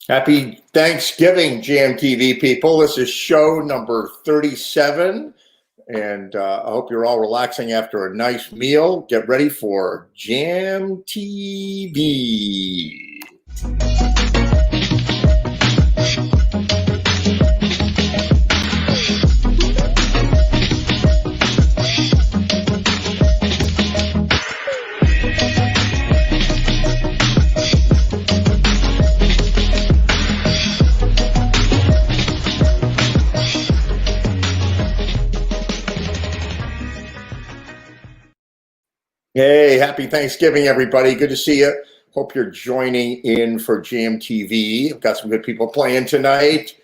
Happy Thanksgiving, GMTV people. This is show number 37, and I hope you're all relaxing after a nice meal. Get ready for Jam TV. Hey, happy Thanksgiving, everybody. Good to see you. Hope you're joining in for GMTV. I've got some good people playing tonight.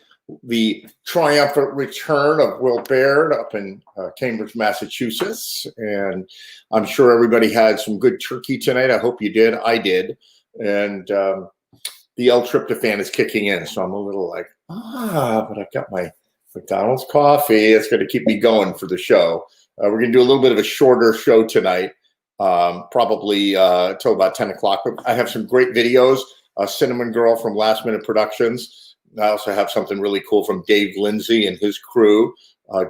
The triumphant return of Will Baird up in Cambridge, Massachusetts. And I'm sure everybody had some good turkey tonight. I hope you did. I did. And the L-tryptophan is kicking in. So I'm a little like, but I've got my McDonald's coffee. It's going to keep me going for the show. We're going to do a little bit of a shorter show tonight. Probably till about 10 o'clock. I have some great videos. Cinnamon Girl from Last Minute Productions. I also have something really cool from Dave Lindsay and his crew.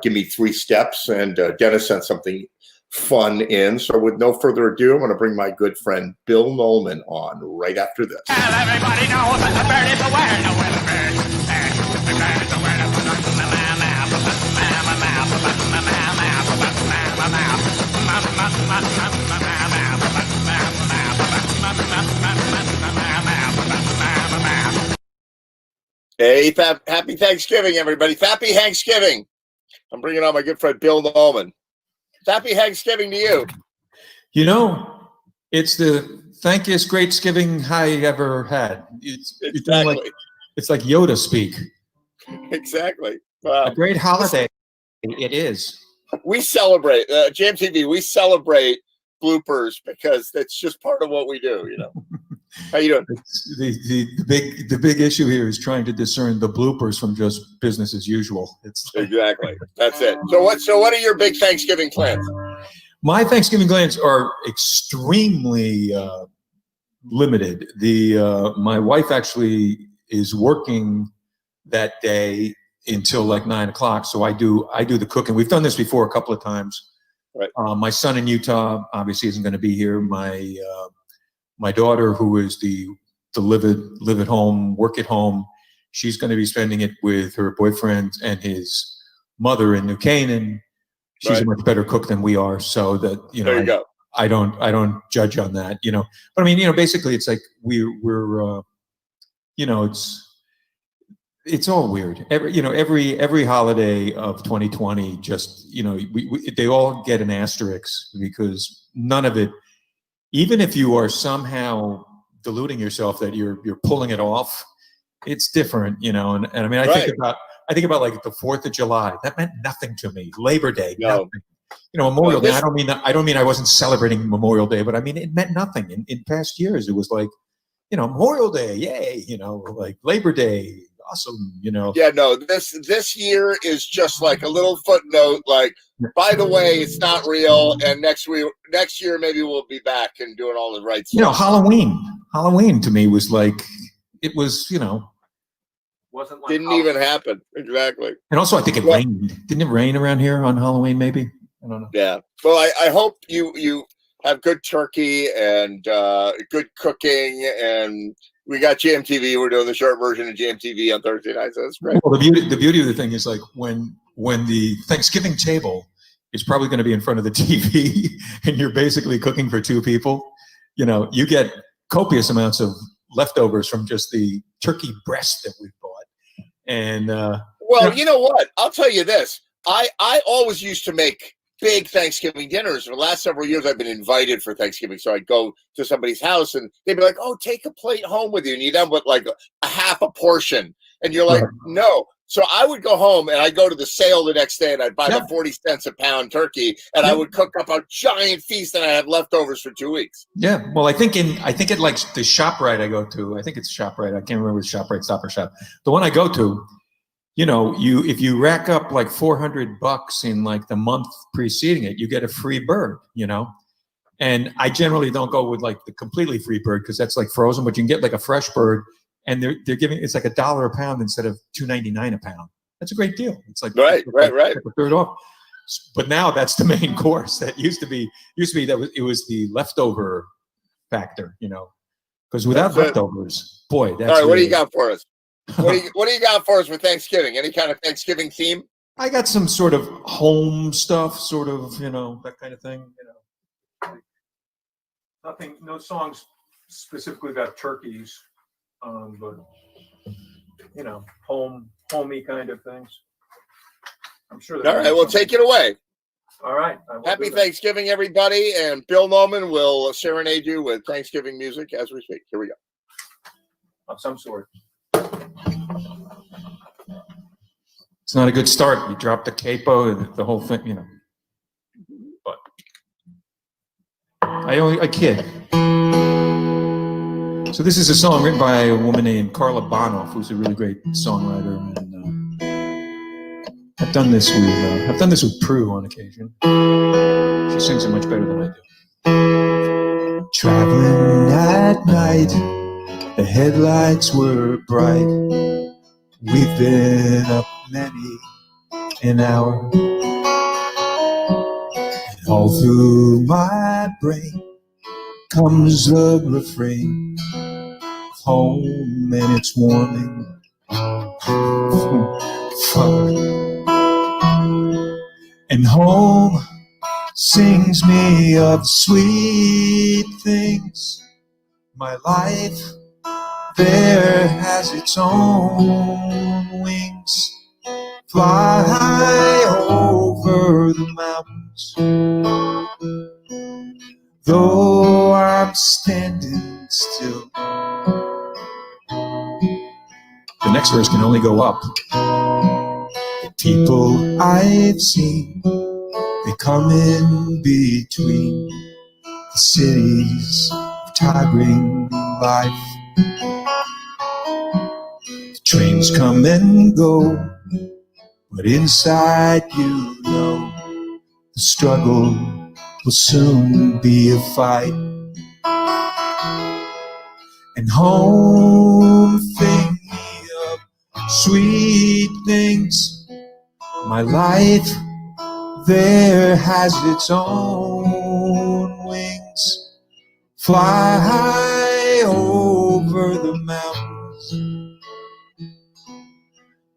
Give me 3 steps. And Dennis sent something fun in. So with no further ado, I'm going to bring my good friend Bill Nolman on right after this. Tell everybody know that the bird is aware. Know where the bird is. The bird is aware. Hey, happy Thanksgiving, everybody. Happy Thanksgiving. I'm bringing on my good friend Bill Nolman. Happy Thanksgiving to you. You know, it's the thankiest great-skiving I ever had. Exactly. It's like Yoda speak. Exactly. Wow. A great holiday. It is. We celebrate, GMTV, we celebrate bloopers because that's just part of what we do, you know. How you doing? The big issue here is trying to discern the bloopers from just business as usual. It's exactly. That's it. So what are your big Thanksgiving plans? My Thanksgiving plans are extremely limited. My wife actually is working that day until like 9 o'clock. So I do the cooking. We've done this before a couple of times. Right. My son in Utah obviously isn't going to be here. My daughter, who is the live at home, work at home, she's going to be spending it with her boyfriend and his mother in New Canaan. She's a much better cook than we are, so that there you go. I don't judge on that, But I mean, basically, it's like we're it's all weird. Every holiday of 2020, just they all get an asterisk because none of it. Even if you are somehow deluding yourself that you're pulling it off, it's different, And I mean, I think about like the 4th of July. That meant nothing to me. Labor Day, nothing. Memorial Day. I don't mean I wasn't celebrating Memorial Day, but I mean it meant nothing. In past years, it was like, Memorial Day, yay, like Labor Day, awesome, Yeah, no, this year is just like a little footnote, like, by the way, it's not real, and next year maybe we'll be back and doing all the right stuff. Halloween to me was like, it was, wasn't like didn't even happen. Exactly. And also I think it rained. Didn't it rain around here on Halloween maybe? I don't know. Yeah. Well, I hope you have good turkey and good cooking, and we got GMTV. We're doing the short version of GMTV on Thursday night, so that's great. Well, the beauty of the thing is like when the Thanksgiving table is probably going to be in front of the TV and you're basically cooking for 2 people, you get copious amounts of leftovers from just the turkey breast that we bought. And well, you know what? I'll tell you this. I always used to make big Thanksgiving dinners. For the last several years, I've been invited for Thanksgiving. So I'd go to somebody's house and they'd be like, oh, take a plate home with you. And you'd have like a half a portion. And you're like, no. So I would go home and I'd go to the sale the next day and I'd buy the 40 cents a pound turkey and I would cook up a giant feast and I had leftovers for 2 weeks. Yeah. Well, I think at like the ShopRite I go to, I think it's ShopRite. I can't remember if it's ShopRite, Stop or Shop. The one I go to, if you rack up like $400 in like the month preceding it, you get a free bird, And I generally don't go with like the completely free bird because that's like frozen, but you can get like a fresh bird and they're giving it's like $1 a pound instead of $2.99 a pound. That's a great deal. It's like Right. like a third off. But now that's the main course. That used to be that it was the leftover factor, because without That's it. leftovers, boy, that's All right, what do really- you got for us? What do you got for us for Thanksgiving? Any kind of Thanksgiving theme? I got some sort of home stuff, sort of, that kind of thing. Nothing, no songs specifically about turkeys, but homey kind of things. I'm sure. All right, well, take it away. All right. Happy Thanksgiving, everybody, and Bill Noman will serenade you with Thanksgiving music as we speak. Here we go. Of some sort. It's not a good start. You drop the capo, the whole thing, But I kid. So this is a song written by a woman named Carla Bonoff, who's a really great songwriter, and I've done this with Prue on occasion. She sings it much better than I do. Traveling at night, the headlights were bright. We've been up many an hour, and all through my brain comes the refrain of home, and it's warming fire. And home sings me of sweet things. My life there has its own wings. Fly high over the mountains. Though I'm standing still. The next verse can only go up. The people I've seen, they come in between the cities of tiring life. The trains come and go, but inside the struggle will soon be a fight. And home think me of sweet things. My life there has its own wings. Fly high over the mountains.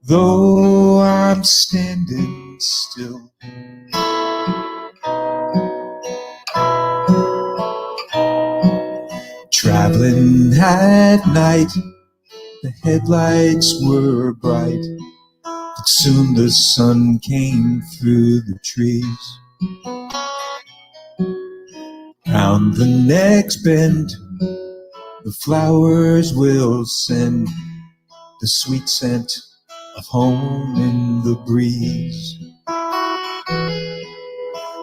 Though I'm standing still. Traveling at night, the headlights were bright, but soon the sun came through the trees. Round the next bend, the flowers will send the sweet scent of home in the breeze.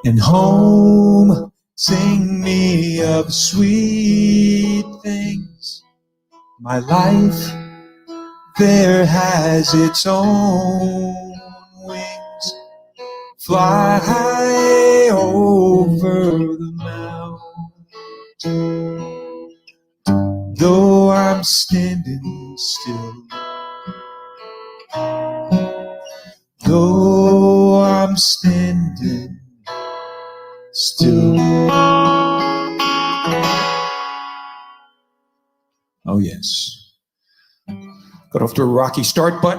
And home sing me of sweet things. My life there has its own wings. Fly high over the mountains. Though I'm standing still. Though I'm standing still. Oh yes. Got off to a rocky start, but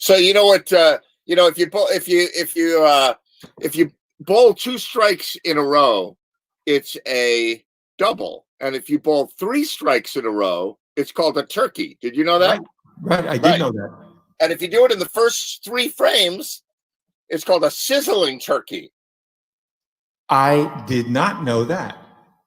So you know what? If you bowl 2 strikes in a row, it's a double, and if you bowl 3 strikes in a row, it's called a turkey. Did you know that? Right, I did know that. And if you do it in the first 3 frames, it's called a sizzling turkey. I did not know that.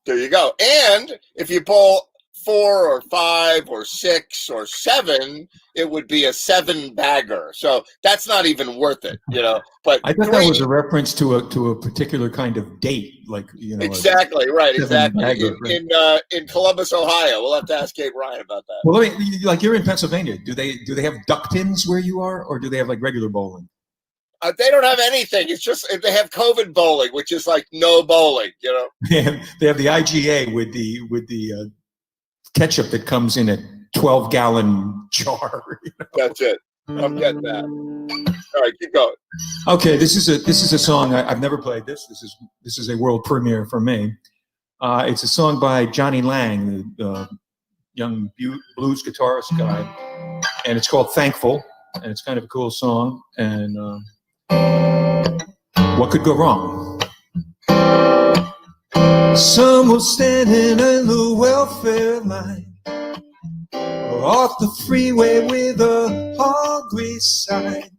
There you go. And if you bowl 4 or 5 or 6 or 7, it would be a 7-bagger. So that's not even worth it, But I thought 3, that was a reference to a particular kind of date, like exactly right, exactly. 7-bagger, In Columbus, Ohio, we'll have to ask Gabe Ryan about that. Well, like you're in Pennsylvania. Do they have duck pins where you are, or do they have like regular bowling? They don't have anything. It's just they have COVID bowling, which is like no bowling. They have the IGA with the ketchup that comes in a 12-gallon jar. That's it. I'm getting that. All right, keep going. Okay, this is a song I've never played. This is a world premiere for me. It's a song by Johnny Lang, the young blues guitarist guy, and it's called "Thankful," and it's kind of a cool song. And what could go wrong? Someone standing in the welfare line, off the freeway with a hungry sign.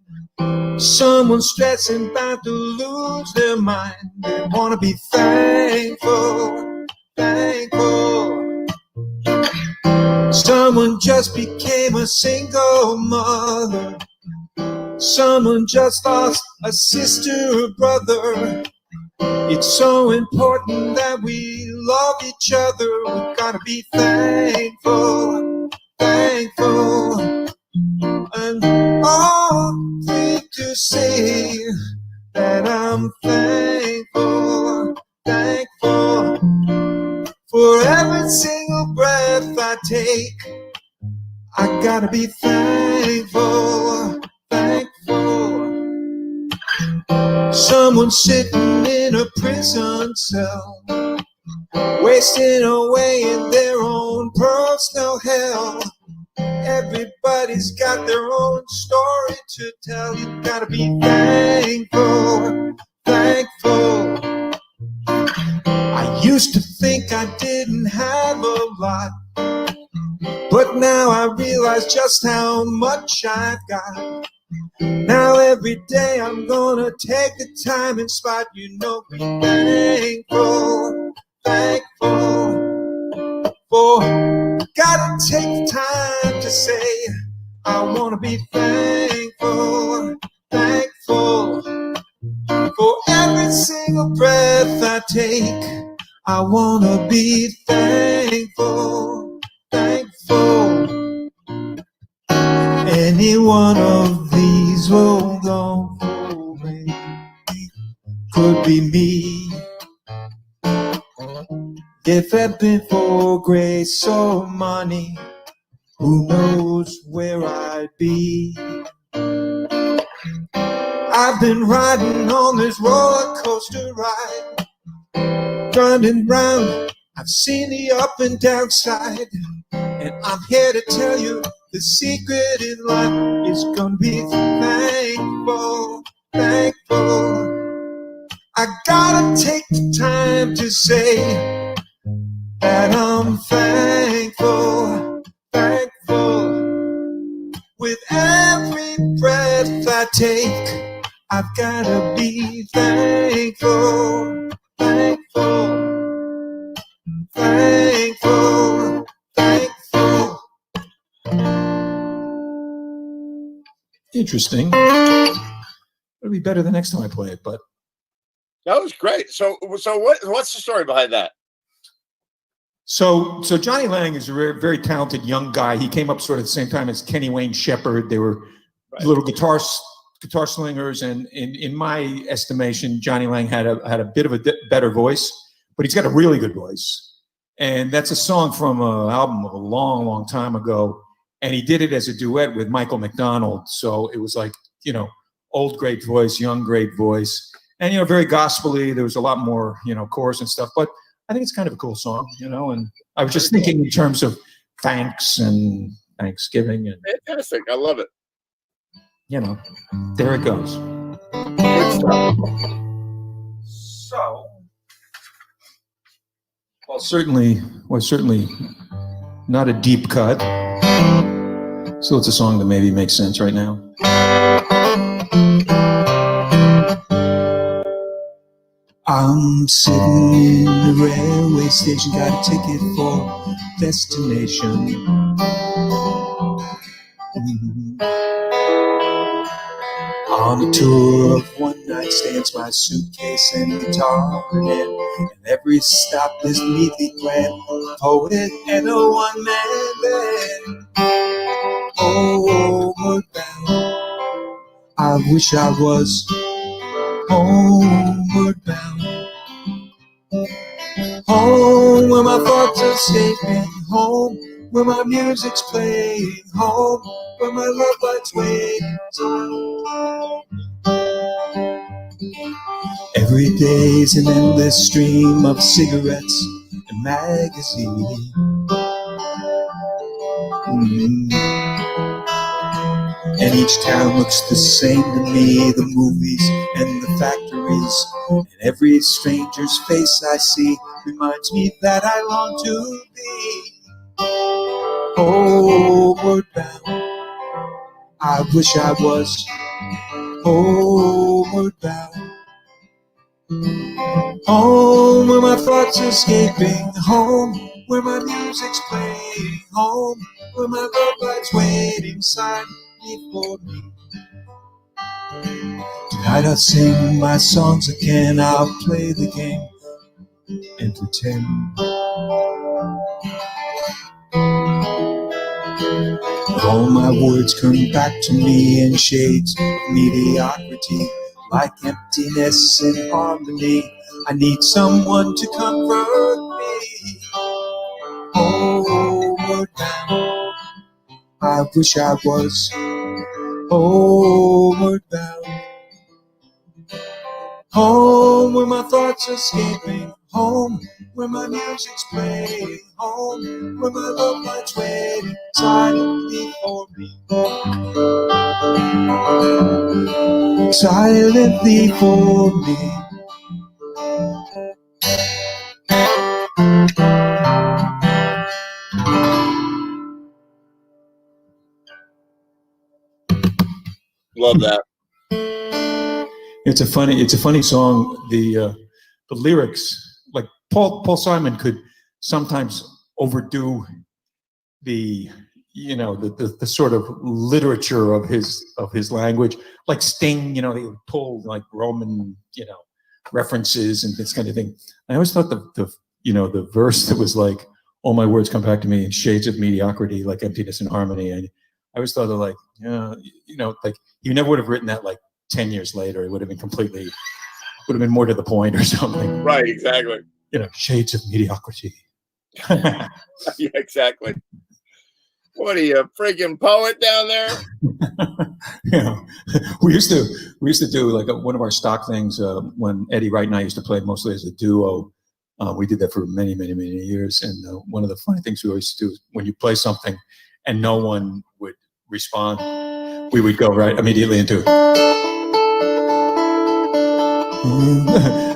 Someone stressing about to lose their mind. They want to be thankful, thankful. Someone just became a single mother. Someone just lost a sister or brother. It's so important that we love each other. We've got to be thankful, thankful. And all thing to say that I'm thankful, thankful for every single breath I take. I gotta be thankful, thankful. Someone sitting in a prison cell, wasting away in their own personal hell. Everybody's got their own story to tell. You gotta be thankful, thankful. I used to think I didn't have a lot, but now I realize just how much I've got. Now every day I'm gonna take the time and spot, be thankful, thankful. For gotta take the time to say I wanna be thankful, thankful for every single breath I take. I wanna be thankful, thankful. Any one of these will go away. Could be me. If it had been for grace or money, who knows where I'd be. I've been riding on this roller coaster ride, running round, I've seen the up and down side, and I'm here to tell you the secret in life is gonna be thankful, thankful. I gotta take the time to say that I'm thankful, thankful. With every breath I take, I've gotta be thankful, thankful, thankful, thankful. Interesting. It'll be better the next time I play it, but That was great. So what's the story behind that? So Johnny Lang is a very, very talented young guy. He came up sort of the same time as Kenny Wayne Shepherd. They were little guitar slingers, and in my estimation, Johnny Lang had a bit of a better voice, but he's got a really good voice. And that's a song from an album of a long, long time ago, and he did it as a duet with Michael McDonald. So it was like, old great voice, young great voice, and very gospel-y. There was a lot more, chorus and stuff, but I think it's kind of a cool song, and I was just thinking in terms of thanks and Thanksgiving and Fantastic. I love it. There it goes. Good stuff. So, certainly not a deep cut. So it's a song that maybe makes sense right now. I'm sitting in the railway station, got a ticket for destination. On a tour of one night stands, my suitcase and guitar in hand, and every stop is neatly planned. A poet and a one-man band. Homeward bound, I wish I was homeward bound, home where my thoughts escape me, home where my music's playing, home where my love light's waiting. Every day's an endless stream of cigarettes and magazines. And each town looks the same to me, the movies and the factories. And every stranger's face I see reminds me that I long to be homeward bound. I wish I was homeward bound. Home where my thoughts are escaping, home where my music's playing, home where my love light's waiting silently for me. Tonight I'll sing my songs again, I'll play the game and pretend. All my words come back to me in shades of mediocrity, like emptiness and harmony. I need someone to comfort me. Homeward bound. I wish I was homeward bound. Home where my thoughts are escaping, home where my music's playing, home where my love light's waiting silently for me. Silently for me. Love that. It's a funny song. The lyrics, like Paul Simon could sometimes overdo the sort of literature of his language, like Sting. They would pull like Roman references and this kind of thing. I always thought the verse that was like, all my words come back to me in shades of mediocrity, like emptiness and harmony. And I always thought of like, like you never would have written that like 10 years later. It would have been more to the point or something. Right, exactly. Shades of mediocrity. Yeah, exactly. What are you, a freaking poet down there? We used to do like one of our stock things when Eddie Wright and I used to play mostly as a duo. We did that for many years. And one of the funny things we always do is when you play something and no one would respond, we would go right immediately into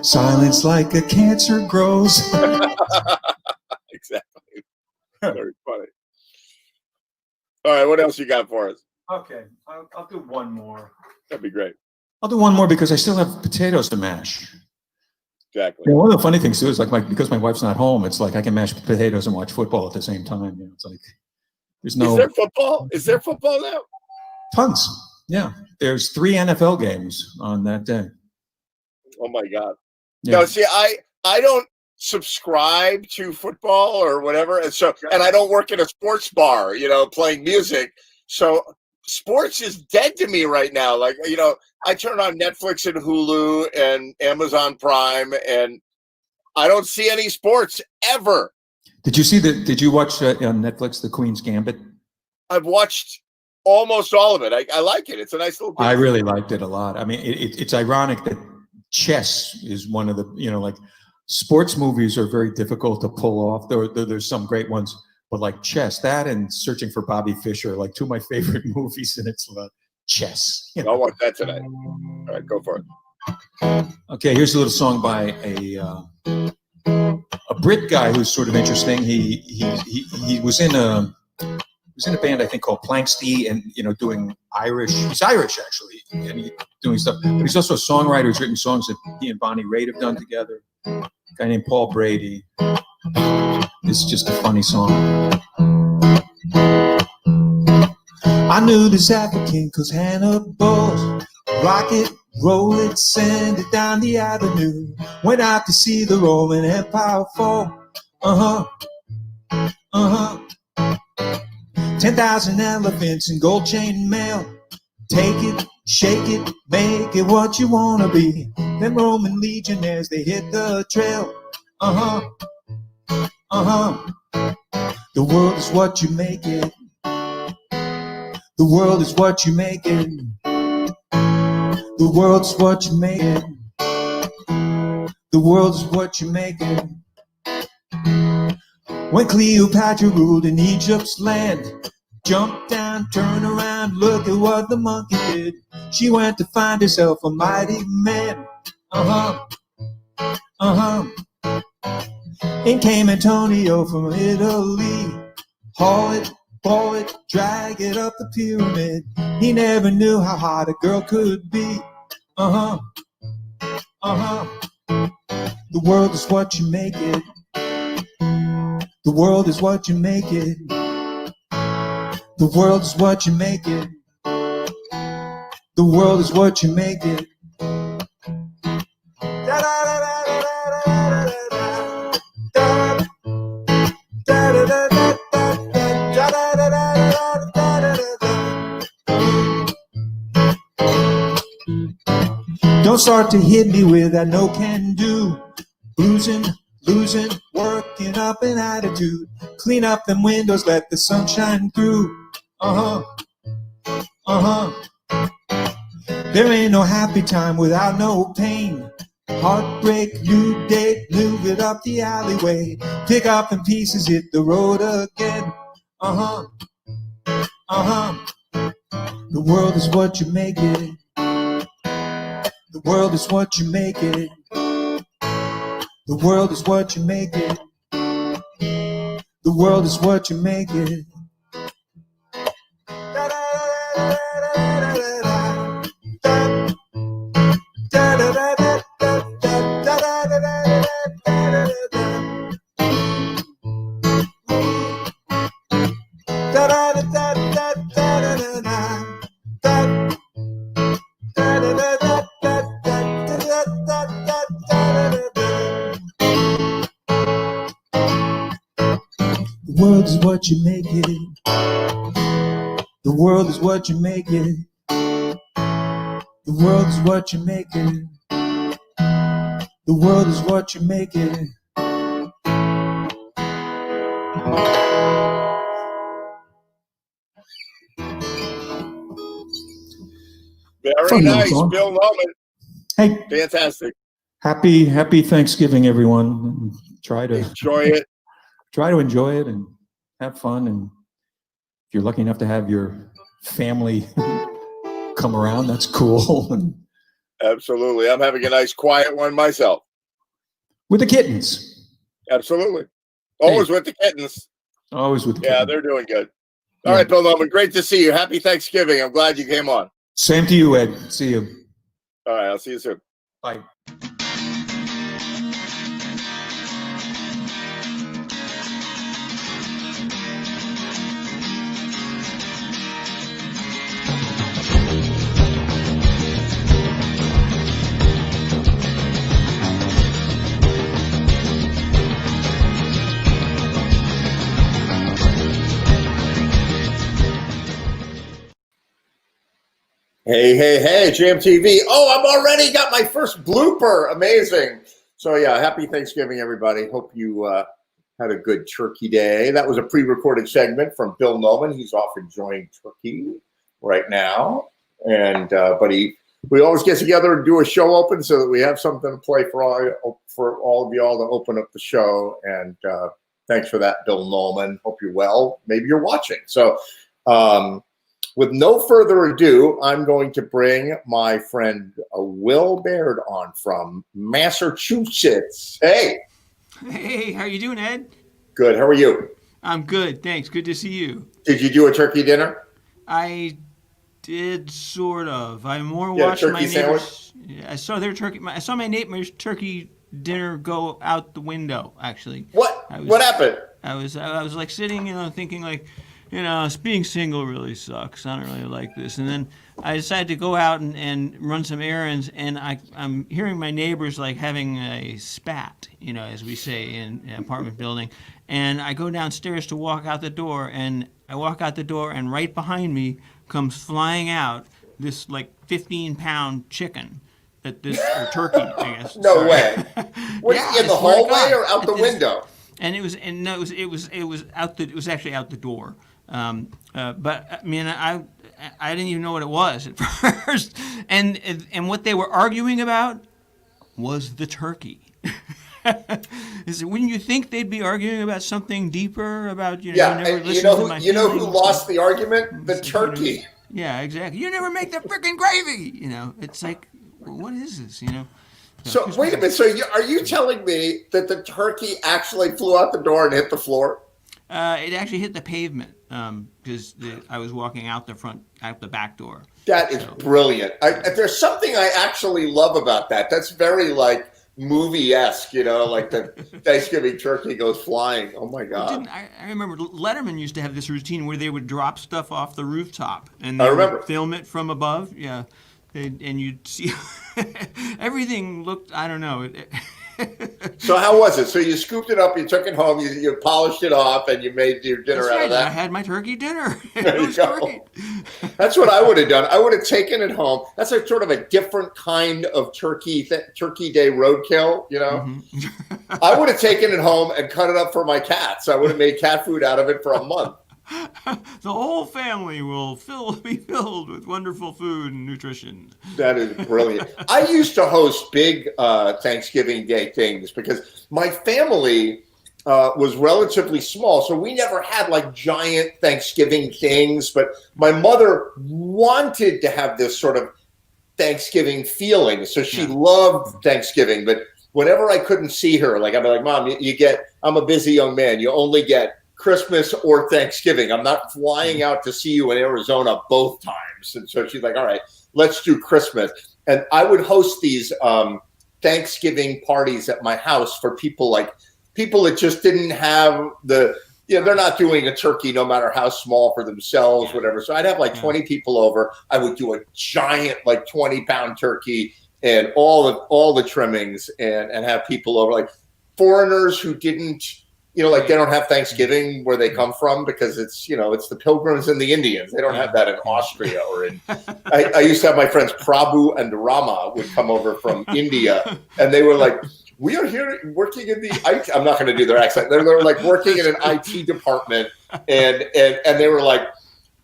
silence like a cancer grows. Exactly. Very funny. All right, what else you got for us? Okay, I'll do one more. That'd be great. I'll do one more because I still have potatoes to mash. Exactly. One of the funny things too is like because my wife's not home, it's like I can mash potatoes and watch football at the same time. It's like there's no. Is there football? Is there football now? Tons. Yeah, there's 3 NFL games on that day. Oh my God. Yeah. No, see, I don't subscribe to football or whatever, and I don't work in a sports bar, playing music. So sports is dead to me right now. Like, I turn on Netflix and Hulu and Amazon Prime, and I don't see any sports ever. Did you watch on Netflix The Queen's Gambit? I've watched almost all of it. I like it. It's a nice little. I really liked it a lot. I mean, it's ironic that chess is one of the, like sports movies are very difficult to pull off. There's some great ones, but like chess, that and Searching for Bobby Fischer, like 2 of my favorite movies, and it's chess. I'll watch that tonight. All right, go for it. Okay, here's a little song by a Brit guy who's sort of interesting. He was in a band I think called Planksty, and doing Irish. He's Irish actually, and he's doing stuff. But he's also a songwriter who's written songs that he and Bonnie Raitt have done together. A guy named Paul Brady. It's just a funny song. I knew this African cause Hannibal's rocket, roll it, send it down the avenue. Went out to see the Roman Empire fall. 10,000 elephants in gold chain mail. Take it, shake it, make it what you wanna be. Them Roman legionnaires, they hit the trail. The world is what you make it. The world is what you make it. The world is what you make it. The world is what you make it. When Cleopatra ruled in Egypt's land, jump down, turn around, look at what the monkey did. She went to find herself a mighty man. In came Antonio from Italy. Haul it, pull it, drag it up the pyramid. He never knew how hard a girl could be. The world is what you make it. The world is what you make it. The world is what you make it. The world is what you make it. Don't start to hit me with that no can do. Losing, working up an attitude. Clean up them windows, let the sun shine through. There ain't no happy time without no pain. Heartbreak, new date, move it up the alleyway. Pick up in pieces, hit the road again. The world is what you make it. The world is what you make it. The world is what you make it. The world is what you make it. The world is what you make it. The world is what you make it. The world is what you make it. The world is what you make it. Very nice, Bill Noman. Hey, Fantastic. Happy Thanksgiving, everyone. Try to enjoy it and have fun. And if you're lucky enough to have your family come around, that's cool. Absolutely. I'm having a nice quiet one myself. With the kittens. Absolutely. Always with the kittens. Always with the kittens. Yeah, they're doing good. All right, Bill Noman, great to see you. Happy Thanksgiving. I'm glad you came on. Same to you, Ed. See you. All right, I'll see you soon. Bye. Hey, JMTV. Oh, I've already got my first blooper. Amazing. So, yeah, happy Thanksgiving, everybody. Hope you had a good turkey day. That was a pre-recorded segment from Bill Noman. He's off enjoying turkey right now. And we always get together and do a show open so that we have something to play for all of y'all to open up the show. And thanks for that, Bill Noman. Hope you're well. Maybe you're watching. So, with no further ado, I'm going to bring my friend Will Baird on from Massachusetts. Hey. Hey, how you doing, Ed? Good. How are you? I'm good, thanks. Good to see you. Did you do a turkey dinner? I did sort of. I more watched my neighbors. I saw their turkey. I saw my neighbor's turkey dinner go out the window. Actually. What happened? I was like sitting, thinking like, being single really sucks. I don't really like this. And then I decided to go out and run some errands, and I'm hearing my neighbors like having a spat, as we say in an apartment building. And I go downstairs to walk out the door, and right behind me comes flying out this like 15-pound chicken. Or turkey, I guess. No way. Yeah, in the hallway or out the window? and it was actually out the door. But I mean, I didn't even know what it was at first, and what they were arguing about was the turkey. Is it, wouldn't you think they'd be arguing about something deeper about Yeah, never and listened to my you know who feelings? lost the argument? The turkey. Yeah, exactly. You never make the freaking gravy. It's like, what is this? So wait a minute. So are you telling me that the turkey actually flew out the door and hit the floor? It actually hit the pavement because I was walking out the back door. That is brilliant. There's something I actually love about that. That's very like movie-esque, like the Thanksgiving turkey goes flying. Oh my God. I remember Letterman used to have this routine where they would drop stuff off the rooftop and I they remember. would film it from above. Yeah. And you'd see everything looked, I don't know. So how was it? So you scooped it up, you took it home, you polished it off, and you made your dinner That's out right. of that? I had my turkey dinner. There It you was go. great. That's what I would have done. I would have taken it home. That's a sort of a different kind of turkey day roadkill, I would have taken it home and cut it up for my cats. I would have made cat food out of it for a month. The whole family will be filled with wonderful food and nutrition. That is brilliant. I used to host big Thanksgiving Day things because my family was relatively small. So we never had like giant Thanksgiving things. But my mother wanted to have this sort of Thanksgiving feeling. So she loved Thanksgiving. But whenever I couldn't see her, like I'd be like, Mom, I'm a busy young man. You only get Christmas or Thanksgiving. I'm not flying out to see you in Arizona both times. And so she's like, all right, let's do Christmas. And I would host these Thanksgiving parties at my house for people that just didn't have they're not doing a turkey no matter how small for themselves, whatever. So I'd have like 20 people over. I would do a giant, like 20-pound turkey and all the trimmings and have people over, like foreigners who didn't, like they don't have Thanksgiving where they come from because it's the Pilgrims and the Indians. They don't have that in Austria or in. I used to have my friends Prabhu and Rama would come over from India, and they were like, "We are here working in the IT." I'm not going to do their accent. They're like working in an IT department, and they were like.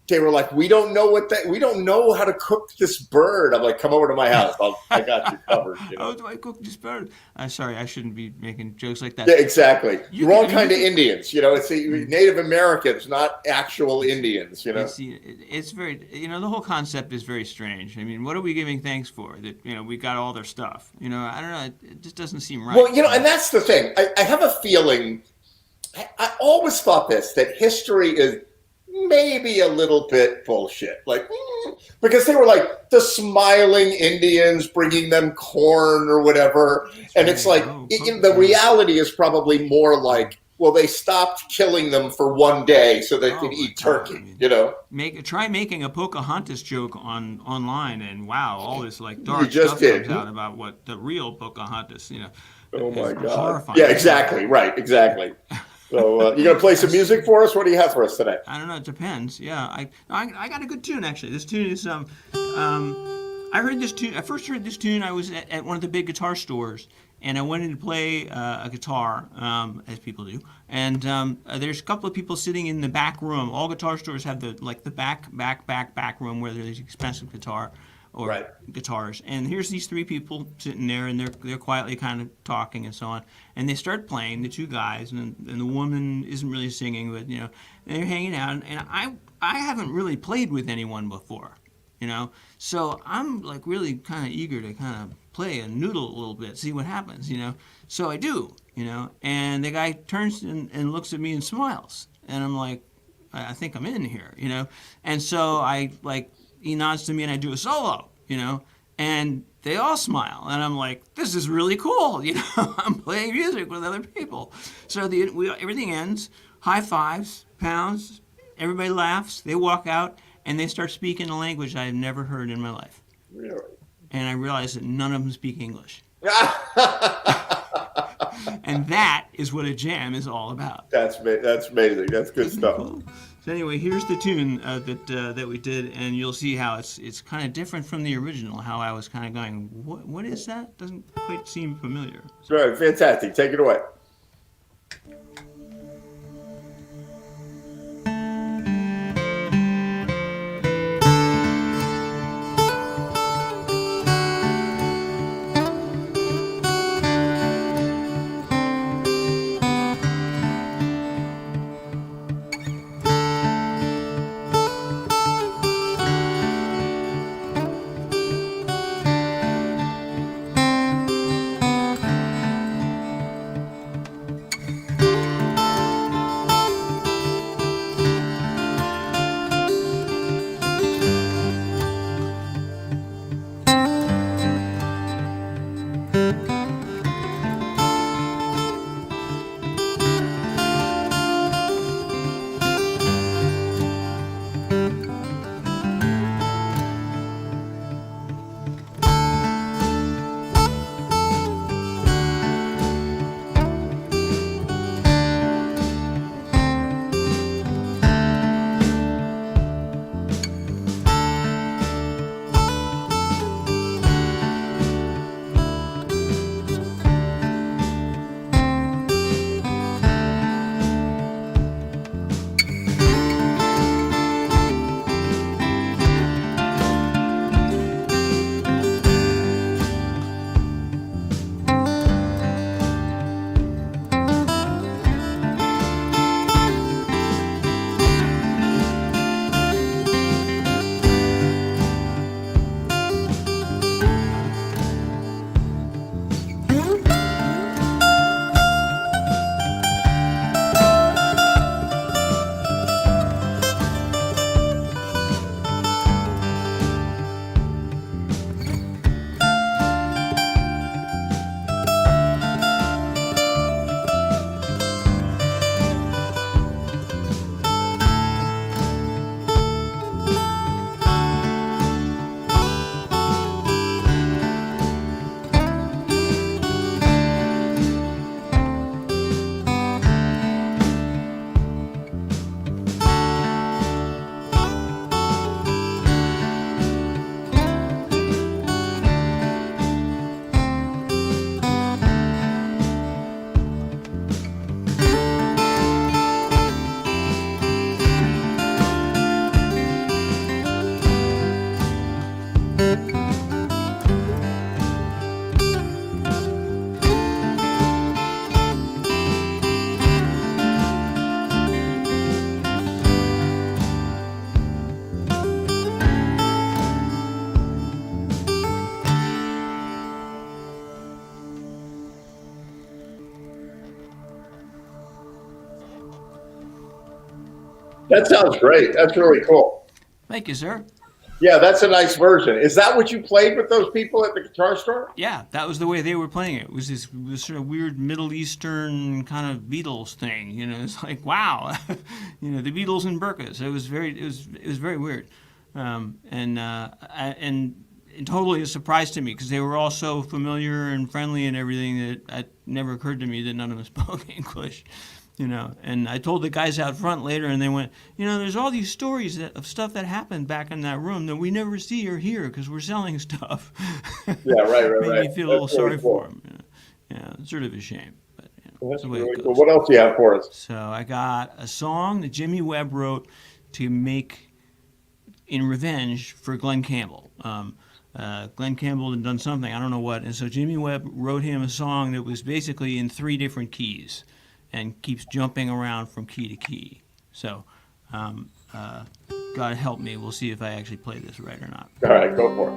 We don't know how to cook this bird. I'm like, come over to my house. I got you covered. How do I cook this bird? Sorry, I shouldn't be making jokes like that. Yeah, exactly. Wrong kind of Indians. It's Native Americans, not actual Indians. It's very, the whole concept is very strange. I mean, what are we giving thanks for? That we got all their stuff. I don't know. It just doesn't seem right. Well, and that's the thing. I have a feeling. I always thought that history is maybe a little bit bullshit, because they were like the smiling Indians bringing them corn or whatever. And it's like, the reality is probably more like, well, they stopped killing them for one day so they could eat turkey, Try making a Pocahontas joke online and wow, all this like dark just stuff comes out about what the real Pocahontas, Oh my God. Horrifying. Yeah, exactly. Right. Exactly. So you going to play some music for us? What do you have for us today? I don't know. It depends. Yeah, I got a good tune actually. This tune is I heard this tune. I first heard this tune. I was at one of the big guitar stores, and I wanted to play a guitar, as people do. And there's a couple of people sitting in the back room. All guitar stores have the back room where there's expensive guitar. Or guitars. And here's these three people sitting there, and they're quietly kind of talking and so on. And they start playing, the two guys, and the woman isn't really singing, but they're hanging out. And I haven't really played with anyone before, So I'm like really kind of eager to kind of play and noodle a little bit, see what happens, So I do, And the guy turns and looks at me and smiles, and I'm like, I think I'm in here, And so he nods to me and I do a solo, and they all smile. And I'm like, this is really cool, I'm playing music with other people. So everything ends, high fives, pounds, everybody laughs, they walk out, and they start speaking a language I've never heard in my life. Really? And I realize that none of them speak English. And that is what a jam is all about. That's amazing. That's good stuff. Cool? So anyway, here's the tune that we did, and you'll see how it's kind of different from the original. How I was kind of going, what is that? Doesn't quite seem familiar. Right, fantastic. Take it away. That sounds great. That's really cool. Thank you, sir. Yeah, that's a nice version. Is that what you played with those people at the Guitar Store? Yeah, that was the way they were playing it. It was this sort of weird Middle Eastern kind of Beatles thing. You know, it's like, wow, you know, the Beatles and burqas. It was very weird, and totally a surprise to me because they were all so familiar and friendly and everything that it never occurred to me that none of them spoke English. You know, and I told the guys out front later, and they went, you know, there's all these stories of stuff that happened back in that room that we never see or hear because we're selling stuff. Yeah, right. Made me feel a little That's really sorry cool. for them. You know? Yeah, it's sort of a shame, but you know, That's that's the way really it cool. goes. What else do you have for us? So I got a song that Jimmy Webb wrote to make in revenge for Glenn Campbell. Glenn Campbell had done something, I don't know what, and so Jimmy Webb wrote him a song that was basically in 3 different keys and keeps jumping around from key to key. So, God help me, we'll see if I actually play this right or not. All right, go for it.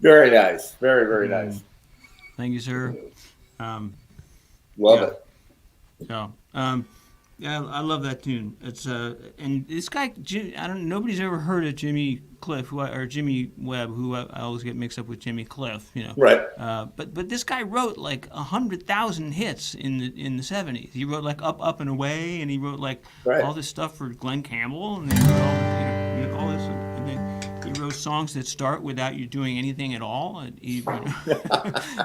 Very nice. Very, very nice. Thank you, sir. Love yeah. it. So, yeah, I love that tune. It's and this guy, nobody's ever heard of Jimmy Cliff or Jimmy Webb, who I always get mixed up with Jimmy Cliff, you know. Right. But this guy wrote like 100,000 hits in the 70s. He wrote like Up and Away, and he wrote like all this stuff for Glenn Campbell, and he wrote all this. And then he wrote songs that start without you doing anything at all. And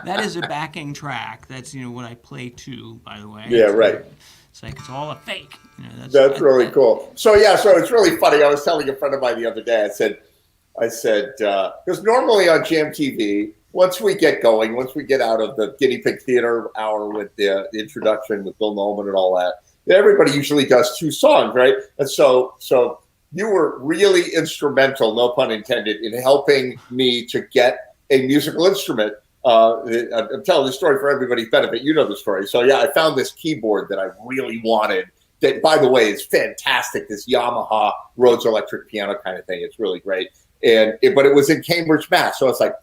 that is a backing track. That's what I play too, by the way. Yeah, right. It's like it's all a fake. That's really cool. So it's really funny. I was telling a friend of mine the other day. I said because normally on Jam TV, once we get going, once we get out of the Guinea Pig Theater hour with the introduction with Bill Nolan and all that, everybody usually does 2 songs, right? And so you were really instrumental, no pun intended, in helping me to get a musical instrument. I'm telling the story for everybody's benefit. You know the story. So yeah, I found this keyboard that I really wanted. That, by the way, is fantastic. This Yamaha Rhodes electric piano kind of thing. It's really great. But it was in Cambridge, Mass. So it's like,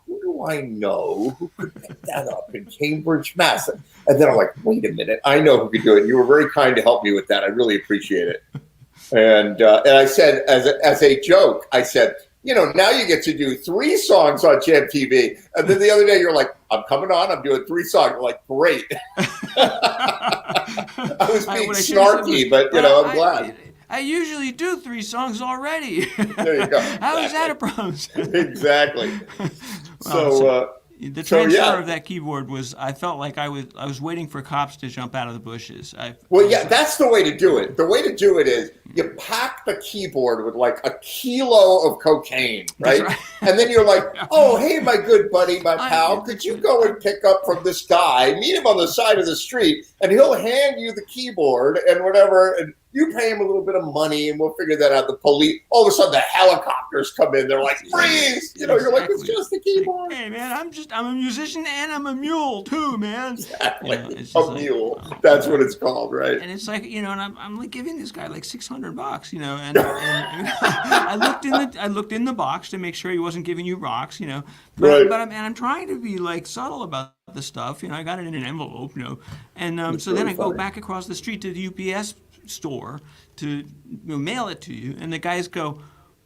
who do I know who could pick that up in Cambridge, Mass? And then I'm like, wait a minute, I know who could do it. You were very kind to help me with that. I really appreciate it. And I said, as a joke, I said, now you get to do 3 songs on Jam TV. And then the other day you're like, I'm coming on, I'm doing 3 songs. I'm like, great. I was being snarky, but I'm glad. I usually do 3 songs already. There you go. How is that a problem? Exactly. The transfer of that keyboard was, I felt like I was waiting for cops to jump out of the bushes. That's the way to do it. The way to do it is you pack the keyboard with like a kilo of cocaine, right? And then you're like, oh, hey, my good buddy, my pal, could you go and pick up from this guy, meet him on the side of the street, and he'll hand you the keyboard and whatever, and you pay him a little bit of money, and we'll figure that out. The police, all of a sudden, the helicopters come in. They're like, freeze! You're like, it's just a keyboard. Hey, man, I'm a musician and I'm a mule too, man. Exactly. A mule. That's what it's called, right? And it's like, and I'm like giving this guy like $600, and I looked in the box to make sure he wasn't giving you rocks, But I'm trying to be like subtle about the stuff, I got it in an envelope, and so then I go back across the street to the UPS store to mail it to you, and the guys go,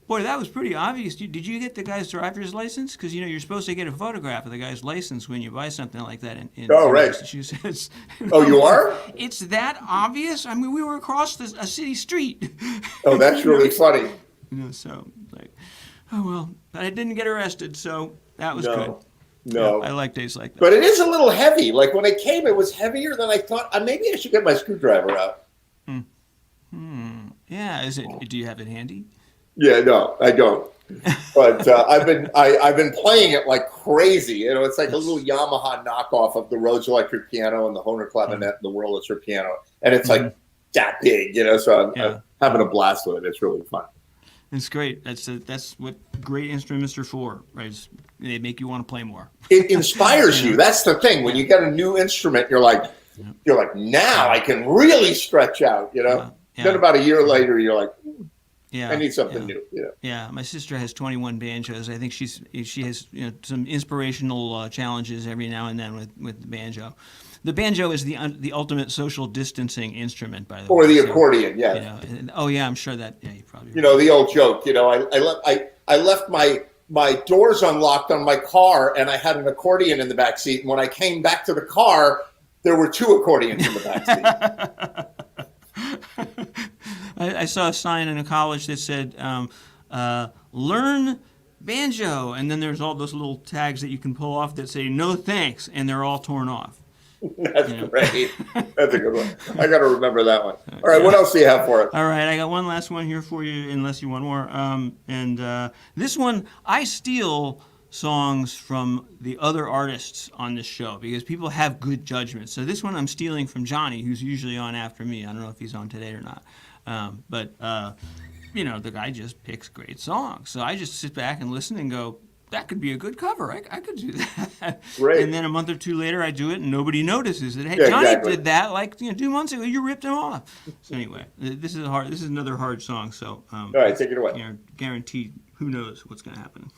boy, that was pretty obvious. Did you get the guy's driver's license? Because you're supposed to get a photograph of the guy's license when you buy something like that in right. Massachusetts. Oh, you are? It's that obvious. I mean, we were across a city street. Oh, that's really funny. So like, oh well, but I didn't get arrested, so that was good. No, I like days like that. But it is a little heavy. Like when it came, it was heavier than I thought. Maybe I should get my screwdriver out. Yeah, do you have it handy? Yeah, no, I don't. But I've been playing it like crazy. It's like a little Yamaha knockoff of the Rhodes electric piano and the Hohner clavinet and the Wurlitzer piano, and it's like that big, So I'm having a blast with it. It's really fun. It's great. That's what great instruments are for, right? They make you want to play more. It inspires you. That's the thing. When you get a new instrument, you're like, now I can really stretch out. Then about a year later, you're like, I need something new. Yeah, my sister has 21 banjos. I think she has some inspirational challenges every now and then with the banjo. The banjo is the ultimate social distancing instrument, by the way. Or the accordion, yeah. Oh yeah, I'm sure that. Yeah, you probably. The old joke. I left my doors unlocked on my car, and I had an accordion in the back seat. And when I came back to the car, there were 2 accordions in the back seat. I saw a sign in a college that said, learn banjo. And then there's all those little tags that you can pull off that say, no thanks. And they're all torn off. That's great. That's a good one. I got to remember that one. All right, what else do you have for us? All right, I got one last one here for you, unless you want more. This one, I steal songs from the other artists on this show because people have good judgment. So this one I'm stealing from Johnny, who's usually on after me. I don't know if he's on today or not. But the guy just picks great songs. So I just sit back and listen and go, that could be a good cover. I could do that. Right. And then a month or 2 later, I do it, and nobody notices it. Hey, yeah, Johnny exactly. did that 2 months ago. You ripped him off. So anyway, this is another hard song. So all right, take it away. Guaranteed. Who knows what's going to happen?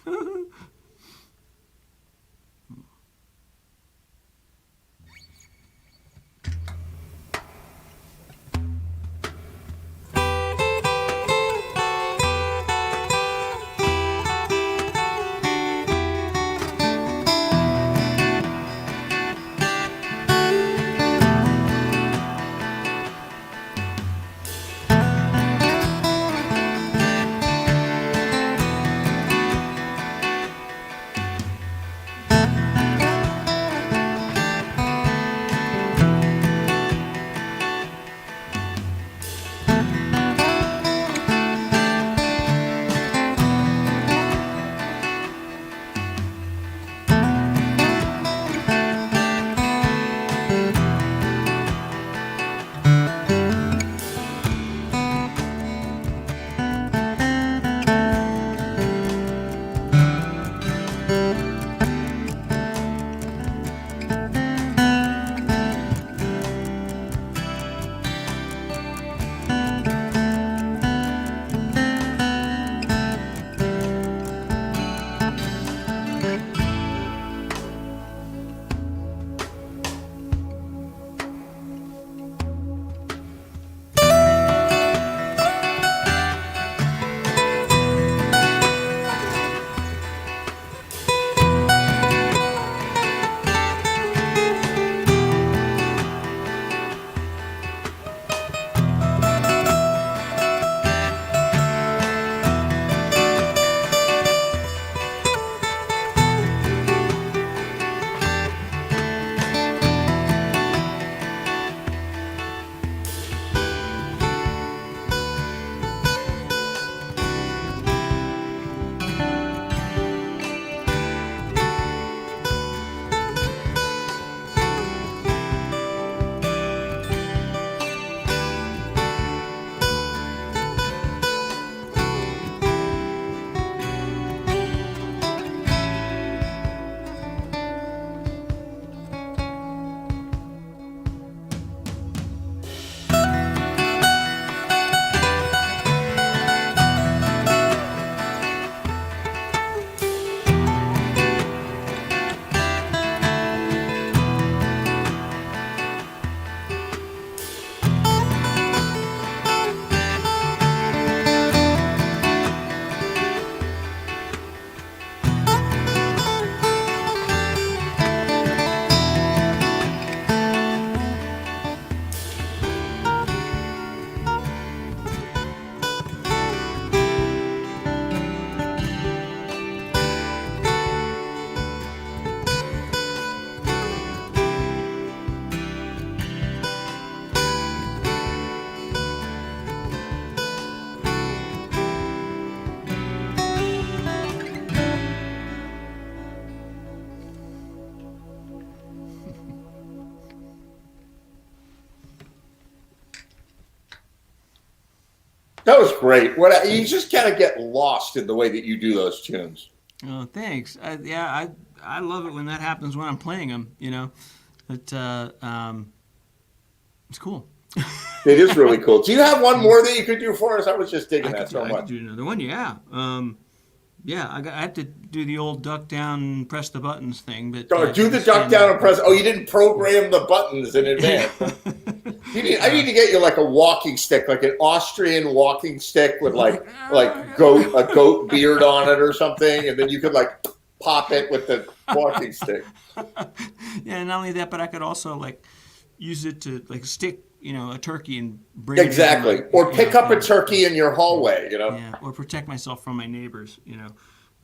That was great. You just kind of get lost in the way that you do those tunes. Oh, thanks. I love it when that happens when I'm playing them. It's cool. It is really cool. Do you have one more that you could do for us? I was just digging that so I much. could do another one. Yeah. I have to do the old duck down and press the buttons thing, but Do the duck down and press. Oh, you didn't program the buttons in advance. I need to get you like a walking stick, like an Austrian walking stick with like a goat beard on it or something, and then you could like pop it with the walking stick. Yeah, not only that, but I could also like use it to like stick, a turkey and bring Exactly, or pick up a turkey in your hallway, Yeah, or protect myself from my neighbors,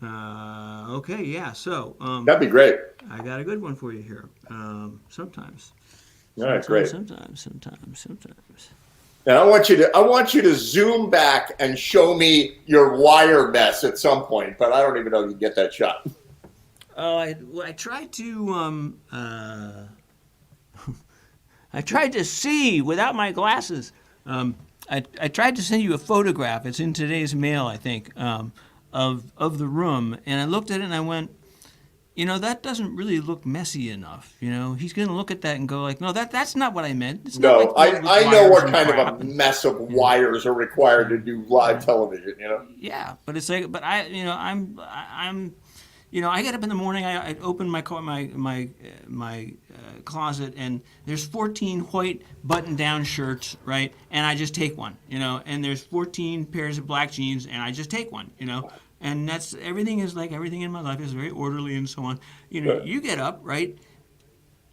Okay, yeah. So that'd be great. I got a good one for you here. Sometimes. All right, great. Sometimes. And I want you to zoom back and show me your wire mess at some point, but I don't even know if you get that shot. Oh, I tried to I tried to see without my glasses. I tried to send you a photograph. It's in today's mail, I think, of the room, and I looked at it and I went, that doesn't really look messy enough. He's going to look at that and go like, no, that's not what I meant. It's not No, like I know what kind crap. of a mess of wires are required to do live television. Yeah, but it's like, but I get up in the morning. I open my closet, and there's 14 white button-down shirts, right? And I just take one, And there's 14 pairs of black jeans, and I just take one, And that's everything in my life is very orderly and so on. You get up, right?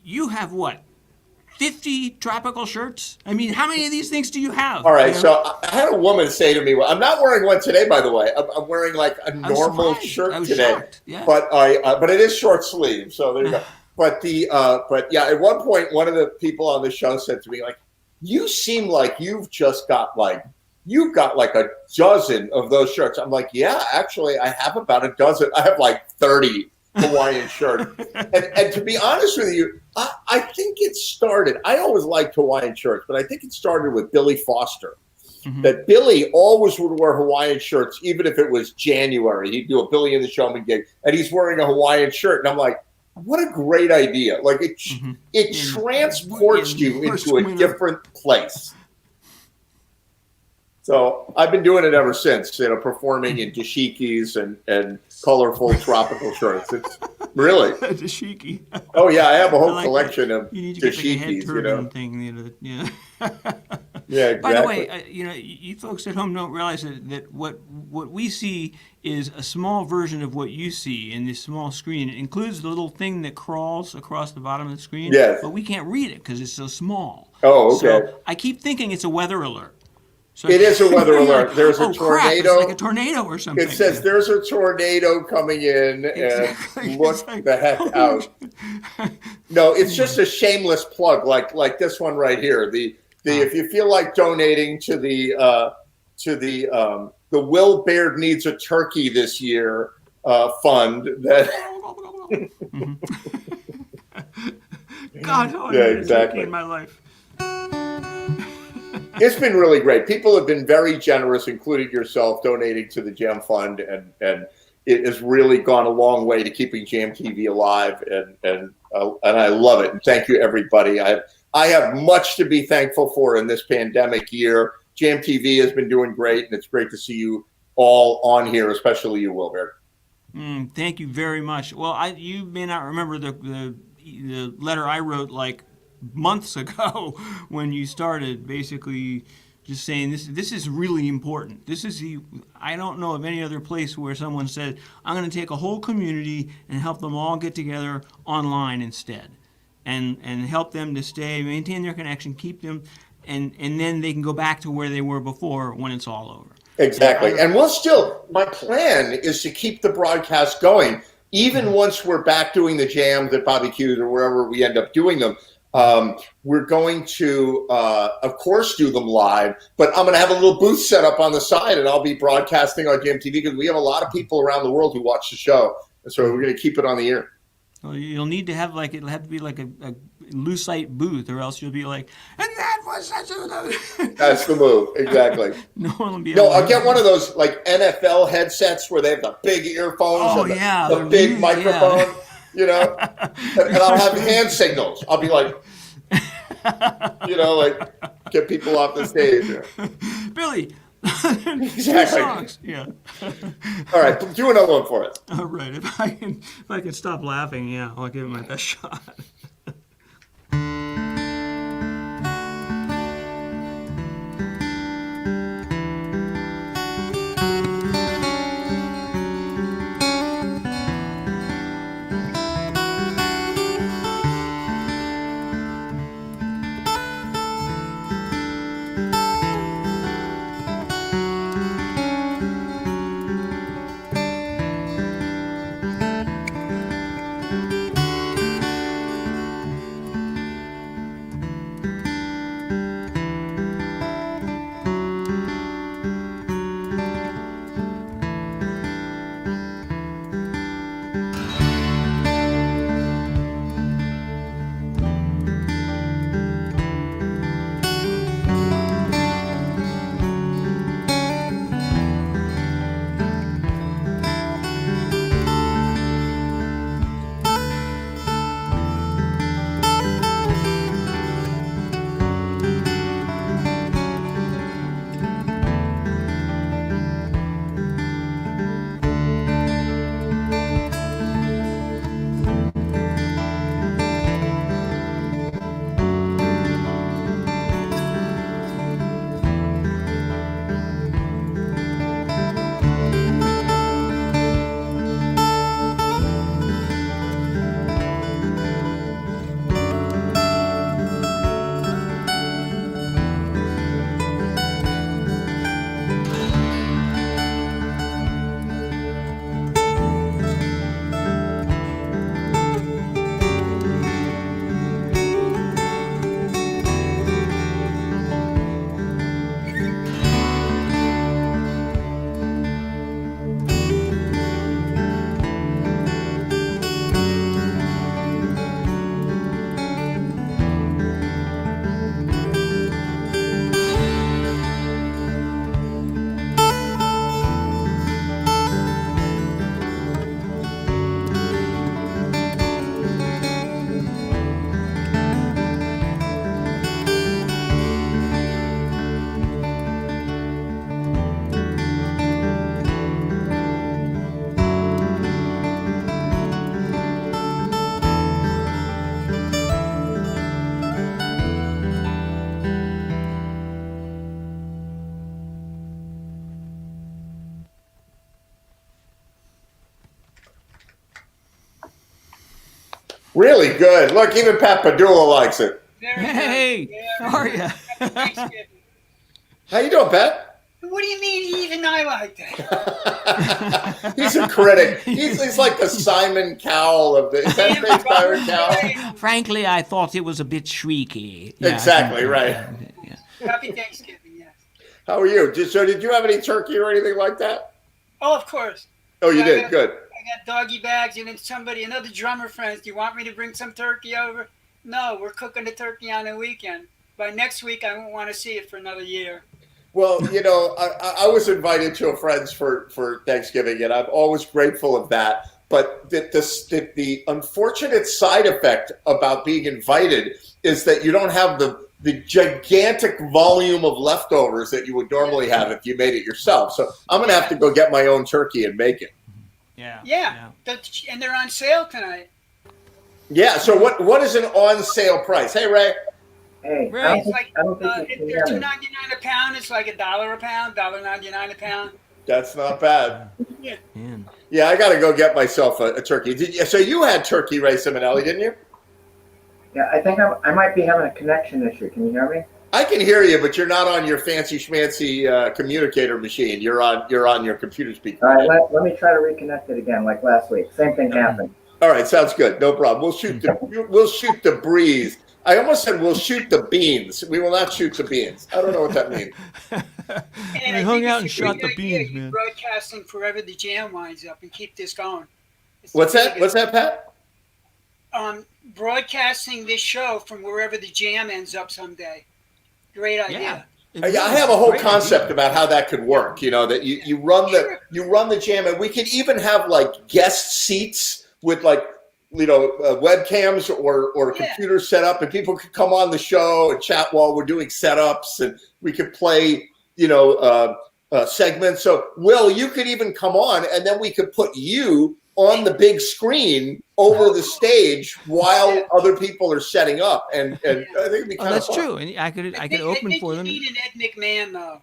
You have what? 50 tropical shirts? I mean, how many of these things do you have? All right, so I had a woman say to me, well, I'm not wearing one today, by the way. I'm wearing like a normal shirt I was today. shocked. Yeah. But it is short sleeve, so there you go. But at one point, one of the people on the show said to me, like, you seem like you've got like a dozen of those shirts. I'm like, yeah, actually, I have about a dozen. I have like 30 Hawaiian shirts. And to be honest with you, I think it started, I always liked Hawaiian shirts, but I think it started with Billy Foster. Mm-hmm. That Billy always would wear Hawaiian shirts, even if it was January. He'd do a Billy and the Showman gig, and he's wearing a Hawaiian shirt. And I'm like, what a great idea. Like, it transports you into a different place. So I've been doing it ever since, performing in dashikis and colorful tropical shirts. It's really dashiki. Oh yeah, I have a whole like collection of you need to get like a head turban thing, Yeah, exactly. By the way, you folks at home don't realize that what we see is a small version of what you see in this small screen. It includes the little thing that crawls across the bottom of the screen. Yes. But we can't read it because it's so small. Oh, okay. So I keep thinking it's a weather alert. So it is a weather alert. There's a tornado. Crap, it's like a tornado or something. It says there's a tornado coming in, Exactly. and look the heck out. No, it's just a shameless plug, like this one right here. If you feel like donating to the Will Baird Needs a Turkey This Year fund, that. God, how I yeah, need a exactly. turkey in my life. It's been really great. People have been very generous, including yourself, donating to the Jam Fund, and it has really gone a long way to keeping Jam TV alive, and I love it. And thank you, everybody. I have much to be thankful for in this pandemic year. Jam TV has been doing great, and it's great to see you all on here, especially you, Will Baird. Thank you very much. Well, you may not remember the letter I wrote like months ago when you started, basically just saying this is really important. I don't know of any other place where someone said, I'm going to take a whole community and help them all get together online instead, and help them to maintain their connection, keep them, and then they can go back to where they were before when it's all over. Exactly. And my plan is to keep the broadcast going, even once we're back doing the jams at Bobby Q's or wherever we end up doing them. We're going to, of course, do them live, but I'm going to have a little booth set up on the side, and I'll be broadcasting on Jam TV because we have a lot of people around the world who watch the show. And so we're going to keep it on the air. Well, you'll need to have it'll have to be like a lucite booth, or else you'll be like, and that That's the move. Exactly. No one will be No, able to I'll get hear one me. of those like NFL headsets where they have the big earphones Oh, and yeah, the they're big huge, microphone, you know, and I'll have hand signals. I'll be like, you know, like get people off the stage. Billy, Exactly. songs. Yeah. All right, do another one for us. All right. If I can stop laughing, yeah, I'll give it my best shot. Really good. Look, even Pat Padula likes it. Very Hey, good. how are you? Happy Thanksgiving. How you doing, Pat? What do you mean even I like that? He's a critic. He's like the Simon Cowell of the. Is that his name, Simon Cowell? Frankly, I thought it was a bit shrieky. Yeah, I Exactly, think- right. Yeah. Happy Thanksgiving, yes. How are you? So did you have any turkey or anything like that? Oh, of course. Oh, you Yeah, did. Good. I got doggy bags, and then another drummer friends. Do you want me to bring some turkey over? No, we're cooking the turkey on the weekend. By next week, I won't want to see it for another year. Well, you know, I was invited to a friend's for Thanksgiving, and I'm always grateful of that. But the unfortunate side effect about being invited is that you don't have the gigantic volume of leftovers that you would normally have if you made it yourself. So I'm going to have to go get my own turkey and make it. Yeah. Yeah, and they're on sale tonight. Yeah. So what is an on sale price? Hey, Ray. Hey, Right. I don't It's think, like I don't think you if can they're hear me. $2.99 a pound, it's like $1 a pound, $1.99 a pound. That's not bad. Man. Yeah, I got to go get myself a turkey. So you had turkey, Ray Simonelli, didn't you? Yeah, I think I might be having a connection issue. Can you hear me? I can hear you, but you're not on your fancy schmancy communicator machine. You're on your computer speaker. All right, let me try to reconnect it again, like last week. Same thing happened. All right, sounds good. No problem. We'll shoot the breeze. I almost said we'll shoot the beans. We will not shoot the beans. I don't know what that means. And We I hung think out it's and a shot great the idea, beans, you man. broadcasting forever the jam winds up and keep this going. It's What's really that? good. What's that, Pat? Broadcasting this show from wherever the jam ends up someday. Great idea. Yeah. It I really have is a whole great concept idea. about how that could work. You know, that you run the jam, and we could even have like guest seats with like webcams or Yeah. computers set up, and people could come on the show and chat while we're doing setups, and we could play segments. So Will, you could even come on, and then we could put you on the big screen over the stage while other people are setting up, and I think it'd be kind of That's fun. true, and I could I open think for you them. need an Ed McMahon though.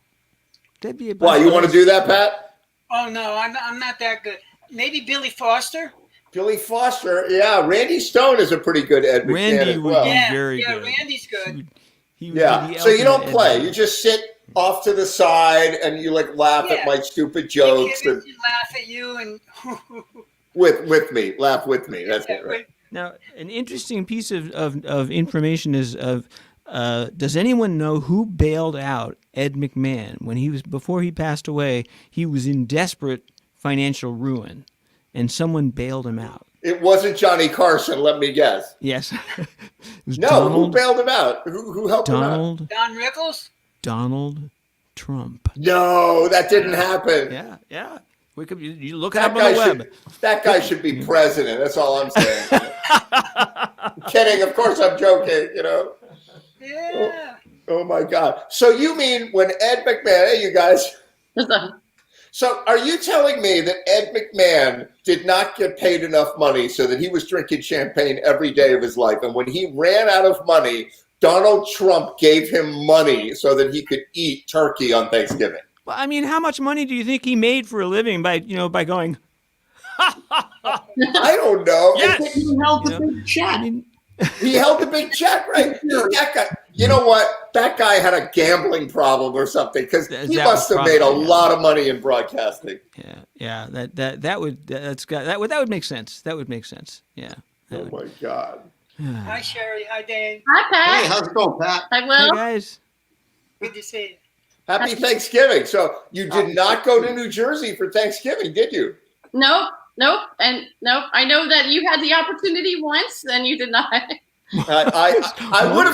That'd be a Why, you want to do that, Pat? Oh no, I'm not that good. Maybe Billy Foster. Billy Foster, yeah. Randy Stone is a pretty good Ed McMahon Randy as would well. be Yeah, very yeah, good. Randy's good. He would be Yeah. the So you don't ultimate play. Ed You just sit off to the side and you like laugh at Yeah. my stupid Nick jokes Hibbins and can laugh at you and with me, laugh with me. That's Yeah, it, right? Now, an interesting piece of information is does anyone know who bailed out Ed McMahon when before he passed away? He was in desperate financial ruin, and someone bailed him out. It wasn't Johnny Carson. Let me guess. Yes, it was No, Donald, who bailed him out? Who helped him out? Donald Don Rickles. Trump. No, that didn't happen. Yeah, yeah. We could you look it That up on the guy web. that guy should be president. That's all I'm saying. I'm kidding. Of course, I'm joking. Yeah. Oh my God. So you mean when Ed McMahon? Hey, you guys. So are you telling me that Ed McMahon did not get paid enough money so that he was drinking champagne every day of his life, and when he ran out of money, Donald Trump gave him money so that he could eat turkey on Thanksgiving? Well, I mean, how much money do you think he made for a living by going? I don't know. Yes. He held the You know, big check. I mean, He held the big check, right? That guy, you know what? That guy had a gambling problem or something, because That he was must have made a probably, yeah. lot of money in broadcasting. yeah. That would make sense. That would make sense. Yeah. Oh my God. Hi Sherry. Hi Dane. Hi, Pat. Hey, how's it going, Pat? Hi, Hey Will. guys. Good to see you. Happy Thanksgiving. So you did not go to New Jersey for Thanksgiving, did you? Nope. I know that you had the opportunity once and you did not. I would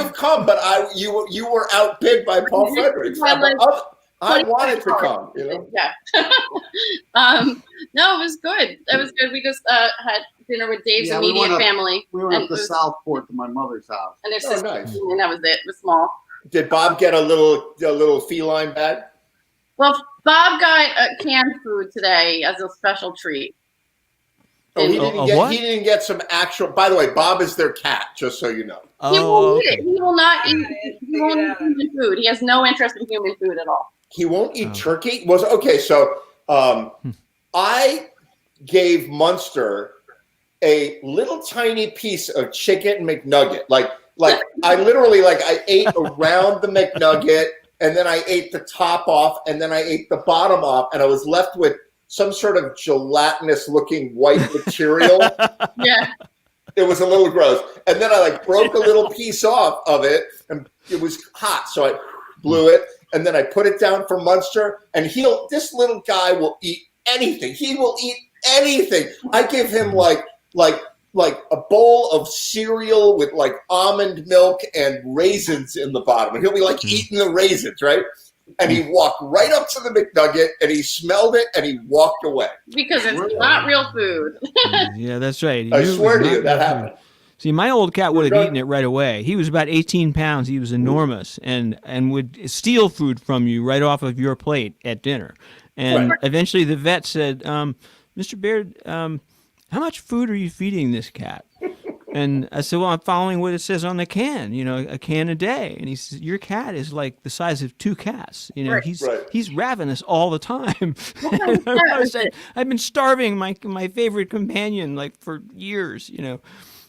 have come. But you were outbid by Paul Fredericks. I wanted to come, Yeah. No, it was good. It was good. We just had dinner with Dave's Yeah, we immediate went up- family. We went and up to it was- Southport to my mother's house. And their Oh, sister, nice. and that was it. It was small. Did Bob get a little feline bag? Well, Bob got canned food today as a special treat. Oh, he And didn't A get. what? He didn't get some actual. By the way, Bob is their cat. Just so you know. He Oh, won't eat okay. it. He will not eat. Alright, He won't figure eat it out. human food. He has no interest in human food at all. He won't eat Oh. turkey. So I gave Munster a little tiny piece of chicken McNugget. Like I literally I ate around the McNugget, and then I ate the top off, and then I ate the bottom off, and I was left with some sort of gelatinous looking white material. Yeah. It was a little gross. And then I broke a little piece off of it, and it was hot, so I blew it, and then I put it down for Munster, and this little guy will eat anything. He will eat anything. I give him like a bowl of cereal with almond milk and raisins in the bottom, and he'll be eating the raisins, right? And he walked right up to the McNugget, and he smelled it, and he walked away. Because it's not real food. Yeah, that's right. He I knew it swear was to you, not that good happened. food. See, my old cat would have Right. eaten it right away. He was about 18 pounds. He was enormous and would steal food from you right off of your plate at dinner. And Right. eventually the vet said, Mr. Baird, how much food are you feeding this cat? And I said, well, I'm following what it says on the can, a can a day. And he says, your cat is like the size of 2 cats. Right. He's ravenous all the time. And I said, I've been starving my favorite companion for years,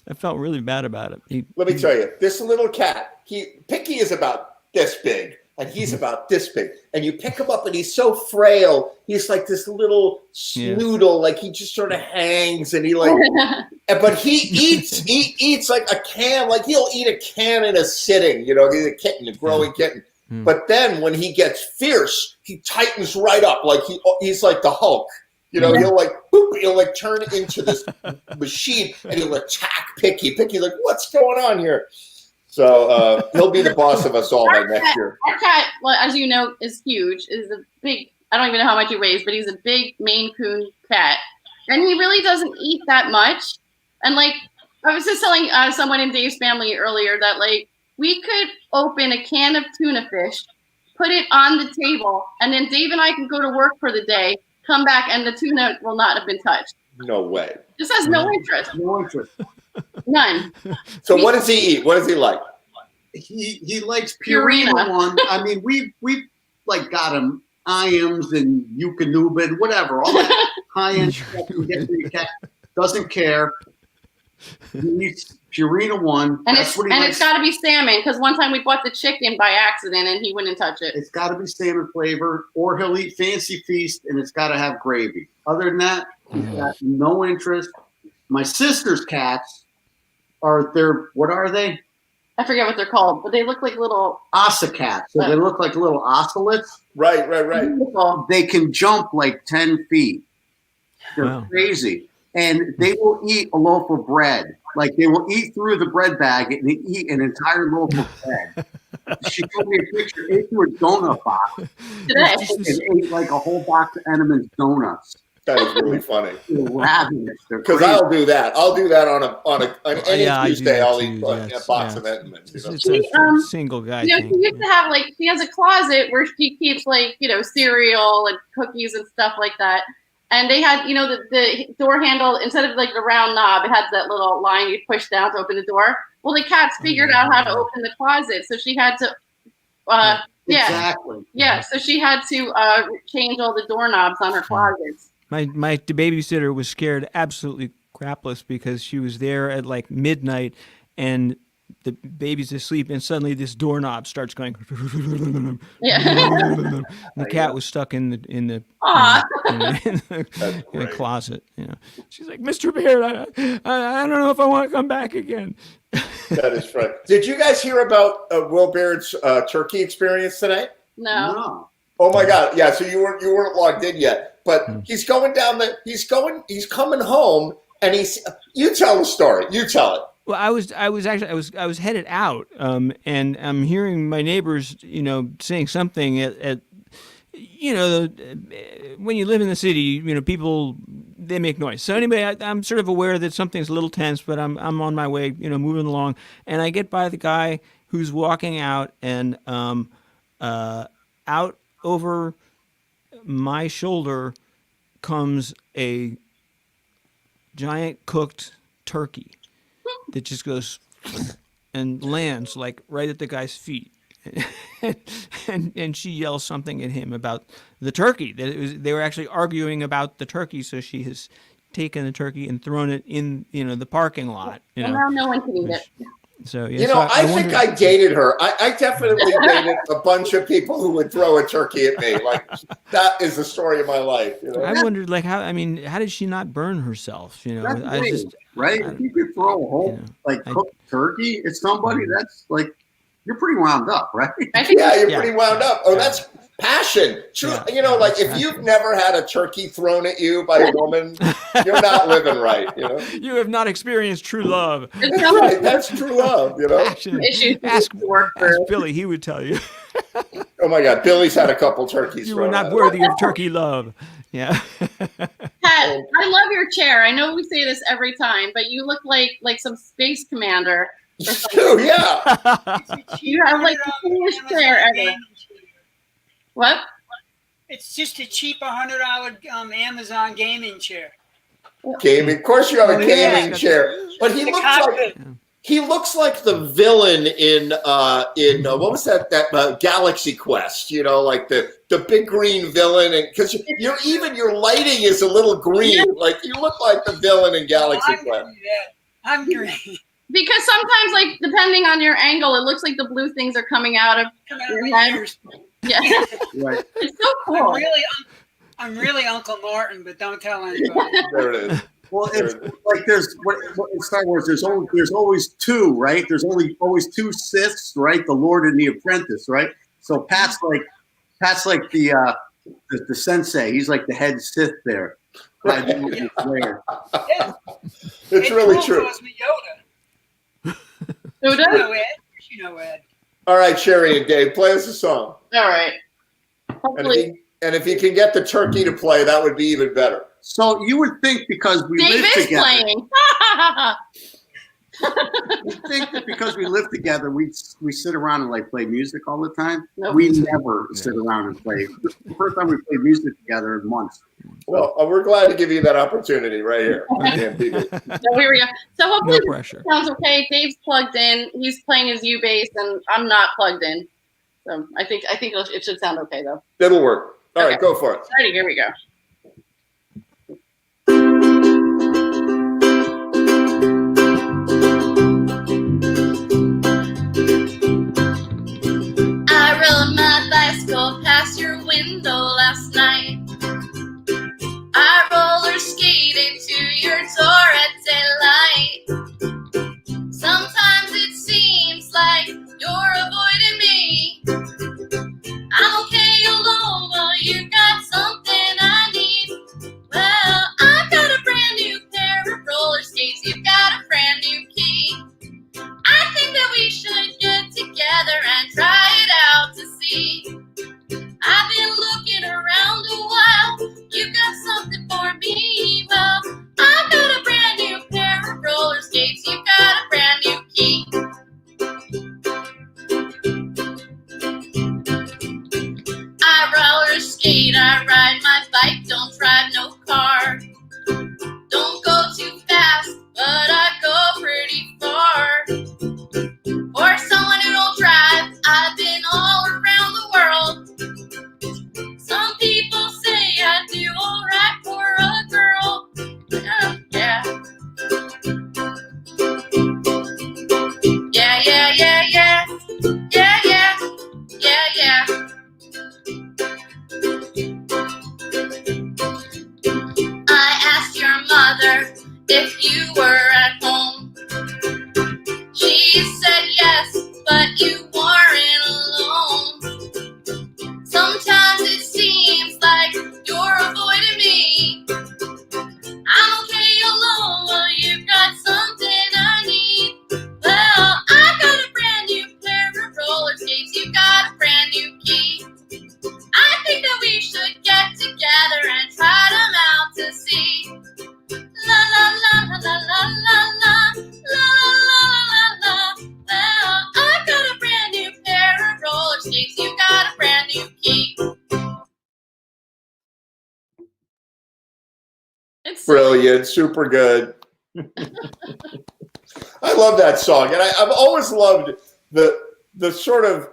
I felt really bad about it. Let me tell you, this little cat, Picky is about this big, and he's about this big. And you pick him up, and he's so frail. He's like this little snoodle, he just sort of hangs, and but he eats like a can, he'll eat a can in a sitting. He's a kitten, a growing kitten. But then when he gets fierce, he tightens right up, he's like the Hulk. He'll boop, turn into this machine, and he'll attack Picky. Picky, what's going on here? So he'll be the boss of us all by next year. Our cat, well, as you know, is huge. Is a big. I don't even know how much he weighs, but he's a big Maine Coon cat, and he really doesn't eat that much. And like I was just telling someone in Dave's family earlier that like we could open a can of tuna fish, put it on the table, and then Dave and I can go to work for the day, come back, and the tuna will not have been touched. No way. Just has no interest. No interest. None. So what does he eat? What does he like? He likes Purina. Purina one. I mean, we like got him Iams and Eukanuba and whatever, all that high end stuff you get for your cat. Doesn't care. He eats Purina one. And That's it's what he likes. it's got to be salmon because one time we bought the chicken by accident and he wouldn't touch it. It's got to be salmon flavor, or he'll eat Fancy Feast, and it's got to have gravy. Other than that, he's got no interest. My sister's cats what are they? I forget what they're called, but they look like little. Ossa cats. So they look like little ocelots. Right. Beautiful. They can jump like 10 feet. They're Wow. crazy. And they will eat a loaf of bread. Like they will eat through the bread bag and they eat an entire loaf of bread. She told me a picture. Ate through a donut box Today. and ate like a whole box of Entenmann's donuts. That is really funny. They're ravenous. They're Because crazy. I'll do that. I'll do that on any Yeah, I do Tuesday. that I'll too, eat yes, a box yes. of Entenmann's. You know? It's She, a single guy You know, thing. she used to have like she has a closet where she keeps like cereal and cookies and stuff like that. And they had the door handle instead of like the round knob, it had that little line you push down to open the door. Well, the cats figured out how to open the closet, so she had to. Exactly. So she had to change all the doorknobs on her closets. My babysitter was scared absolutely crapless because she was there at like midnight and the baby's asleep and suddenly this doorknob starts going. Yeah. And the cat was stuck in the Aw. in the closet. She's like, Mr. Bear, I don't know if I want to come back again. That is right. Did you guys hear about Will Baird's turkey experience today? No. No. Oh my God! Yeah, so you weren't logged in yet, but he's going down he's coming home, and you tell the story. You tell it. Well, I was headed out, and I'm hearing my neighbors, saying something at when you live in the city, people they make noise. So anyway, I'm sort of aware that something's a little tense, but I'm on my way, moving along, and I get by the guy who's walking out, and out over my shoulder comes a giant cooked turkey that just goes and lands like right at the guy's feet. and she yells something at him about the turkey. They were actually arguing about the turkey, so she has taken the turkey and thrown it in the parking lot. Well, now no one can eat it. So yeah, I think I dated her. I definitely dated a bunch of people who would throw a turkey at me. Like that is the story of my life. I wondered, like, how did she not burn herself? That's I weird, just right? If you could throw a whole cooked turkey at somebody, that's like you're pretty wound up, right? I think Yeah, you're Yeah. pretty wound up. Oh, that's passion. True. Yeah. Like if you've never had a turkey thrown at you by a woman, you're not living right. you have not experienced true love. it's That's right. That's true love. Passion. issues Ask to work through. Billy; he would tell you. Oh my God, Billy's had a couple turkeys. You were thrown not at him. worthy of turkey love. Yeah. Pat, I love your chair. I know we say this every time, but you look like some space commander. It's true. Yeah. You have like the coolest chair ever. What? It's just a cheap $100 Amazon gaming chair. Gaming. Of course, you have a Yeah. gaming chair, but he The looks like cockpit. he looks like the villain in what was that Galaxy Quest? Like the big green villain, and because your lighting is a little green, like you look like the villain in Galaxy I'm Quest. green. I'm green. Because sometimes, like, depending on your angle, it looks like the blue things are coming out of Come out your of my head. ears. Yeah. Right. It's so cool. I'm really Uncle Martin, but don't tell anybody. There it is. Well, it's like there's in Star Wars. There's always two, right? There's always two Siths, right? The Lord and the Apprentice, right? So Pat's like the sensei. He's like the head Sith there. It's Ed really Cool true. calls me Yoda. Yoda? Hello, Ed. you know, Ed. All right, Sherry and Dave, play us a song. All right. Hopefully, And if you can get the turkey to play, that would be even better. So you would think because we Dave live is together, playing. you think that because we live together, we sit around and like play music all the time. Nope. We never sit around and play. The first time we played music together in months. Well, we're glad to give you that opportunity right here on GMTV. So here we go. So hopefully No this pressure. sounds okay. Dave's plugged in. He's playing his U bass, and I'm not plugged in. So I think it should sound okay though. It'll work. All right, Okay. go for it. Alrighty, here we go. I rode my bicycle past your window last night. I roller skated to your door at daylight. Sometimes it seems like you're avoiding me. I'm okay alone, but you got something I need. Well, I've got a brand new pair of roller skates. You've got a brand new key. I think that we should get together and try it out to see. I've been looking around a while. You got something for me. Well, I've got a brand new pair of roller skates. You've got a brand new key. I roller skate, I ride my bike, don't drive no car. Don't go too fast, but I go pretty far. For someone who don't drive, I've been all around the world. Some people say I do alright for a girl. Yeah. Yeah, yeah, yeah, yeah. Yeah, yeah. Yeah, yeah. I asked your mother if you were at home. She said yes, but you weren't alone. Sometimes it seems like you're avoiding me. I'm okay alone, but you've got something I need. Well, I got a brand new pair of roller skates. You got a brand new key. I think that we should get together and try them out to see. La la la la la la la la la la la la. Well, I've got a brand new pair of roller skates. You got a brand new key. It's Brilliant, super good. I love that song, and I've always loved the sort of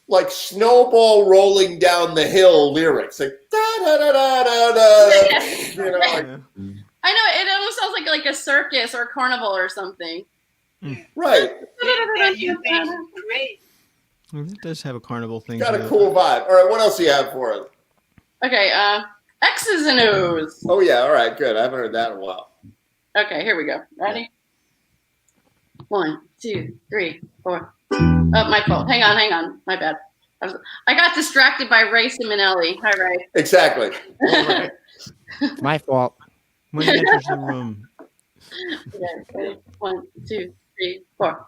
like snowball rolling down the hill lyrics, like da da da da da da. You know, like, I know it almost sounds like a circus or a carnival or something. right? That you think is great. It does have a carnival thing. Got to a it. cool vibe. All right, what else do you have for us? Okay, X's and O's. Oh yeah, all right, good. I haven't heard that in a while. Okay, here we go. Ready? 1, 2, 3, 4. Oh, my fault. Hang on. My bad. I got distracted by Ray Simonelli. Hi, Ray. Exactly. My fault. When he enters the room. Okay, ready? 1, 2, 3, 4.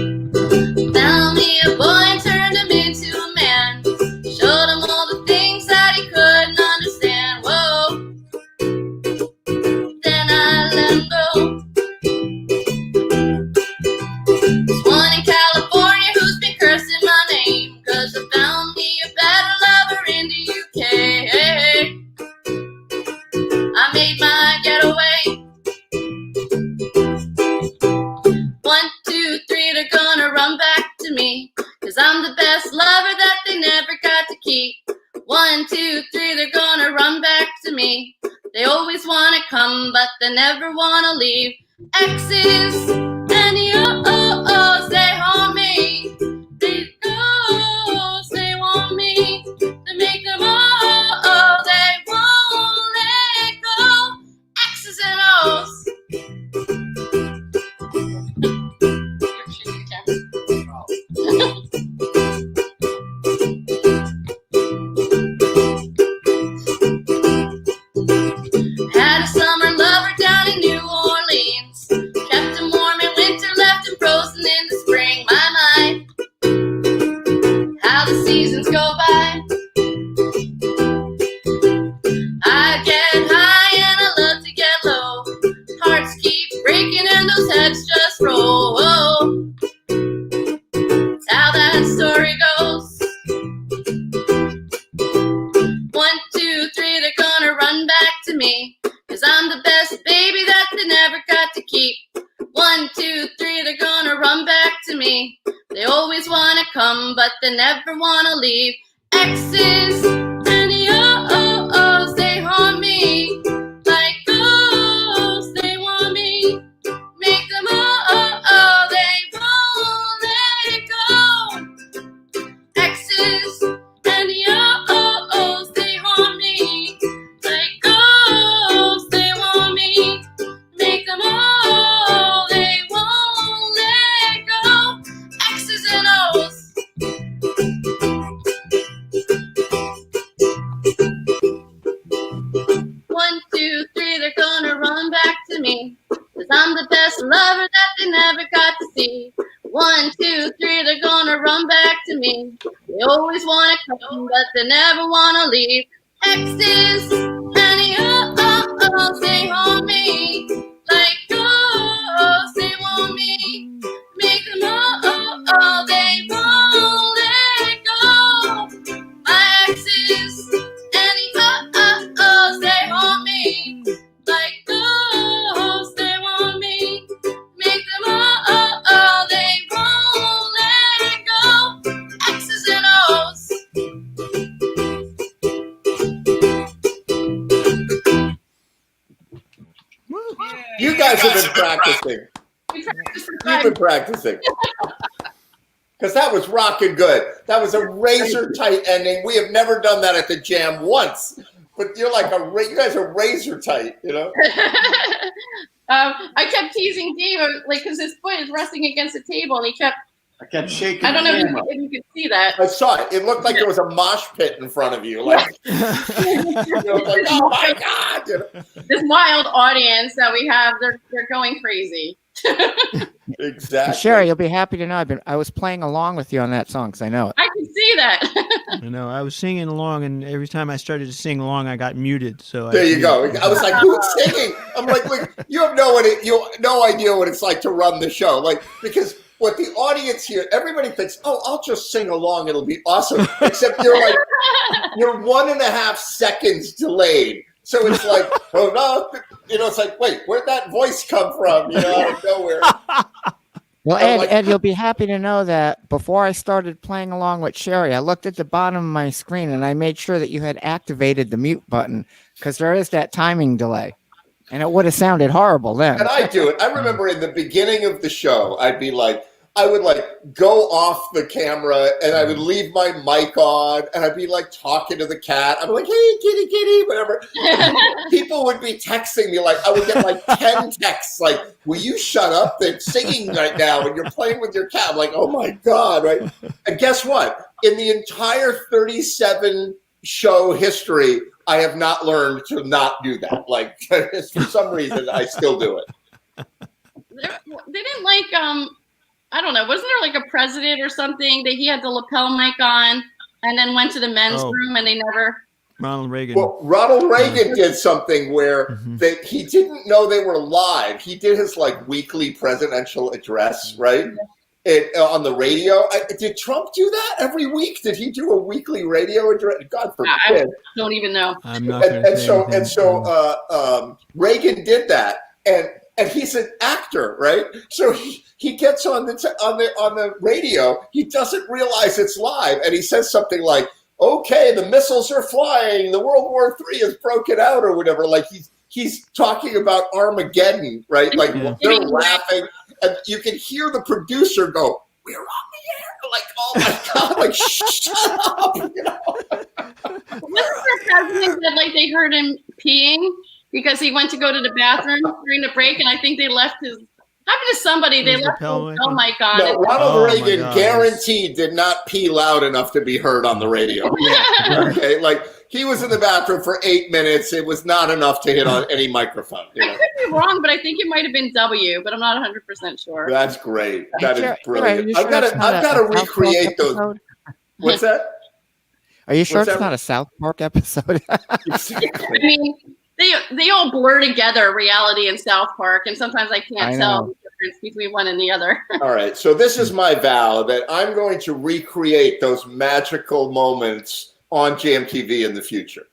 Found me a boy and turned him into a man. Showed him all the things that he couldn't understand. Whoa. Then I let him go. There's one in California who's been cursing my name, 'cause I found me a better lover in the UK. I made my getaway. 1, 2, 3, they're gonna run back to me, 'cause I'm the best lover that they never got to keep. 1, 2, 3, they're gonna run back to me. They always wanna come, but they never wanna leave. X's and O's, they haunt me. They go, they want me to make them all. They won't let go. X's and O's. Had a summer lover down night. How the seasons go by. I get high and I love to get low. Hearts keep breaking and those heads just roll. That's how that story goes. 1, 2, 3, they're gonna run back to me. 'Cause I'm the best baby that they never got to keep. 1, 2, 3, they're gonna run back to me. They always wanna come, but they never wanna leave. X's and the O-O-O's, they haunt me like ghosts. They want me, make them oh-oh-oh, they won't let go. X's and the O-O-O's, they haunt me like ghosts. They want me, make them oh, they won't let go. X's and O's. One, two, three, they're gonna run back to me. 'Cause I'm the best lover that they never got to see. 1, 2, 3, they're gonna run back to me. They always wanna come, but they never wanna leave. X's and the O-O-O's, they haunt me like ghosts. They want me, make them oh-oh-oh, they won't let go. My exes and the oh-oh-ohs, they haunt me like ghosts. They want me, make them oh-oh-oh, they won't let go. X's and O's. You guys have been practicing. We practiced for You've 5 been practicing. Because that was rocking good. That was a razor tight ending. We have never done that at the Jam once. But you're like you guys are razor tight, you know? I kept teasing Dave, like, because his foot is resting against the table, and he kept. I kept shaking. I don't know the if camera. you could see that. I saw it. It looked like there was a mosh pit in front of you. Like, you know, like oh my God. You know? This wild audience that we have, they're going crazy. Exactly. Sherry, you'll be happy to know I was playing along with you on that song because I know it. I can see that. I know. I was singing along, and every time I started to sing along, I got muted. So There you go. I was like, who's singing? I'm like, you have no idea what it's like to run the show. Like, because what the audience here, everybody thinks, oh, I'll just sing along. It'll be awesome. Except you're 1.5 seconds delayed. So it's like, oh no, you know, it's like, wait, where'd that voice come from? You know, out of nowhere. Well, I'm like- Ed, you'll be happy to know that before I started playing along with Sherry, I looked at the bottom of my screen and I made sure that you had activated the mute button because there is that timing delay. And it would have sounded horrible then. And I do it. I remember in the beginning of the show, I would go off the camera and I would leave my mic on and I'd be like talking to the cat. I'm like, hey, kitty, kitty, whatever. People would be texting me I would get 10 texts will you shut up? They're singing right now and you're playing with your cat. I'm like, oh my God, right? And guess what? In the entire 37 show history, I have not learned to not do that. For some reason, I still do it. They didn't I don't know, wasn't there a president or something that he had the lapel mic on and then went to the men's room and they never. Ronald Reagan. Well, Ronald Reagan did something where he didn't know they were live. He did his weekly presidential address, right? On the radio. Did Trump do that every week? Did he do a weekly radio address? God forbid. I don't even know. I'm not So Reagan did that, and he's an actor, right? So he gets on the radio. He doesn't realize it's live, and he says something like, "Okay, the missiles are flying. The World War III has broken out," or whatever. He's talking about Armageddon, right? They're laughing, and you can hear the producer go, "We're on the air!" Oh my God! Shut up! You know. Wasn't the president that they heard him peeing because he went to go to the bathroom during the break, and I think they left his. Happened to somebody. They left his lapel mic on. No, Ronald Reagan guaranteed did not pee loud enough to be heard on the radio. Okay, he was in the bathroom for 8 minutes. It was not enough to hit on any microphone. You I know? could be wrong, but I think it might have been W, but I'm not 100% sure. That's great. That is Sure, brilliant. you I've sure got it's to not a South Park recreate those. episode? What's that? Are you sure What's it's that? not a South Park episode? Exactly. I mean, they all blur together, reality and South Park, and sometimes I can't I tell know. the difference between one and the other. All right. So this is my vow that I'm going to recreate those magical moments on JMTV in the future.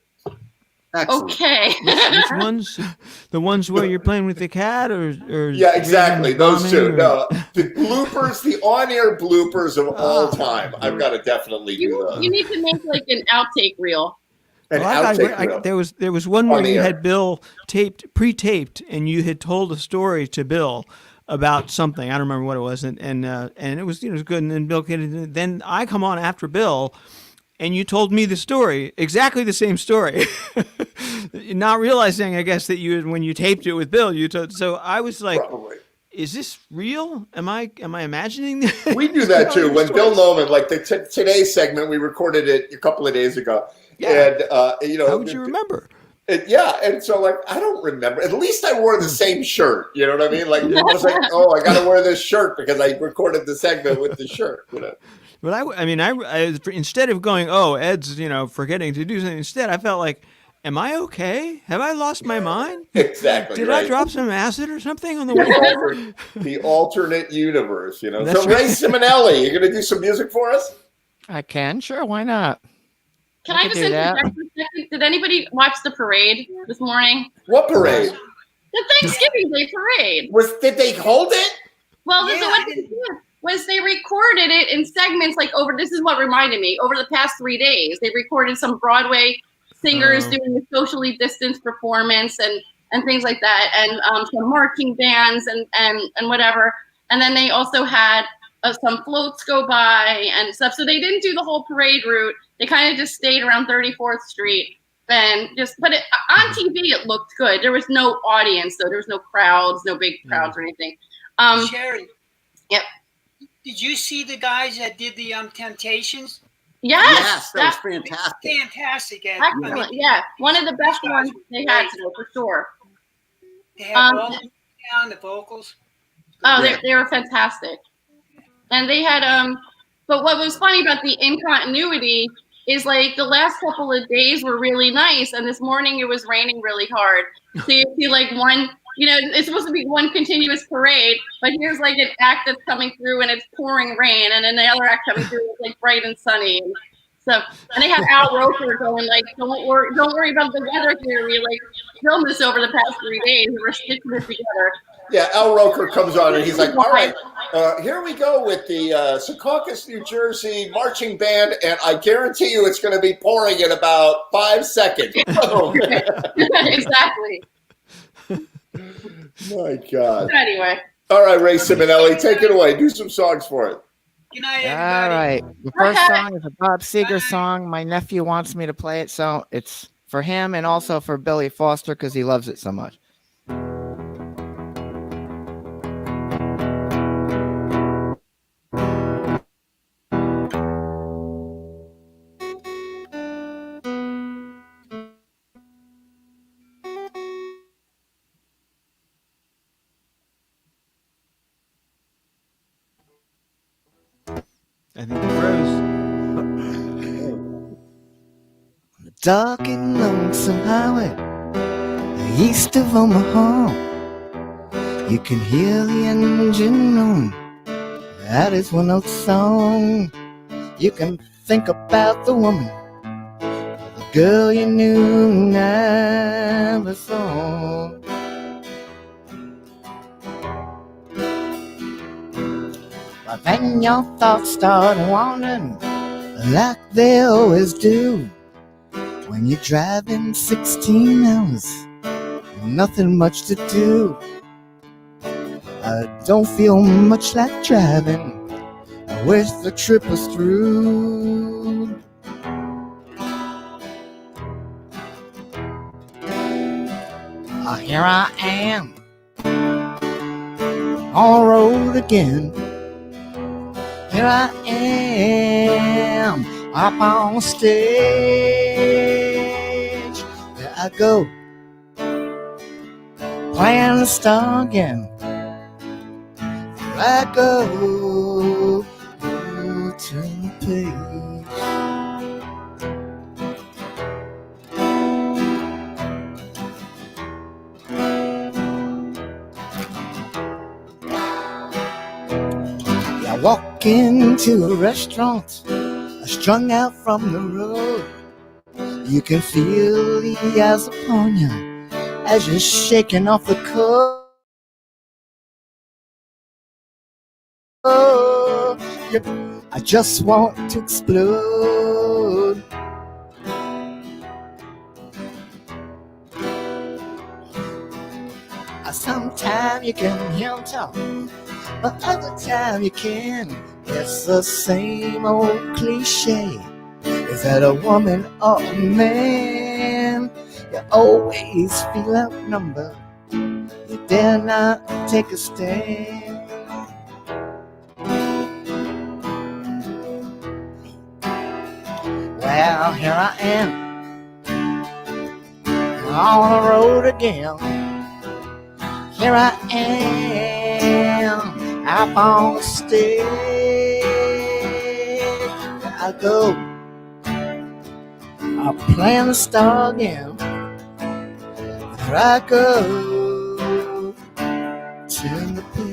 Excellent. Okay. Which ones? The ones where you're playing with the cat, or Yeah, exactly. Those two. bombing, or- No, the bloopers, the on-air bloopers of all time. I've got to definitely do You those. need to make like an outtake reel. An Well, outtake reel. there was one On where the you air. had Bill pre-taped, and you had told a story to Bill about something. I don't remember what it was, and it was, it was good. And then then I come on after Bill, and you told me the story, exactly the same story, not realizing, I guess, that when you taped it with Bill, you told. So I was like, Probably. is this real? Am I imagining this? We do that too. When Bill Noman, like the today's segment, we recorded it a couple of days ago. Yeah. And, you know, How would you remember? yeah. And so, like, I don't remember. At least I wore the same shirt. You know what I mean? Like, I was like, oh, I got to wear this shirt because I recorded the segment with the shirt. You know? But I mean, I instead of going, oh, Ed's, forgetting to do something, instead I felt like, am I okay? Have I lost my mind? Exactly. Did right. I drop some acid or something on the way? The alternate universe, you know. That's So Ray Simonelli, you're gonna do some music for us? I can, sure, why not? Can We I could just do that. interject for a second? Did anybody watch the parade this morning? What parade? The Thanksgiving Day parade. Did they hold it? Well, Yeah, what they did was they recorded it in segments this is what reminded me, over the past 3 days. They recorded some Broadway singers Oh. doing a socially distanced performance and things like that, and some marching bands and whatever. And then they also had some floats go by and stuff. So they didn't do the whole parade route. They kind of just stayed around 34th Street. On TV, it looked good. There was no audience, though. There was no crowds, no big crowds or anything. Sherry. Yep. Did you see the guys that did the Temptations? Yes, That was fantastic. Fantastic. And, excellent. Yeah, one of the best ones they had today for sure. They have all Um, down the vocals. Oh, Yeah. they were fantastic. And they had but what was funny about the incontinuity is like the last couple of days were really nice, and this morning it was raining really hard. So you see like one, it's supposed to be one continuous parade, but here's like an act that's coming through and it's pouring rain, and then the other act coming through is like bright and sunny. And so, and they had Al Roker going like, don't worry about the weather here. We like filmed this over the past 3 days. We were stitching this together. Yeah, Al Roker comes on and he's like, all right, here we go with the Secaucus, New Jersey marching band, and I guarantee you it's going to be pouring in about 5 seconds. Oh, Exactly. my God. But anyway. All right, Ray Simonelli, take it away. Do some songs for it. Good night, All everybody. right. The first Okay. song is a Bob Seger song. My nephew wants me to play it, so it's for him and also for Billy Foster because he loves it so much. I think it froze. Dark and lonesome highway east of Omaha. You can hear the engine room. That is one old song. You can think about the woman, the girl you knew never saw. But then your thoughts start wandering like they always do. When you're driving 16 hours, nothing much to do. I don't feel much like driving. I wish the trip was through. Here I am on the road again. Here I am Up on stage, there I go, playing the star again. There I go to the page. I walk into a restaurant, strung out from the road. You can feel the eyes upon you as you're shaking off the coat. I just want to explode. Sometimes you can hear them talk, but other time you can. It's the same old cliche. Is that a woman or a man? You always feel outnumbered. You dare not take a stand. Well, here I am on the road again. Here I am, up on the stage. I go, I'm playing the star again. Here I go, turn the page.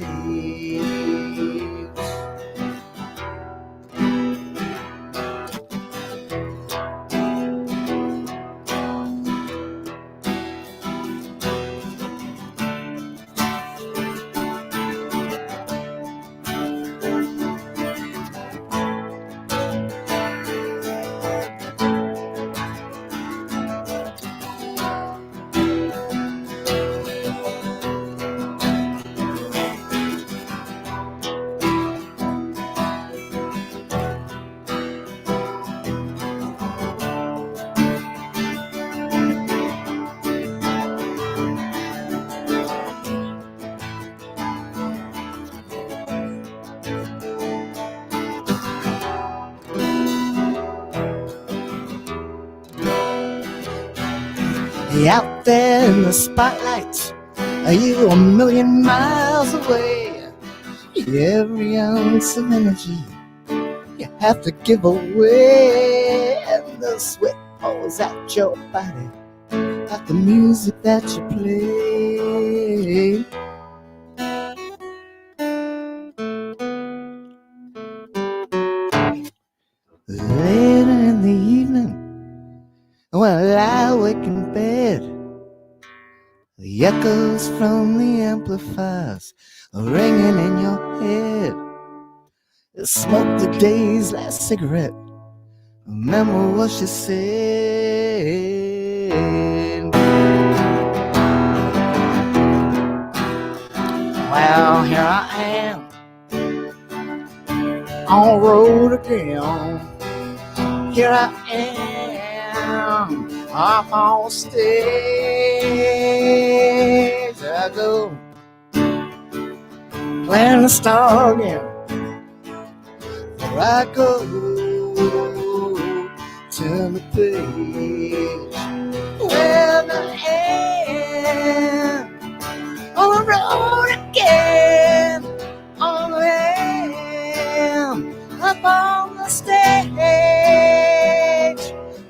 Out there in the spotlight, are you a million miles away? Every ounce of energy you have to give away, and the sweat pours out your body like the music that you play. Later in the evening, when I lie awake in bed, the echoes from the amplifiers are ringing in your head. Smoke the day's last cigarette. Remember what she said. Well, here I am on the road again. Here I am up on stage. I go playing the star again. There I go, turn the page. Well, I am on the road again. On the am up on the stage.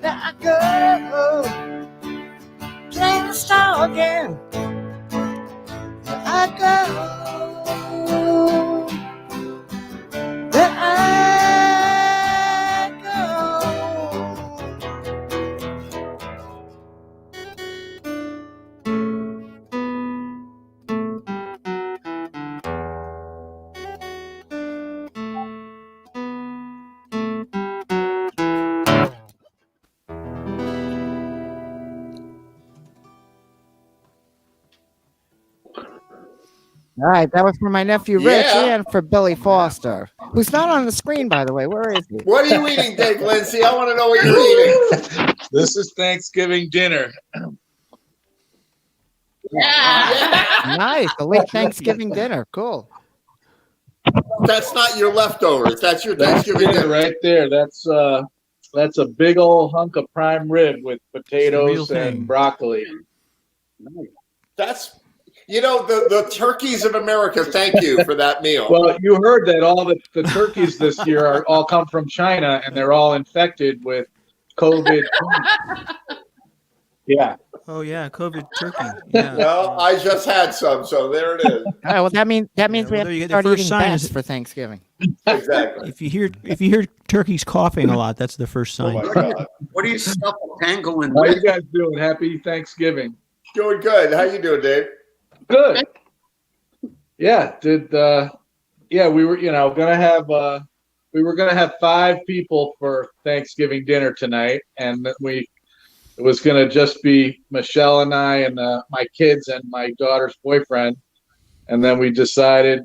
There I go, playing the star again. There I go. There I go. All right, that was for my nephew Rich Yeah. and for Billy Foster, who's not on the screen, by the way. Where is he? What are you eating, Dave Lindsay? I want to know what you're eating. This is Thanksgiving dinner. Yeah. Nice, a late Thanksgiving dinner. Cool. That's not your leftovers. That's your That's Thanksgiving dinner dinner. right there. That's That's a big old hunk of prime rib with real potatoes thing. and broccoli. That's, the turkeys of America. Thank you for that meal. Well, you heard that all the turkeys this year are all come from China, and they're all infected with COVID. Yeah. Oh yeah, COVID turkey. Yeah. Well, I just had some, so there it is. All right, well, that means we well, have there to you get the start first eating sign bats is- for Thanksgiving. Exactly. If you hear turkeys coughing a lot, that's the first Oh sign. my God. What do you stuff a pangolin How with? you guys doing? Happy Thanksgiving. Doing good. How you doing, Dave? Good. Yeah. We were, gonna have 5 people for Thanksgiving dinner tonight, and then it was gonna just be Michelle and I and my kids and my daughter's boyfriend, and then we decided,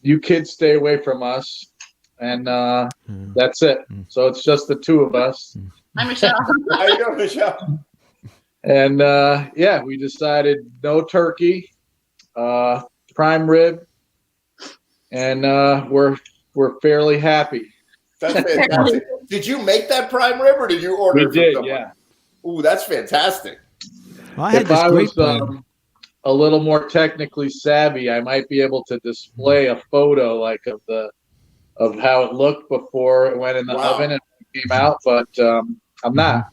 you kids stay away from us, and that's it. So it's just the 2 of us, I'm Michelle. How you doing, Michelle? and we decided no turkey, prime rib, and we're fairly happy. That's fantastic. Did you make that prime rib or did you order We it from did, someone? yeah. Ooh, that's fantastic. Well, I had If this I great was plan. a little more technically savvy, I might be able to display a photo of how it looked before it went in the Wow. oven and came out, but I'm not.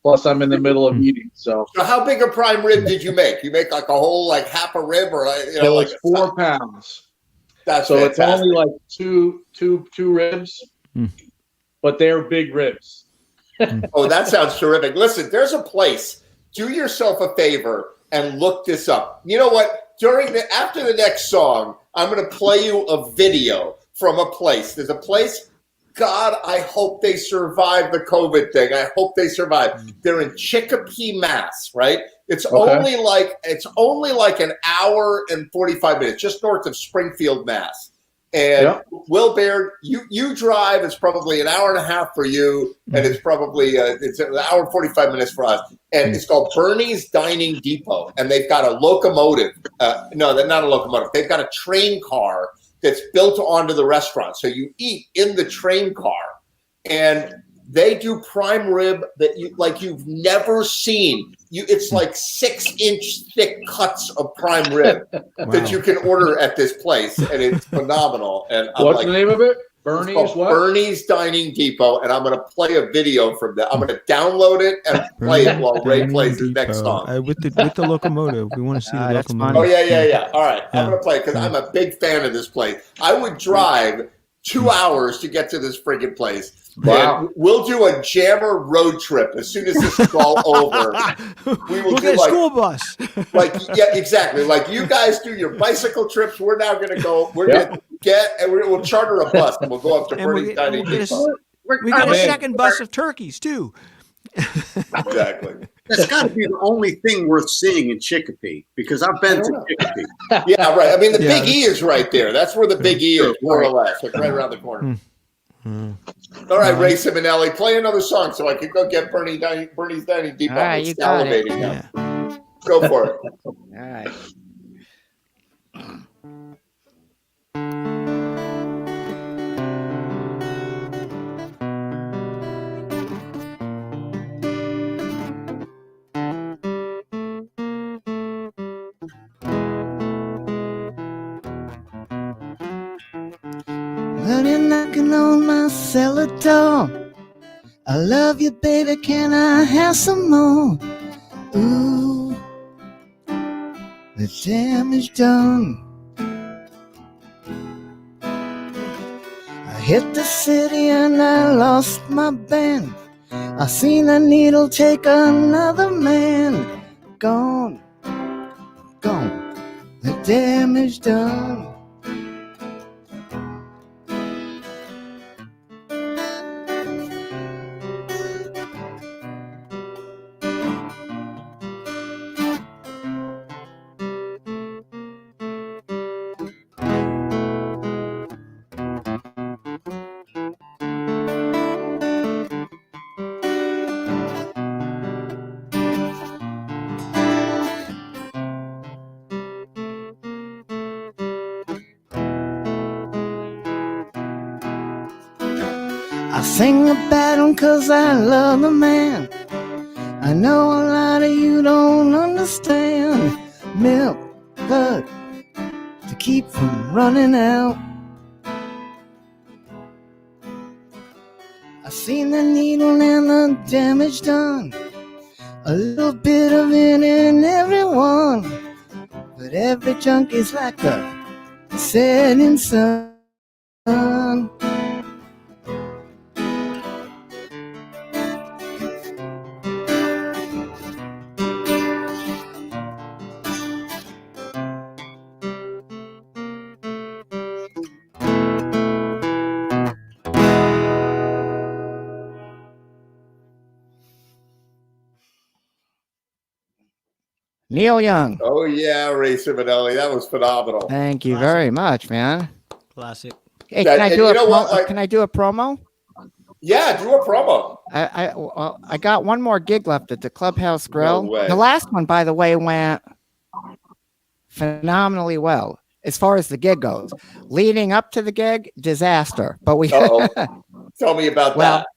Plus, I'm in the middle of eating, so So how big a prime rib did you make? You make like a whole like half a rib or it was 4 pounds. That's So it's fantastic. only like two ribs, but they're big ribs. Oh, that sounds terrific. Listen, there's a place. Do yourself a favor and look this up. You know what? After the next song, I'm going to play you a video from a place. There's a place. God, I hope they survive the COVID thing. I hope they survive. They're in Chicopee, Mass. Right? It's only like an hour and 45 minutes, just north of Springfield, Mass. And Will Baird, you drive. It's probably an hour and a half for you, and it's probably it's an hour and 45 minutes for us. And it's called Bernie's Dining Depot, and they've got a locomotive. No, they're not a locomotive. They've got a train car that's built onto the restaurant, so you eat in the train car, and they do prime rib that you've never seen. It's like 6-inch thick cuts of prime rib that you can order at this place, and it's phenomenal. And I'm What's like, the name of it? it's Bernie's called what? Bernie's Dining Depot, and I'm going to play a video from that. I'm going to download it and play it while Ray plays his next song. With the locomotive. We want to see the that's locomotive. Oh yeah. All right, I'm Yeah. going to play it because I'm a big fan of this place. I would drive 2 hours to get to this friggin' place. Wow. And we'll do a jammer road trip as soon as this is all over. We'll do get a like- school bus. Yeah, exactly. Like you guys do your bicycle trips. We're now going to go. We're going to we'll charter a bus and we'll go up to And Bernie's Dining we'll get Depot. we got a Man. second bus of turkeys too. Exactly. That's got to be the only thing worth seeing in Chicopee, because I've been to Chicopee. Yeah, right. I mean, the Yeah, Big E is right there. That's where the Big E is, more or less, like right around the corner. All right, Ray Simonelli, play another song so I can go get Bernie's Dining Depot. All right, It's you got it. salivating now. Yeah. Go for it. All right. When you're knocking on my cellar door, I love you, baby, can I have some more? Ooh, the damage done. I hit the city and I lost my band. I seen a needle take another man. Gone, gone, the damage done. I sing about him 'cause I love the man. I know a lot of you don't understand. Milk, blood, to keep from running out. I seen the needle and the damage done. A little bit of it in everyone. But every junk is like a setting sun. Neil Young. Oh yeah, Ray Ciminelli, that was phenomenal. Thank you very much, man. Classic. Hey, That- can I and do you a know what, like- can I do a promo? Yeah, do a promo. I got one more gig left at the Clubhouse Grill. way. The last one, by the way, went phenomenally well as far as the gig goes. Leading up to the gig, disaster. But we Uh-oh. Tell me about Well- that.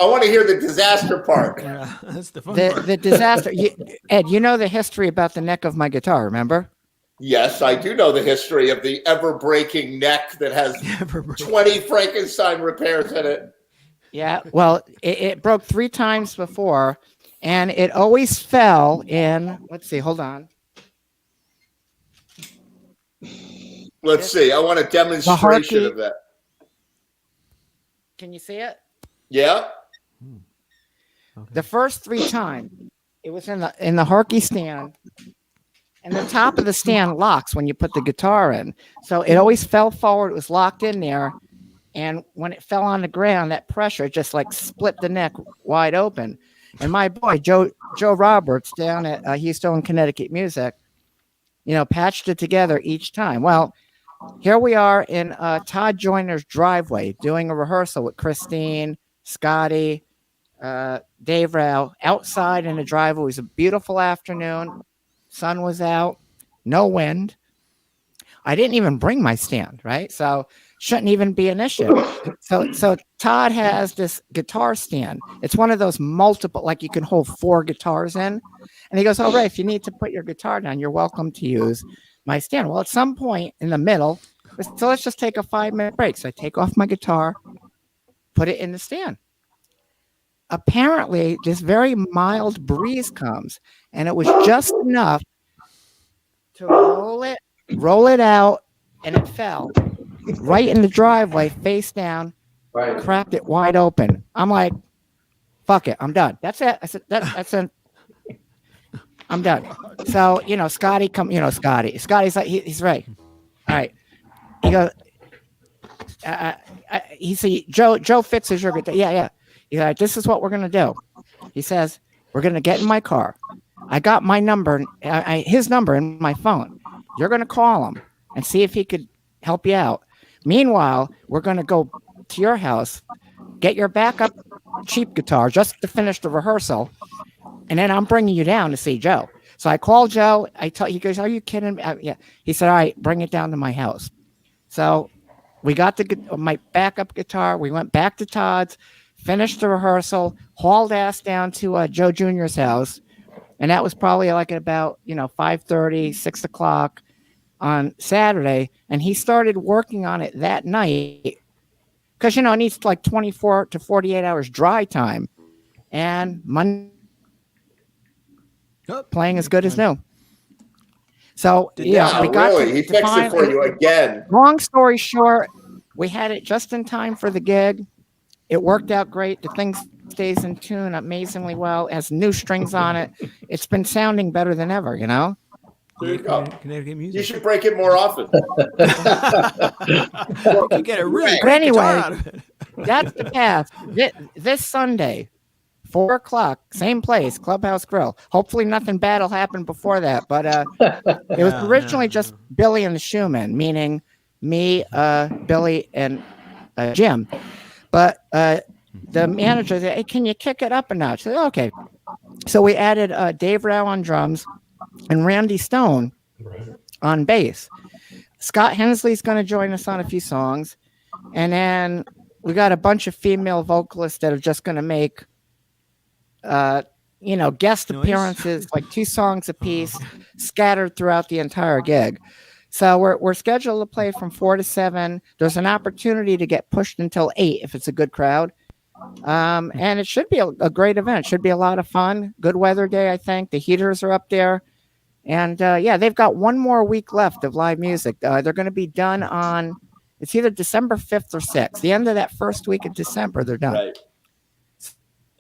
I want to hear the disaster part. Yeah, that's the fun part. the disaster. Ed, you know the history about the neck of my guitar, remember? Yes, I do know the history of the ever-breaking neck that has 20 Frankenstein repairs in it. Yeah. Well, it broke 3 times before, and it always fell in. Let's see. Hold on. Let's see. I want a demonstration Harkey- of that. Can you see it? Yeah? The first 3 times, it was in the Harkey stand, and the top of the stand locks when you put the guitar in. So it always fell forward. It was locked in there, and when it fell on the ground, that pressure just like split the neck wide open. And my boy Joe Roberts down at Houston, Connecticut Music, patched it together each time. Well, here we are in Todd Joyner's driveway doing a rehearsal with Christine, Scotty, Dave Rao outside in the driveway. It was a beautiful afternoon. Sun was out, no wind. I didn't even bring my stand, right? So shouldn't even be an issue. So Todd has this guitar stand. It's one of those multiple, like you can hold 4 guitars in. And he goes, "Oh, Ray, if you need to put your guitar down, you're welcome to use my stand." Well, at some point in the middle, so let's just take a 5-minute break. So I take off my guitar, put it in the stand. Apparently, this very mild breeze comes, and it was just enough to roll it out, and it fell right in the driveway, face down, cracked it wide open. I'm like, "Fuck it, I'm done. That's it." I said, "That's it. I'm done." So Scotty Scotty's like, he's right. All right. He goes, he said, Joe Fitz is your guitar. Yeah. He's like, "This is what we're going to do." He says, "We're going to get in my car. I got my number, his number in my phone. You're going to call him and see if he could help you out. Meanwhile, we're going to go to your house, get your backup cheap guitar just to finish the rehearsal. And then I'm bringing you down to see Joe." So I called Joe. He goes, "Are you kidding me?" Yeah. He said, "All right, bring it down to my house." So we got my backup guitar. We went back to Todd's, finished the rehearsal, hauled ass down to Joe Jr.'s house. And that was probably like at about, 5:30, 6 o'clock on Saturday. And he started working on it that night because, it needs like 24 to 48 hours dry time. And Monday, playing as good as new. So, we got really? He fixed it for you again. Long story short, we had it just in time for the gig. It worked out great. The thing stays in tune amazingly well. It has new strings on it. It's been sounding better than ever, There you go. Connecticut music. You should break it more often. You get a really But great anyway, guitar out of it. that's the path. This Sunday, 4 o'clock, same place, Clubhouse Grill. Hopefully nothing bad will happen before that. But it was originally just Billy and the Shoemen, meaning me, Billy, and Jim. But the manager said, "Hey, can you kick it up a notch?" I said, "Okay." So we added Dave Rao on drums and Randy Stone on bass. Scott Hensley's going to join us on a few songs. And then we got a bunch of female vocalists that are just going to make, guest Noise? appearances, like 2 songs apiece, scattered throughout the entire gig. So we're scheduled to play from 4 to 7. There's an opportunity to get pushed until 8 if it's a good crowd. And it should be a great event. It should be a lot of fun. Good weather day, I think. The heaters are up there. And they've got 1 more week left of live music. They're going to be done on, it's either December 5th or 6th. The end of that first week of December, they're done. Right.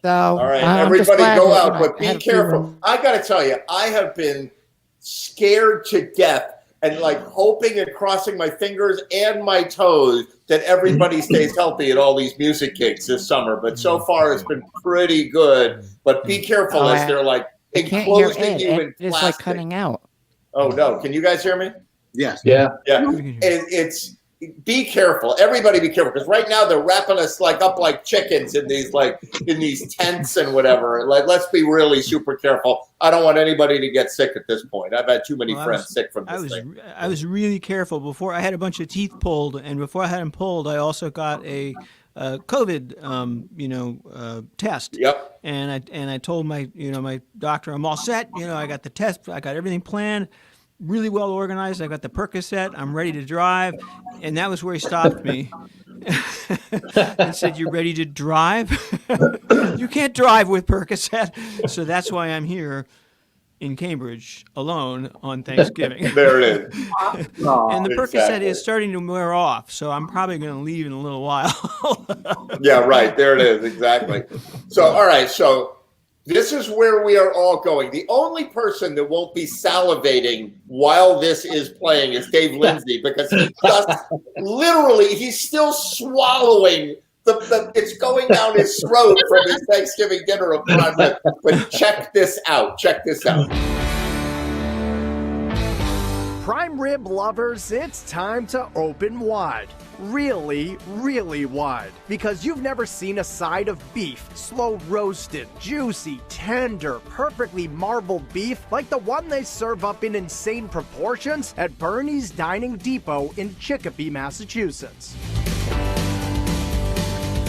So, All right, I'm just everybody glad go that, out, but be had a few careful. I got to tell you, I have been scared to death and like hoping and crossing my fingers and my toes that everybody stays healthy at all these music gigs this summer. But so far, it's been pretty good. But be careful as they're like I can't hear enclosing Ed. you Ed in is like plastic. cutting out. Oh no! Can you guys hear me? Yes. Yeah. Yeah, it's be careful. Everybody be careful because right now they're wrapping us like up like chickens in these tents and whatever. Like, let's be really super careful. I don't want anybody to get sick at this point. I've had too many friends sick from this thing. I was really careful before. I had a bunch of teeth pulled, and before I had them pulled, I also got a COVID, test. Yep. And I told my doctor I'm all set. I got the test. I got everything planned. Really well organized. I got the Percocet. I'm ready to drive. And that was where he stopped me and said, "You ready to drive? You can't drive with Percocet." So that's why I'm here in Cambridge alone on Thanksgiving. There it is. And the Percocet Exactly. is starting to wear off. So I'm probably going to leave in a little while. Yeah, right. There it is. Exactly. So, all right. So this is where we are all going. The only person that won't be salivating while this is playing is Dave Lindsay because he just literally, he's still swallowing it's going down his throat from his Thanksgiving dinner of prime rib. But check this out. Check this out. Prime rib lovers, it's time to open wide. Really, really wide. Because you've never seen a side of beef, slow roasted, juicy, tender, perfectly marbled beef like the one they serve up in insane proportions at Bernie's Dining Depot in Chicopee, Massachusetts.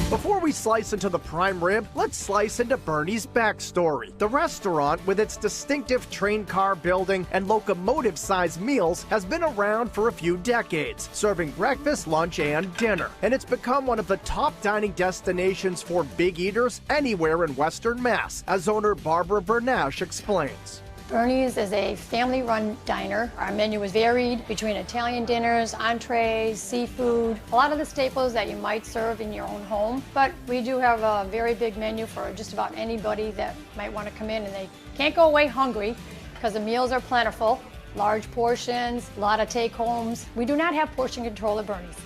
Before we slice into the prime rib, let's slice into Bernie's backstory. The restaurant, with its distinctive train car building and locomotive-sized meals, has been around for a few decades, serving breakfast, lunch, and dinner. And it's become one of the top dining destinations for big eaters anywhere in Western Mass, as owner Barbara Bernash explains. Bernie's is a family-run diner. Our menu is varied between Italian dinners, entrees, seafood, a lot of the staples that you might serve in your own home. But we do have a very big menu for just about anybody that might want to come in and they can't go away hungry because the meals are plentiful, large portions, a lot of take-homes. We do not have portion control at Bernie's.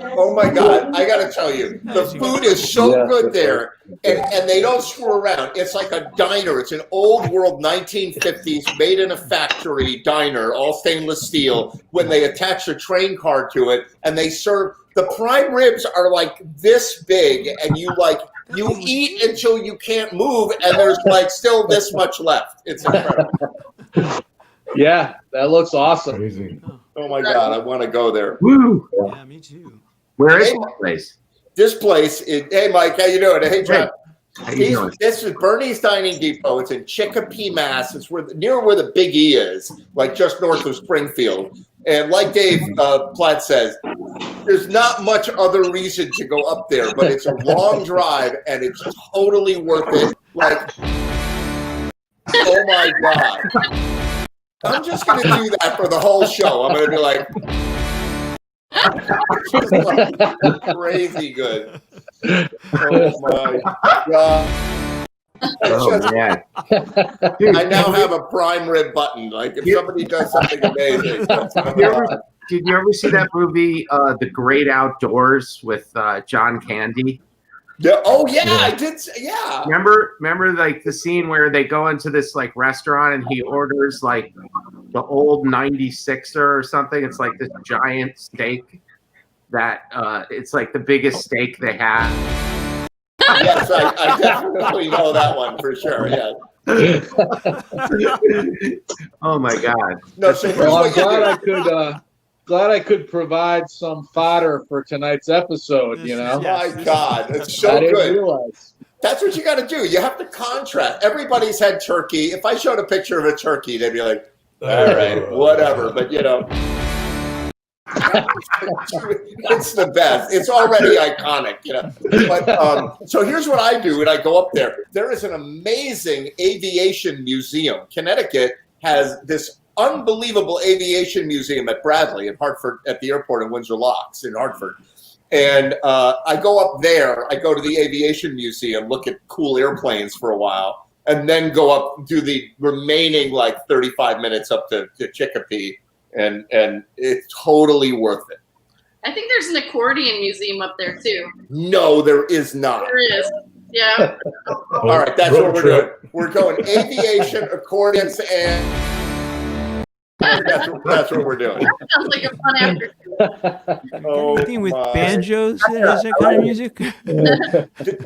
Oh my God, I gotta tell you, the food is so good there, and they don't screw around. It's like a diner. It's an old world 1950s made in a factory diner, all stainless steel, when they attach a train car to it, and they serve, the prime ribs are like this big, and you eat until you can't move, and there's like still this much left. It's incredible. Yeah, that looks awesome. Crazy. Oh my God, I want to go there. Woo! Yeah, me too. Where is this place? This place is, hey Mike, how you doing? Hey John. How you doing? This is Bernie's Dining Depot. It's in Chicopee, Mass. It's near where the Big E is, like just north of Springfield. And like Dave Platt says, there's not much other reason to go up there, but it's a long drive and it's totally worth it. Like, oh my God. I'm just going to do that for the whole show. I'm going to be like, crazy good. Oh my God. Oh, yeah. I now have a prime rib button. Like if somebody does something amazing. Did you ever see that movie, The Great Outdoors, with John Candy? Yeah. Oh yeah, I did. Yeah. Remember like the scene where they go into this like restaurant and he orders like the old 96er or something. It's like this giant steak that it's like the biggest steak they have. Yes, I definitely know that one for sure. Yeah. Oh my God. No, so here's Well, I'm what you glad do. glad I could provide some fodder for tonight's episode. You know, My God, it's so I didn't good. realize. That's what you got to do. You have to contrast. Everybody's had turkey. If I showed a picture of a turkey, they'd be like, all right, whatever. But, you know, it's the best. It's already iconic, you know. But so here's what I do when I go up there. There is an amazing aviation museum. Connecticut has this unbelievable aviation museum at Bradley in Hartford, at the airport in Windsor Locks in Hartford. And I go up there, I go to the aviation museum, look at cool airplanes for a while, and then go up, do the remaining like 35 minutes up to Chicopee, and it's totally worth it. I think there's an accordion museum up there too. No, there is not. There is. Yeah. All right, that's what we're doing. We're going aviation, accordions, and that's what we're doing. That sounds like a fun afternoon. Oh, Anything with my. banjos that is that kind of music?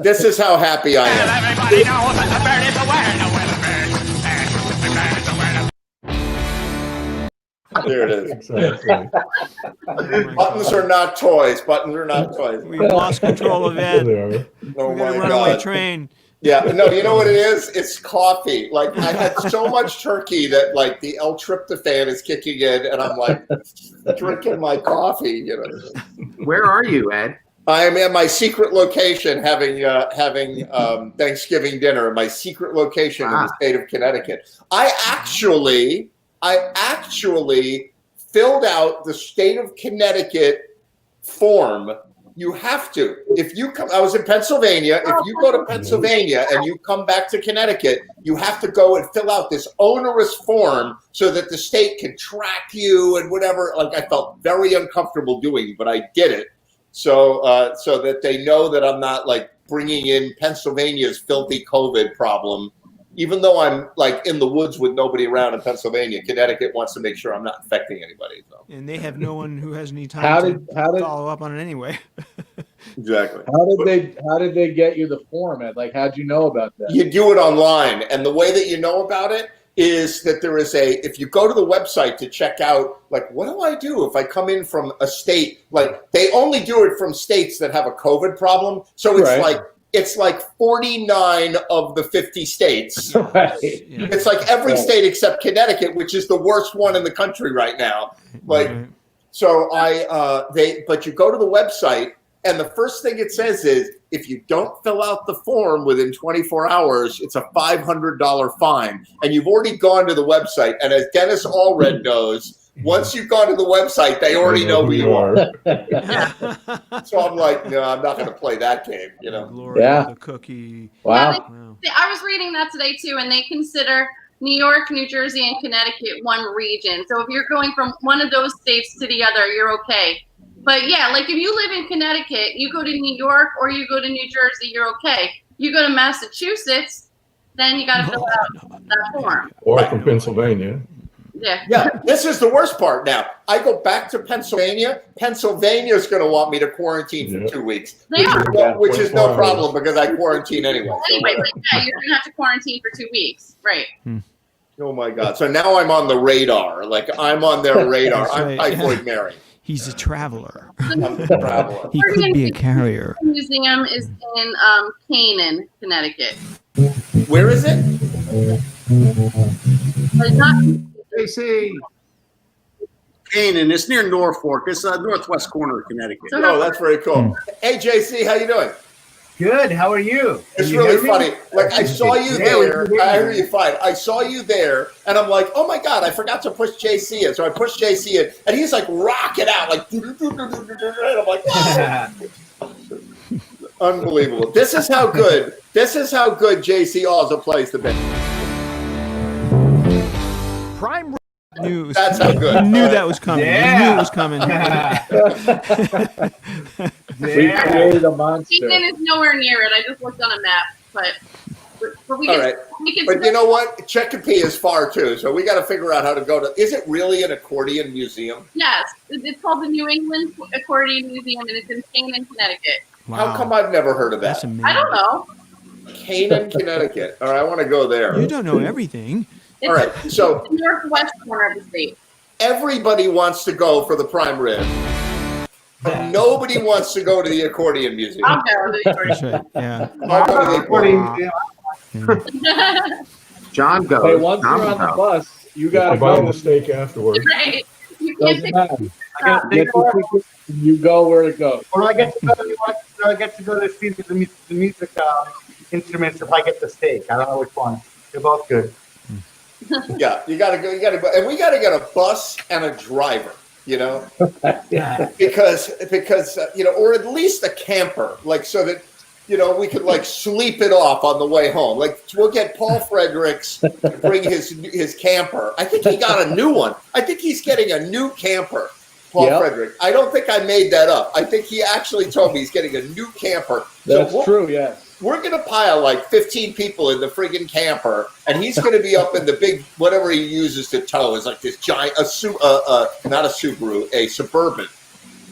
This is how happy I am. Everybody knows that the bird is aware, the weather bird. The bird is aware. There it is. Buttons are not toys. Buttons are not toys. We've lost control of Ed. Oh We're my gonna runaway God. train. Yeah, no, you know what it is? It's coffee. Like I had so much turkey that like the L-tryptophan is kicking in, and I'm like drinking my coffee. You know. Where are you, Ed? I am at my secret location having Thanksgiving dinner. My secret location in the state of Connecticut. I actually filled out the state of Connecticut form. You have to. If you come, I was in Pennsylvania. If you go to Pennsylvania and you come back to Connecticut, you have to go and fill out this onerous form so that the state can track you and whatever. Like I felt very uncomfortable doing, but I did it. So so that they know that I'm not like bringing in Pennsylvania's filthy COVID problem. Even though I'm like in the woods with nobody around in Pennsylvania, Connecticut wants to make sure I'm not infecting anybody. So. And they have no one who has any time How to did follow up on it anyway. Exactly. How did they get you the form, Ed? Like, how'd you know about that? You do it online, and the way that you know about it is that there is if you go to the website to check out, like, what do I do if I come in from a state? Like, they only do it from states that have a COVID problem. So it's like 49 of the 50 states. Right. It's like every state except Connecticut, which is the worst one in the country right now. Like, so but you go to the website, and the first thing it says is, if you don't fill out the form within 24 hours, it's a $500 fine. And you've already gone to the website. And as Dennis Allred knows, once you've gone to the website, they already know who you are. So I'm like, no, I'm not going to play that game, you know? Glory of the cookie. Wow. I was reading that today too, and they consider New York, New Jersey, and Connecticut one region. So if you're going from one of those states to the other, you're okay. But yeah, like if you live in Connecticut, you go to New York or you go to New Jersey, you're okay. You go to Massachusetts, then you got to fill out that form. Or from Pennsylvania. Yeah. Yeah, this is the worst part now. I go back to Pennsylvania. Pennsylvania is going to want me to quarantine for 2 weeks, which is no problem because I quarantine anyway. Anyway, but yeah, you're going to have to quarantine for 2 weeks. Right. Oh, my God. So now I'm on the radar. Like, I'm on their radar. I'm Typhoid Mary. He's a traveler. I'm a traveler. He could be a carrier. The museum is in Canaan, Connecticut. Where is it? But not JC. Canaan. It's near Norfolk. It's northwest corner of Connecticut. Oh, that's very cool. Hey, JC, how you doing? Good. How are you? It's Can you really hear me? funny. Like, I saw you Yeah, we there. can hear I you. hear you fine. I saw you there, and I'm like, oh, my God, I forgot to push JC in. So I pushed JC in, and he's like rocking out, like, and I'm like, oh. Unbelievable. This is how good JC also plays the band. Prime. That's how good. He knew that was coming. Yeah. He knew it was coming. We created a monster. Canaan is nowhere near it. I just looked on a map, but we All can. right. We can. But you know what? Chicopee is far, too, so we got to figure out how to go to. Is it really an accordion museum? Yes, it's called the New England Accordion Museum, and it's in Canaan, Connecticut. How come I've never heard of that? That's amazing. I don't know. Canaan, Connecticut. All right, I want to go there. You don't know everything. All right, so It's the northwest corner of the state. everybody wants to go for the prime rib, but nobody wants to go to the accordion museum. I'll go. That's right. Yeah. I'll go to the accordion. John goes. Hey, once John you're on the goes. bus, you gotta buying go. the steak afterwards. Right. You can't Doesn't pick matter. Get your ticket, you go where it goes. Or I get to go to see the music instruments if I get the steak. I don't know which one. They're both good. Yeah, you gotta go, and we gotta get a bus and a driver, you know, because or at least a camper, like so that, we could like sleep it off on the way home. Like we'll get Paul Fredericks to bring his camper. I think he got a new one. I think he's getting a new camper, Paul Frederick. I don't think I made that up. I think he actually told me he's getting a new camper. That's true, yes. We're going to pile like 15 people in the friggin' camper, and he's going to be up in the big, whatever he uses to tow is like this giant, not a Subaru, a Suburban.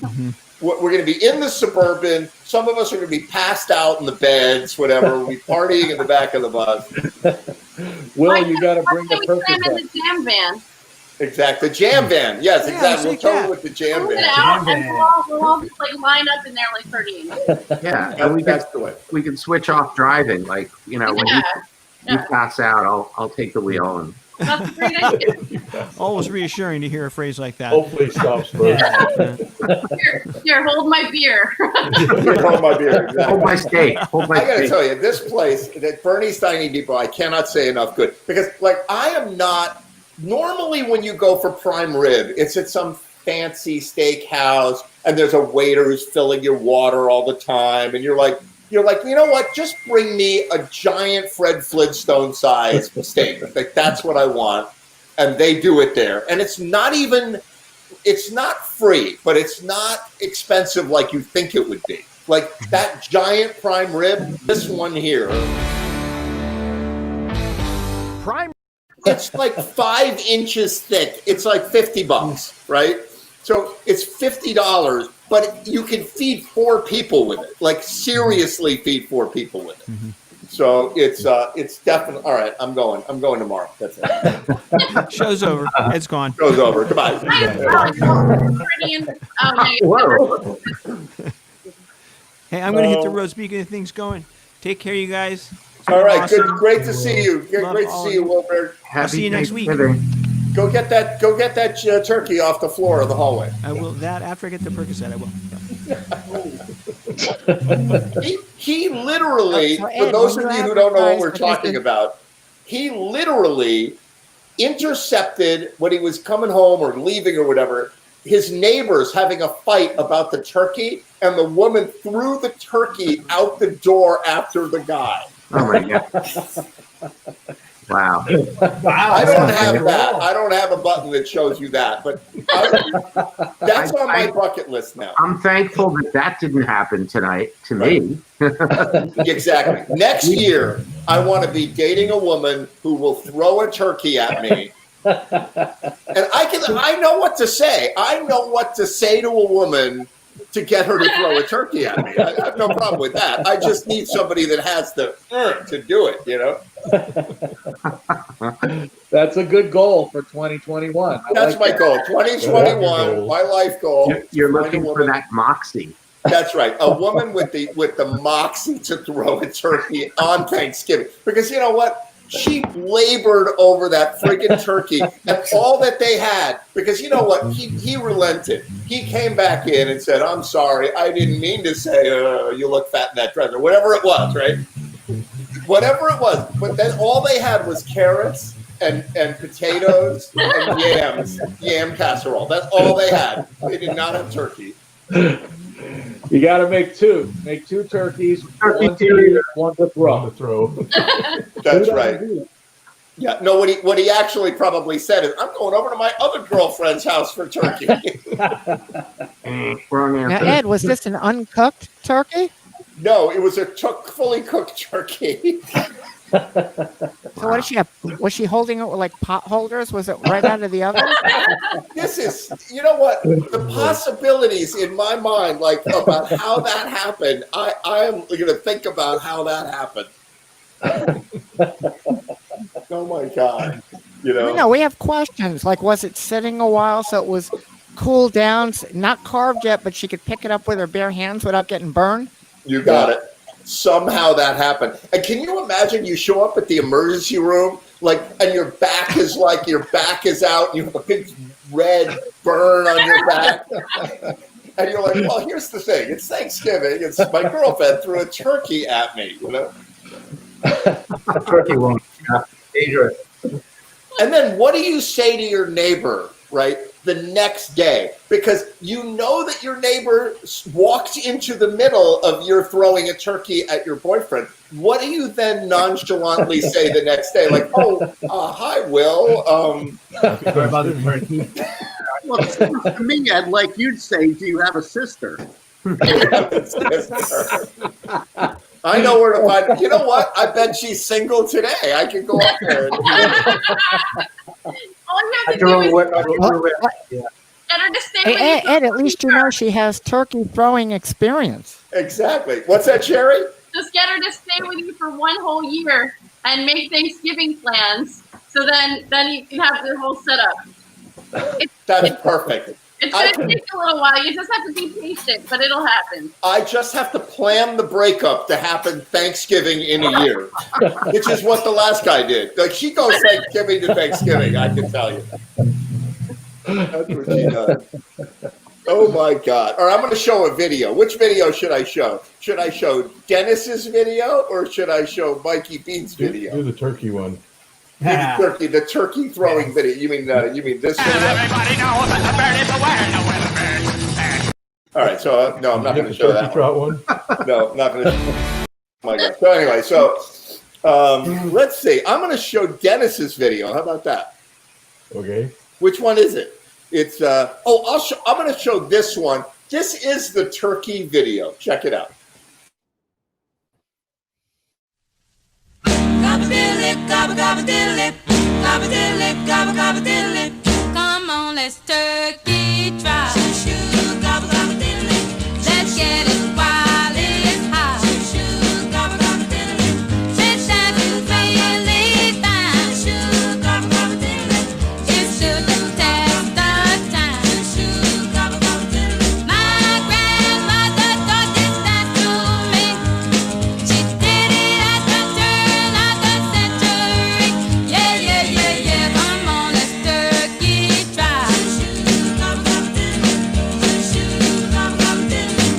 Mm-hmm. We're going to be in the Suburban. Some of us are going to be passed out in the beds, whatever. We'll be partying in the back of the bus. Will, you got to bring the in purpose the jam van. Exactly. The jam van. Yes, exactly. We'll tow with the jam Move it van. out, and we'll all just like line up in there like 30. Yeah, and we can switch off driving. Like when you pass out, I'll take the wheel. And That's a great idea. Always reassuring to hear a phrase like that. Hopefully it stops first. Here, hold my beer. Hold my beer. Exactly. hold my steak. Hold my I got to steak. tell you, this place, that Bernie's Tiny Depot, I cannot say enough good. Because, I am not, normally when you go for prime rib, it's at some fancy steakhouse, and there's a waiter who's filling your water all the time, and you're like, you know what? Just bring me a giant Fred Flintstone size steak. Like that's what I want, and they do it there. And it's not free, but it's not expensive like you think it would be. Like that giant prime rib, this one here. Prime. It's like 5 inches thick. It's like $50, right? So it's $50, but you can feed 4 people with it. Like seriously, feed 4 people with it. Mm-hmm. So it's definitely all right. I'm going tomorrow. That's it. Show's over. It's gone. Show's over. Goodbye. Whoa. Hey, I'm going to hit the road. Speaking of things going, take care, you guys. It's All been right. awesome. Good. Great to see you. Love Great to all see of you, Wilbert. I'll see you next week. Go get that turkey off the floor of the hallway. I will that after I get the Percocet. I will. He literally, So, for Ed, those when of you you who don't know what advertise we're the talking business- about, he literally intercepted when he was coming home or leaving or whatever, his neighbors having a fight about the turkey, and the woman threw the turkey out the door after the guy. Oh my god! Wow. I don't have that. I don't have a button that shows you that, but that's on my bucket list now. I'm thankful that didn't happen tonight to me. Exactly. Next year, I want to be dating a woman who will throw a turkey at me. And I know what to say. I know what to say to a woman to get her to throw a turkey at me. I have no problem with that. I just need somebody that has the to do it, That's a good goal for 2021. That's my goal. 2021, my life goal. You're looking for that moxie. That's right. A woman with the moxie to throw a turkey on Thanksgiving. Because you know what? She labored over that friggin' turkey and all that they had. Because you know what? He relented. He came back in and said, I'm sorry. I didn't mean to say, you look fat in that dress, or whatever it was, right? Whatever it was. But then all they had was carrots and potatoes and yam casserole. That's all they had. They did not have turkey. You got to make 2. Make 2 turkeys. One to eat, one to throw. That's right. Yeah. No. What he actually probably said is, "I'm going over to my other girlfriend's house for turkey." Wrong Now, answer. Ed, was this an uncooked turkey? No, it was a fully cooked turkey. So what did she have? Was she holding it with like pot holders? Was it right out of the oven? This is, you know what? The possibilities in my mind, like about how that happened. I am going to think about how that happened. Oh my God. You know? No, we have questions. Like, was it sitting a while so it was cooled down, not carved yet, but she could pick it up with her bare hands without getting burned? You got it. Somehow that happened. And can you imagine you show up at the emergency room, like, and your back is out, you have a big red burn on your back. And you're like, well, here's the thing. It's Thanksgiving. It's my girlfriend threw a turkey at me, you know? Turkey won't. Yeah, dangerous. And then what do you say to your neighbor, right, the next day? Because you know that your neighbor walked into the middle of your throwing a turkey at your boyfriend. What do you then nonchalantly say the next day? Like, hi, Will. Sorry about the turkey. Well, to me, Ed, like you'd say, do you have a sister? I know where to find. You know what? I bet she's single today. I can go up there. All you have to do is get her to stay with Hey, you. Ed, at least you know she has turkey throwing experience. Exactly. What's that, Sherry? Just get her to stay with you for one whole year and make Thanksgiving plans. So then you can have the whole setup. That's perfect. It's going to take a little while. You just have to be patient, but it'll happen. I just have to plan the breakup to happen Thanksgiving in a year, which is what the last guy did. Like, she goes Thanksgiving to Thanksgiving, I can tell you. That's what she does. Oh, my God. All right, I'm going to show a video. Which video should I show? Should I show Dennis's video or should I show Mikey Bean's video? Do the turkey one. The turkey throwing video. You mean this video? Everybody knows that the bird is aware the weather bird. All right, so no, I'm not going to show that one. No, I'm not going to. Oh my God. So anyway, let's see. I'm going to show Dennis's video. How about that? Okay. Which one is it? It's I'm going to show this one. This is the turkey video. Check it out. Come on, let's turkey try. Let's get it while it's hot. Fish that is really fine. It shouldn't take the time. My grandmother taught this dance to me. She did it at the turn of the century. Yeah, yeah, yeah, yeah. Come on, let's turkey try.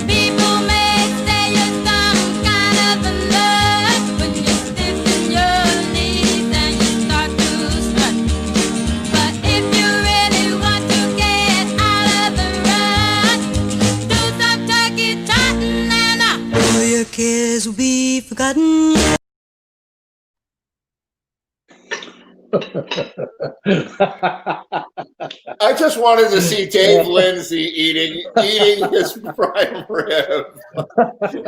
People may say you're some kind of a nut when you're stiffing your knees and you start to strut. But if you really want to get out of the rut, do some turkey trotting and all your cares will be forgotten. I just wanted to see Dave Lindsay eating his prime rib.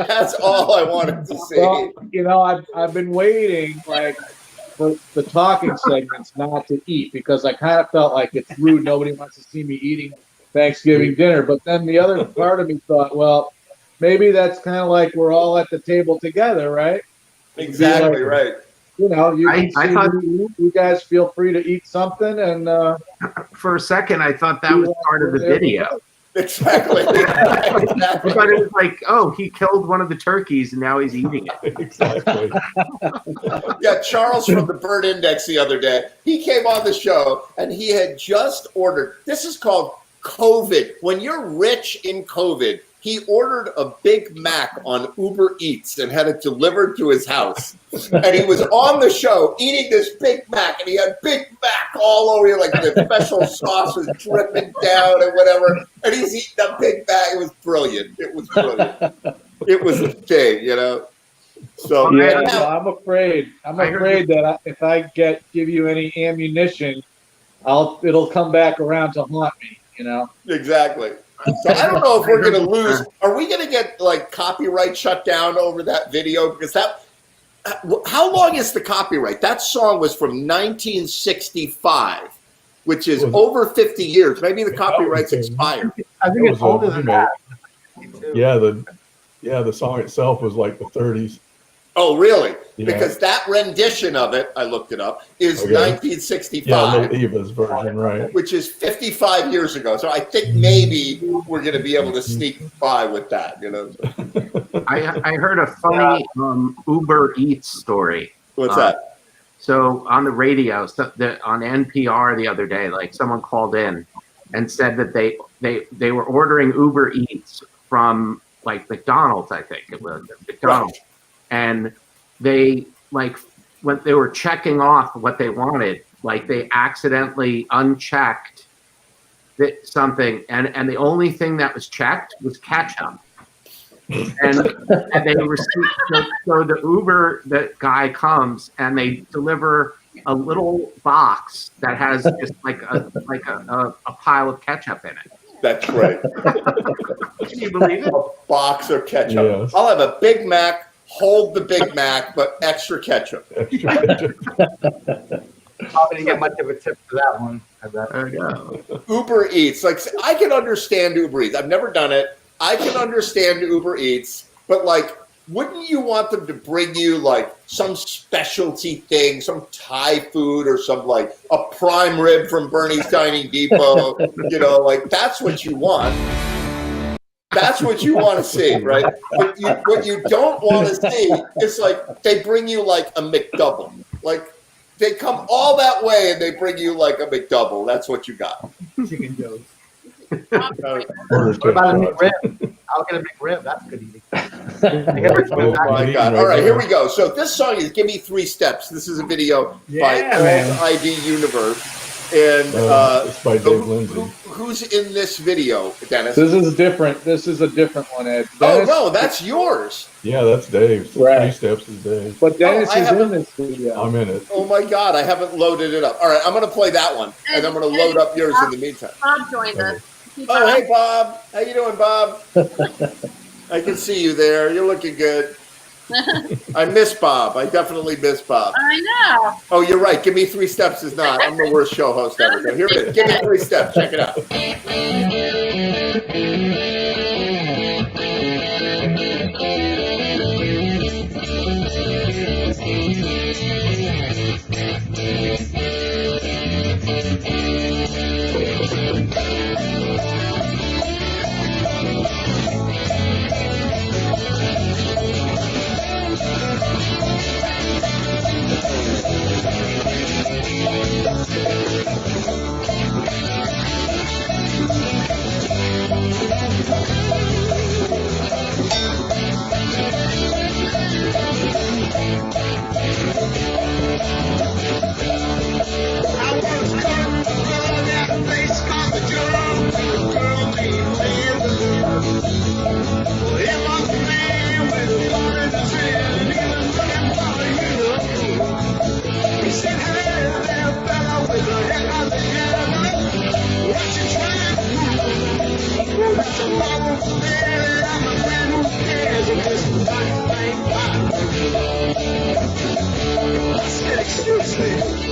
That's all I wanted to see. Well, you know, I've been waiting like for the talking segments not to eat because I kind of felt like it's rude. Nobody wants to see me eating Thanksgiving dinner. But then the other part of me thought, well, maybe that's kind of like we're all at the table together, right? Exactly right. You know, I thought you guys feel free to eat something, and for a second I thought that was part of the video. Exactly. I thought it was like, oh, he killed one of the turkeys and now he's eating it. Exactly. Yeah, Charles from the Bird Index the other day, he came on the show and he had just ordered, this is called COVID. When you're rich in COVID, he ordered a Big Mac on Uber Eats and had it delivered to his house. And he was on the show eating this Big Mac, and he had Big Mac all over you, like the special sauce was dripping down and whatever. And he's eating a Big Mac. It was brilliant. It was brilliant. It was a thing, you know. So yeah, well, I'm afraid that if I give you any ammunition, it'll come back around to haunt me. You know. Exactly. So I don't know if we're going to lose. Are we going to get like copyright shut down over that video? Because how long is the copyright? That song was from 1965, which is over 50 years. Maybe the copyright's expired. I think it's older than that. Yeah, the song itself was like the 30s. Oh, really? Yeah. Because that rendition of it, I looked it up, is Okay. 1965. Yeah, Little Eva's version, right? Which is 55 years ago. So I think maybe we're going to be able to sneak by with that, you know. I heard a funny Uber Eats story. What's that? So on the radio, on NPR the other day, like someone called in and said that they were ordering Uber Eats from like McDonald's, I think it was McDonald's, and they like when they were checking off what they wanted, like they accidentally unchecked something, and the only thing that was checked was ketchup. And they received, so the Uber, the guy comes and they deliver a little box that has just like a pile of ketchup in it. That's right. Can you believe it? A box of ketchup. Yes. I'll have a Big Mac, hold the Big Mac, but extra ketchup. Probably didn't get much of a tip for that one. I bet. Uber Eats, like I can understand Uber Eats. I've never done it. I can understand Uber Eats, but like, wouldn't you want them to bring you like some specialty thing, some Thai food or some like a prime rib from Bernie's Dining Depot? You know, like that's what you want. That's what you want to see, right? What you don't want to see is like they bring you like a McDouble. Like they come all that way and they bring you like a McDouble. That's what you got. Chicken Joe's. What What about a McRib? I'll get a McRib. That's good eating. Oh my God. All right, here we go. So this song is Give Me 3 Steps. This is a video by man. ID Universe. And it's by Dave Lindsay. Who's in this video, Dennis? This is different. This is a different one, Ed. Oh, Dennis, no, that's yours. Yeah, that's Dave's. Right. 3 Steps is Dave. But Dennis I is haven't- in this video. I'm in it. Oh my God, I haven't loaded it up. All right, I'm going to play that one, and I'm going to load up yours in the meantime. Bob joined us. Oh, hey, Bob. How you doing, Bob? I can see you there. You're looking good. I miss Bob. I definitely miss Bob. I know. Oh, you're right. Give Me 3 Steps is not. I'm the worst show host ever. So here it is. Give Me 3 Steps. Check it out. Excuse me.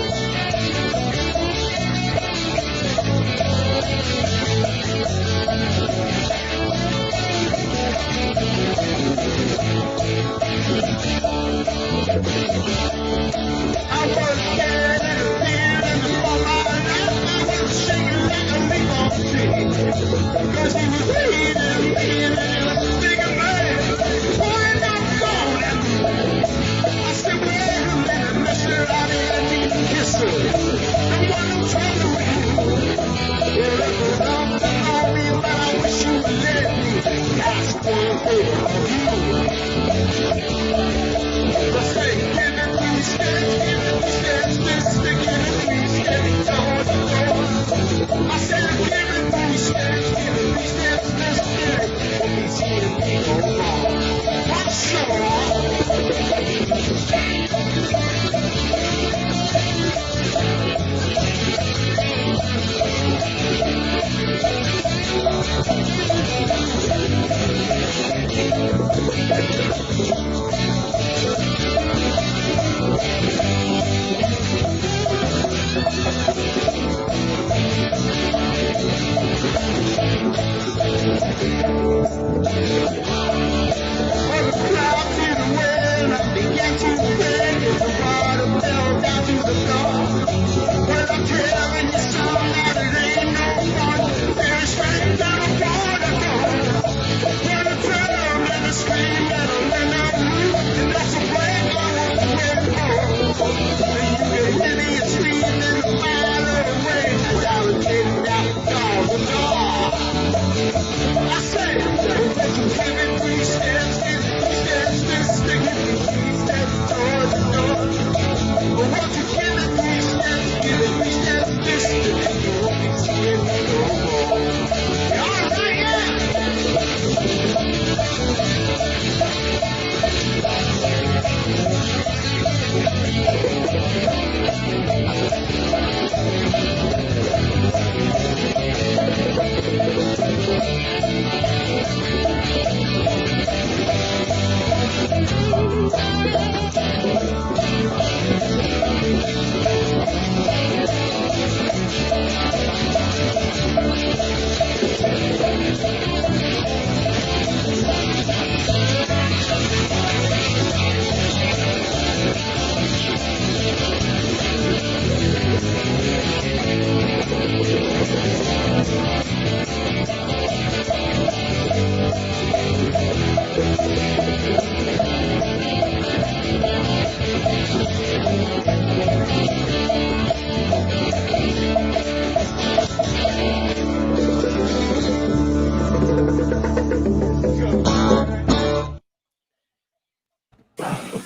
Let's say, give it to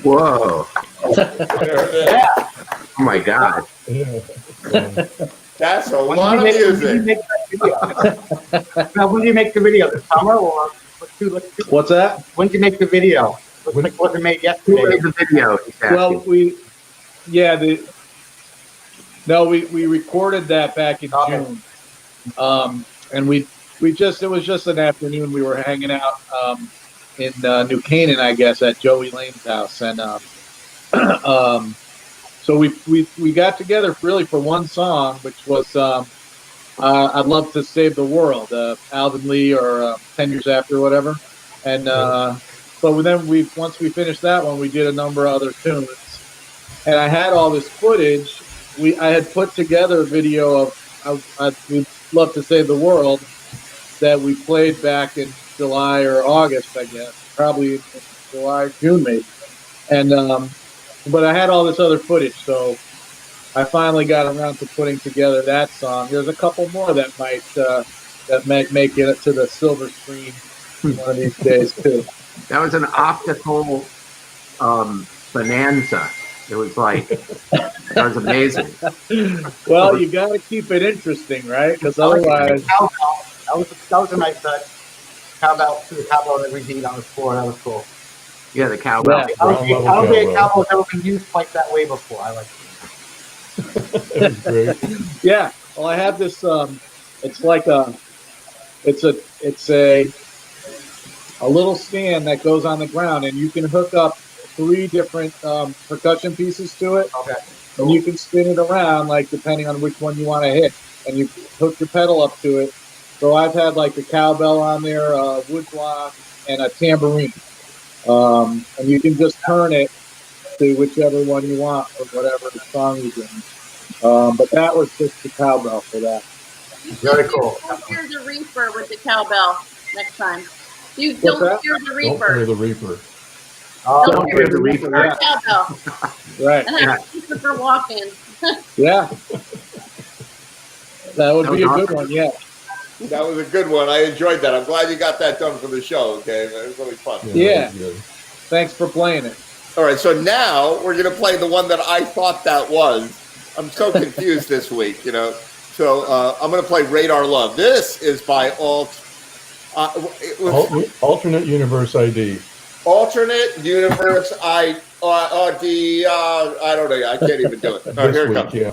Whoa. Oh my God. That's a When lot of did you music. make that video? Now, when did you make the video? This summer or let's do- What's that? when did you make the video? Was it made yesterday? Who made the video? He's Well, asking. we recorded that back in June, and it was just an afternoon. We were hanging out in New Canaan, I guess, at Joey Lane's house, and so we got together really for one song, which was "I'd Love to Save the World," Alvin Lee or 10 Years After, whatever, and. But then once we finished that one, we did a number of other tunes, and I had all this footage. I had put together a video of "We'd Love to Save the World" that we played back in July or August, I guess, probably in July, June maybe. And but I had all this other footage, so I finally got around to putting together that song. There's a couple more that might make it to the silver screen one of these days too. That was an optical bonanza. It was like, that was amazing. Well, you got to keep it interesting, right? Because otherwise, That was a nice cowbell that we did on the floor. That was cool. Yeah, the cowbell. I don't think a cowbell's ever been used quite that way before. I like it. yeah. Well, I have this. It's like it's a little stand that goes on the ground, and you can hook up 3 different percussion pieces to it. Okay. And you can spin it around, like depending on which one you want to hit, and you hook your pedal up to it. So I've had like a cowbell on there, a wood block, and a tambourine. And you can just turn it to whichever one you want or whatever the song you're doing. But that was just the cowbell for that. Very cool. Don't hear the reaper with the cowbell next time. You What's don't that? hear the Don't reaper. hear the Reaper. Don't hear the reaper. Or cowbell. Right. And have Christopher Walken. Yeah. That would be a good one, yeah. That was a good one. I enjoyed that. I'm glad you got that done for the show, okay? It was really fun. Yeah. Thanks for playing it. All right, so now we're going to play the one that I thought that was. I'm so confused this week, you know. So I'm going to play Radar Love. This is by Alternate Universe ID. Alternate Universe ID. I don't know. I can't even do it. All right, here it comes. Yeah.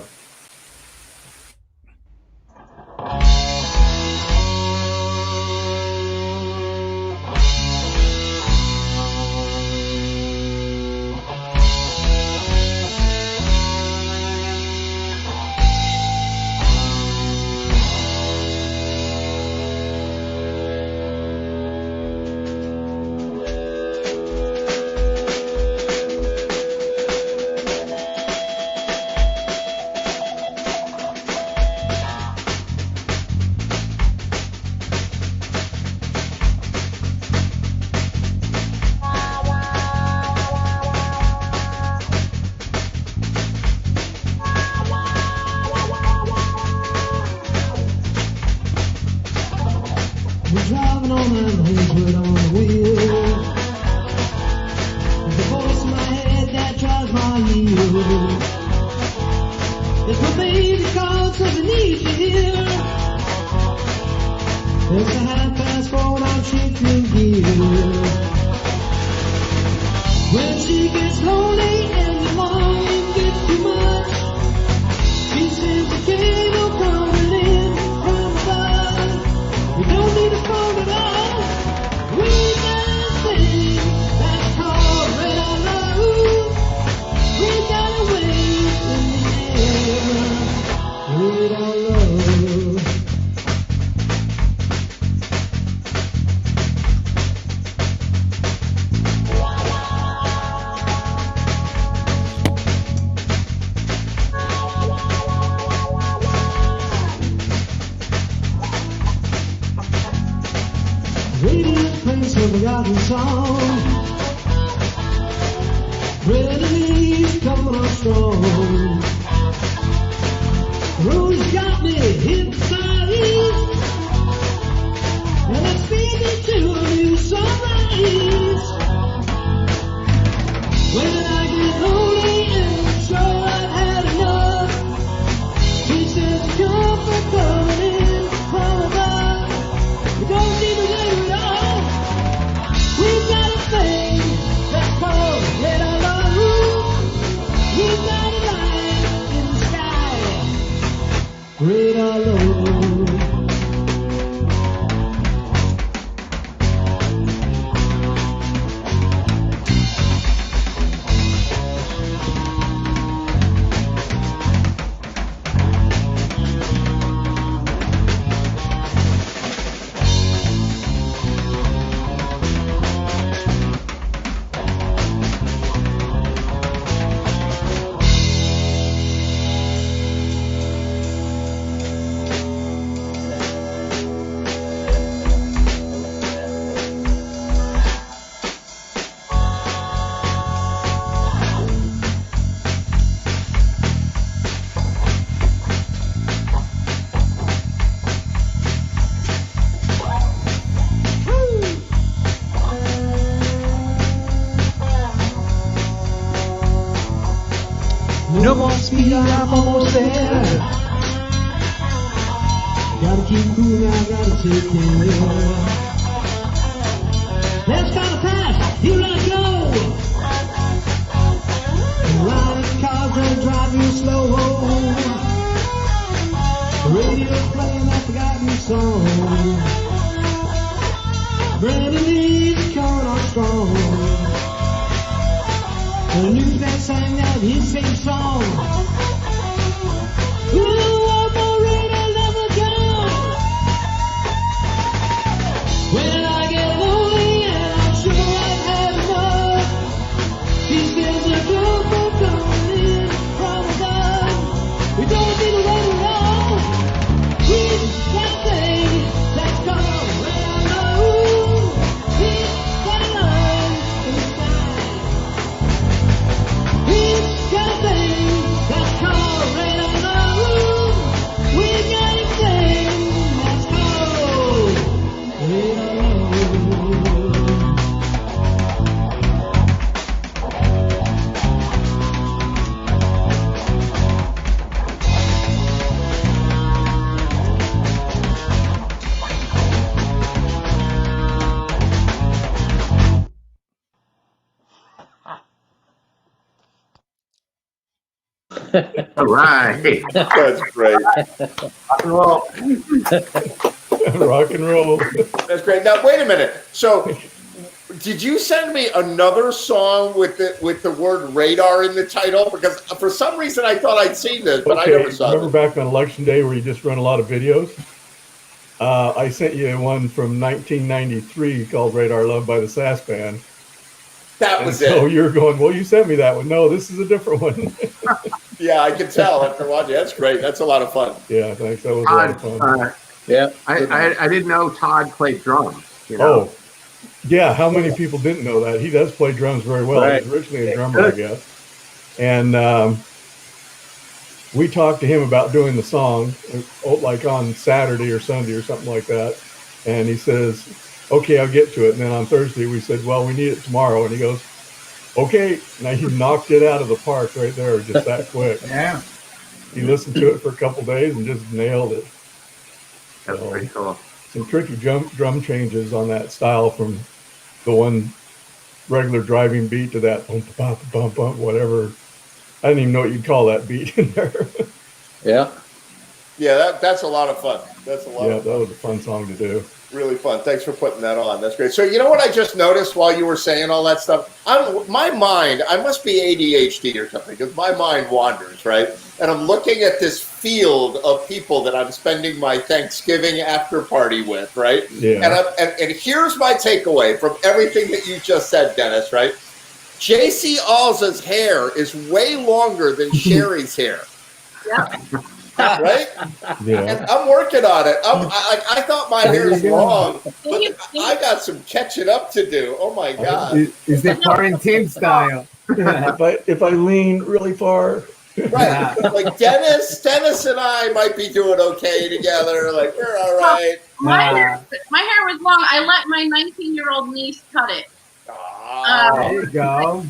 We're driving on and homewood on the wheel. The voice in my head that drives my heel. If my baby calls, cause I need you here. It's a half-past 4, I'm shifting gears. When she gets lonely and the morning gets too much, she sends a cable coming in from above. We don't need a phone at all. We got a thing that's called radar love. We got a wave in the air. Radar love. Radio plays a forgotten song. Ready coming on strong. Rose got me hypnotized, and it's speaking to a new sunrise. When I get lonely and sure I've had enough, she says comfort coming in from above. We don't need to wait at all. We've got a thing that's called radar love. We've got a light in the sky. Radar love. No more speed, I'm almost there. Gotta keep cool now, gotta take care. Let's gotta pass, here I go. Riding cars don't drive you slow. The radio's playing that forgotten song. Brandon Lee's coming on strong. The newsman sang out his same song. Ooh, one more radar lover gone. When I get lonely and I'm sure I've had enough, she says the comfort coming in from above. We don't need to wait around. We've got a thing that's called radar love. We've got a line in the sky. We've got a thing that's called radar love. We got a thing that's called radar love. All right. That's great. Rock and roll. Rock and roll. That's great. Now, wait a minute. So, did you send me another song with the word radar in the title? Because for some reason I thought I'd seen this, but I never saw it. Remember back on election day where you just run a lot of videos? I sent you one from 1993 called Radar Love by the Sass Band. That was So it. you're going, well, you sent me that one. No, this is a different one. Yeah, I can tell after watching. That's great. That's a lot of fun. Yeah, thanks. That was a lot of fun. Yeah. I didn't know Todd played drums. You know? Oh, yeah. How many people didn't know that? He does play drums very well. Right. He's originally a drummer, I guess. And we talked to him about doing the song, like on Saturday or Sunday or something like that. And he says, okay, I'll get to it. And then on Thursday, we said, well, we need it tomorrow. And he goes, okay. Now he knocked it out of the park right there, just that quick. Yeah. He listened to it for a couple days and just nailed it. That's pretty cool. Some tricky drum changes on that style from the one regular driving beat to that bump, bump, bump, bump, whatever. I didn't even know what you'd call that beat in there. Yeah. Yeah, that's a lot of fun. That's a lot Yeah, of that was a fun song to do. really fun. Thanks for putting that on. That's great. So you know what I just noticed while you were saying all that stuff? My mind, I must be ADHD or something, because my mind wanders, right? And I'm looking at this field of people that I'm spending my Thanksgiving after party with, right? Yeah. And here's my takeaway from everything that you just said, Dennis, right? JC Alza's hair is way longer than Sherry's hair. Yeah. Right? Yeah. And I'm working on it. I thought my hair was long, but I got some catching up to do. Oh my God. Is it quarantine style? if I lean really far. Right. Like Dennis and I might be doing okay together. Like we're all right. My hair was long. I let my 19-year-old niece cut it. There you go.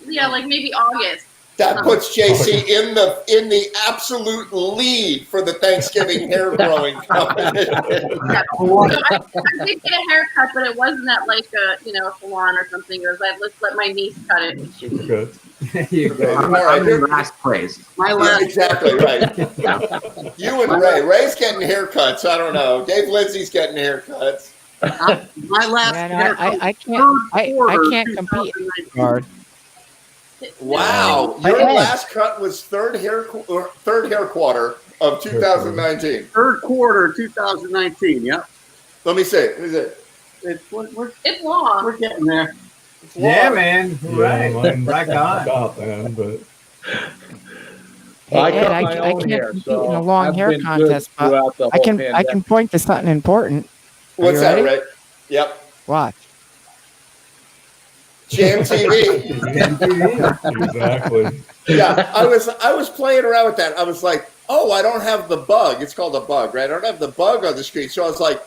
Yeah, like maybe August. That puts JC in the absolute lead for the Thanksgiving hair growing competition. I did get a haircut, but it wasn't at like a salon or something. It was like, let's let my niece cut it. Good. All right, I'm in last place. Exactly right. You and Ray's getting haircuts. I don't know. Dave Lindsay's getting haircuts. My last Man, I can't compete in that regard. Wow, your last cut was third hair quarter of 2019. Third quarter 2019. Yep. Let me see. It's long. We're getting there. Yeah, man. Yeah, Right. mine's Right on. about then, but I Ed, cut I my can't own compete hair, in so a long I've hair been good contest, but throughout the I whole can pandemic. point to something important. Are What's you that, ready? Ray? Yep. Watch. Jam TV. exactly. Yeah, I was playing around with that. I was like, oh, I don't have the bug. It's called a bug, right? I don't have the bug on the screen. So I was like,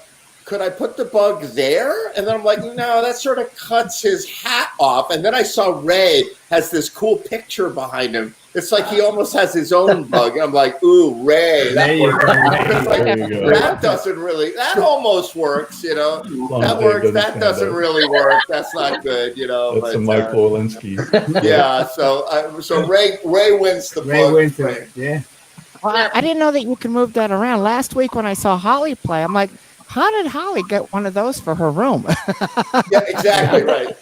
could I put the bug there? And then I'm like, no, that sort of cuts his hat off. And then I saw Ray has this cool picture behind him. It's like he almost has his own bug. I'm like, ooh, Ray. There you go. That doesn't really, that almost works, That works. That doesn't really work. That's not good, That's some Mike Lewinsky. Yeah, so Ray wins the Ray bug wins thing. it. Yeah. Well, I didn't know that you can move that around. Last week when I saw Holly play, I'm like, how did Holly get one of those for her room? Yeah, exactly right.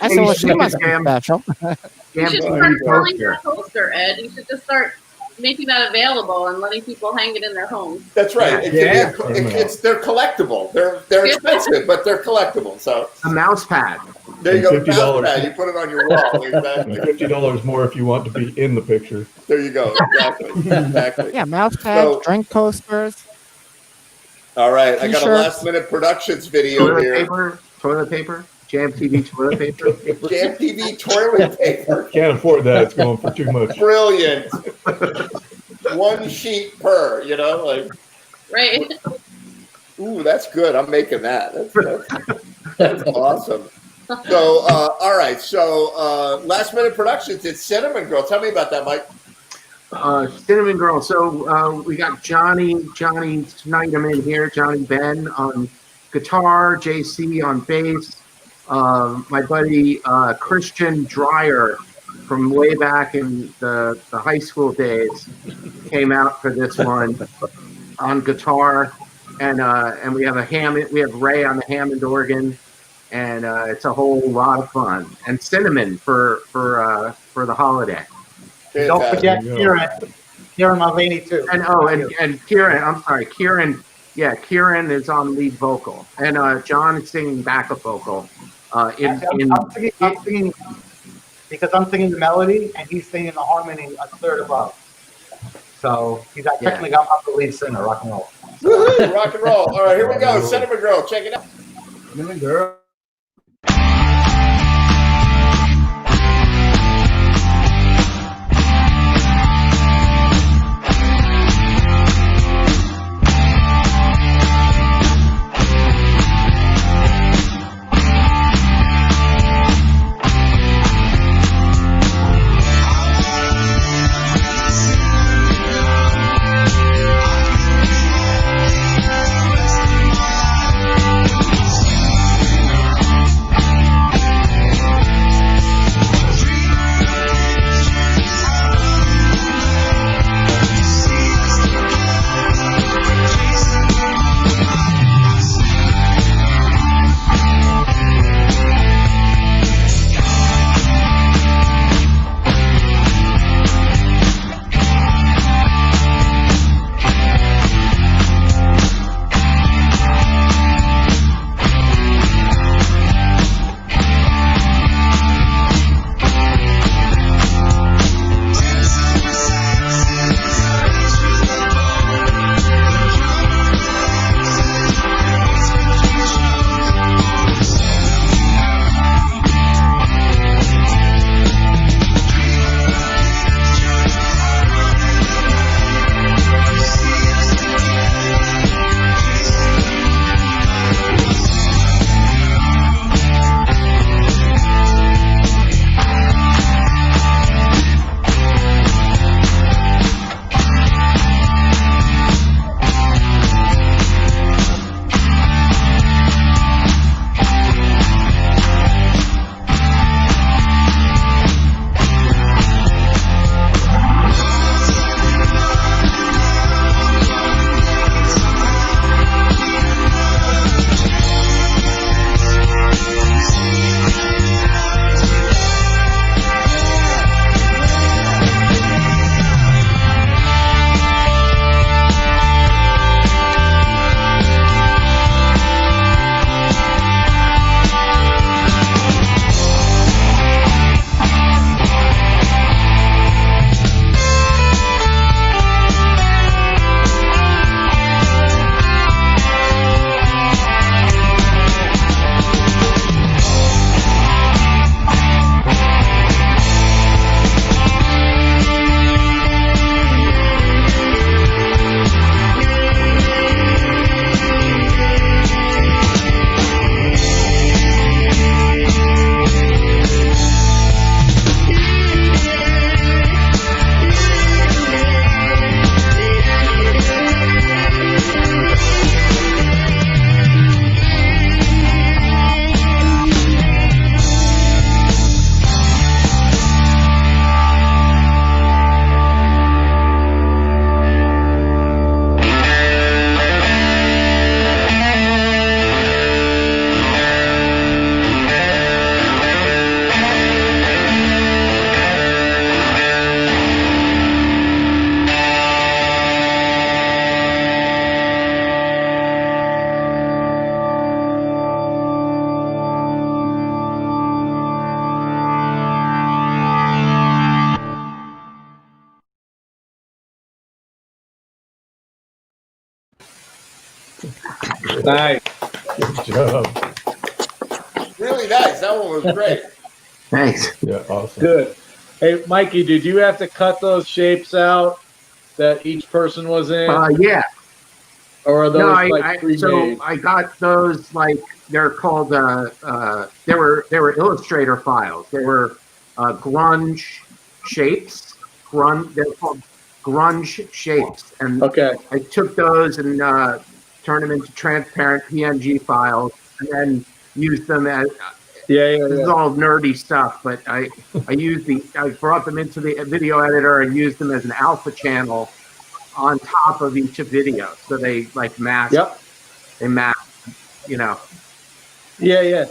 I said, well, she must be special. You should start selling your poster, Ed. You should just start making that available and letting people hang it in their homes. That's right. Yeah. They're collectible. They're expensive, but they're collectible. So A mouse pad. there you go. And $50. Mouse pad, you put it on your wall. Exactly. $50 more if you want to be in the picture. There you go. Exactly. Yeah, mouse pads, So- drink coasters. All right, I got a T-shirts. last minute productions video here. Toilet paper, Jam TV toilet paper. Jam TV toilet paper. Can't afford that. It's going for too much. Brilliant. One sheet per. Like. Right. Ooh, that's good. I'm making that. That's awesome. So, all right. So, last minute productions. It's Cinnamon Girl. Tell me about that, Mike. Cinnamon Girl. So we got Johnny Snyderman here, Johnny Ben on guitar, JC on bass, my buddy Christian Dreyer from way back in the high school days came out for this one on guitar, and we have Ray on the Hammond organ, and it's a whole lot of fun. And Cinnamon for the holiday. Don't forget Kieran Mulvaney too. And Kieran, I'm sorry, Kieran. Yeah, Kieran is on lead vocal, and John is singing backup vocal. I'm singing because I'm singing the melody and he's singing the harmony a third above. So he's technically I'm the lead singer, rock and roll. Woohoo! Rock and roll. All right, here we go. Cinnamon Girl. Check it out. Cinnamon Girl. Thank Nice. Good job. Really nice. That one was great. Thanks. Yeah, awesome. Good. Hey, Mikey, did you have to cut those shapes out that each person was in? Yeah. Or are those No, like pre-made? so I got those like they're called they were Illustrator files. They were grunge shapes. They're called grunge shapes. And okay, I took those and turned them into transparent PNG files, and then used them as this is all nerdy stuff. But I brought them into the video editor and used them as an alpha channel on top of each video, so they like mask. Yep. They mask, you know. Yeah.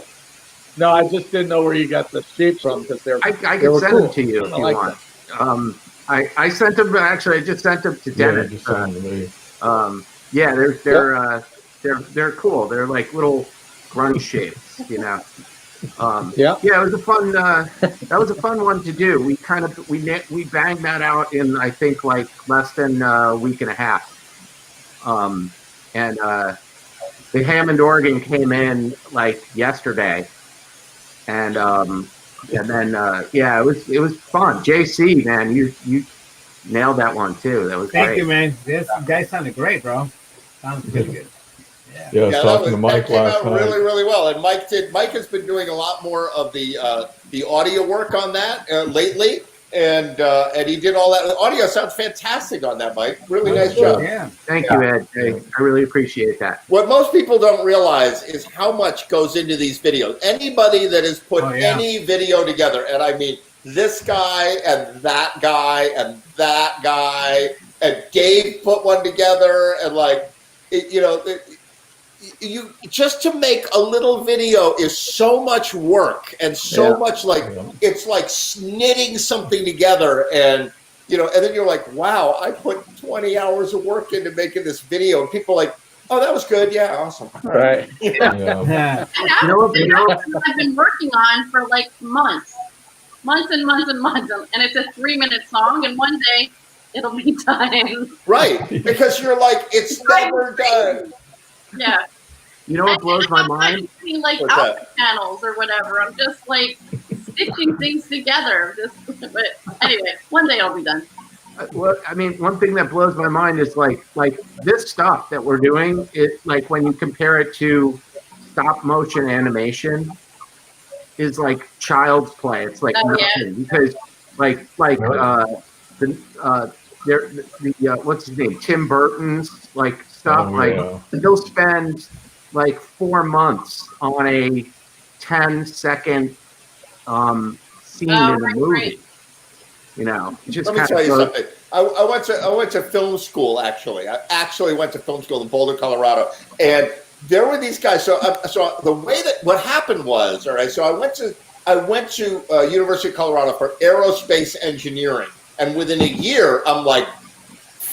No, I just didn't know where you got the shapes from because I they can were send cool. them to you if I you like want. I sent them. Actually, I just sent them to Dennis. just send them to me. Yeah, they're cool. They're like little grunge shapes, you know. Yeah, it was a fun. That was a fun one to do. We banged that out in I think like less than a week and a half. And the Hammond organ came in like yesterday, and then it was fun. JC, man, you nailed that one too. That was Thank great. you, man. You guys sounded great, bro. Sounds really good. Yeah, I was talking to that Mike came last out night. really, really well. And Mike has been doing a lot more of the audio work on that lately, and he did all that. The audio sounds fantastic on that, Mike. Really nice job. Thank you, Ed. I really appreciate that. What most people don't realize is how much goes into these videos. Anybody that has put any video together, and I mean this guy and that guy and that guy, and Dave put one together, and like, you just to make a little video is so much work and so much like it's like knitting something together, and and then you're like, wow, I put 20 hours of work into making this video, and people are like, oh, that was good, yeah, awesome, all right. And that's something I've been working on for like months and months, and it's a 3-minute song, and one day it'll be done. Right, because you're like, it's never done. Yeah. You know what blows my mind? Like What's output that? channels or whatever. I'm just like stitching things together. But anyway, one day I'll be done. Well, I mean, one thing that blows my mind is like this stuff that we're doing. It like when you compare it to stop motion animation, is like child's play. It's like nothing because what's his name? Tim Burton's like stuff. They'll spend like 4 months on a 10-second scene in a movie. Right. You know, just Let me tell you something. I went to film school. Actually, I actually went to film school in Boulder, Colorado, and there were these guys. So the way that what happened was, all right. So I went to University of Colorado for aerospace engineering, and within a year, I'm like,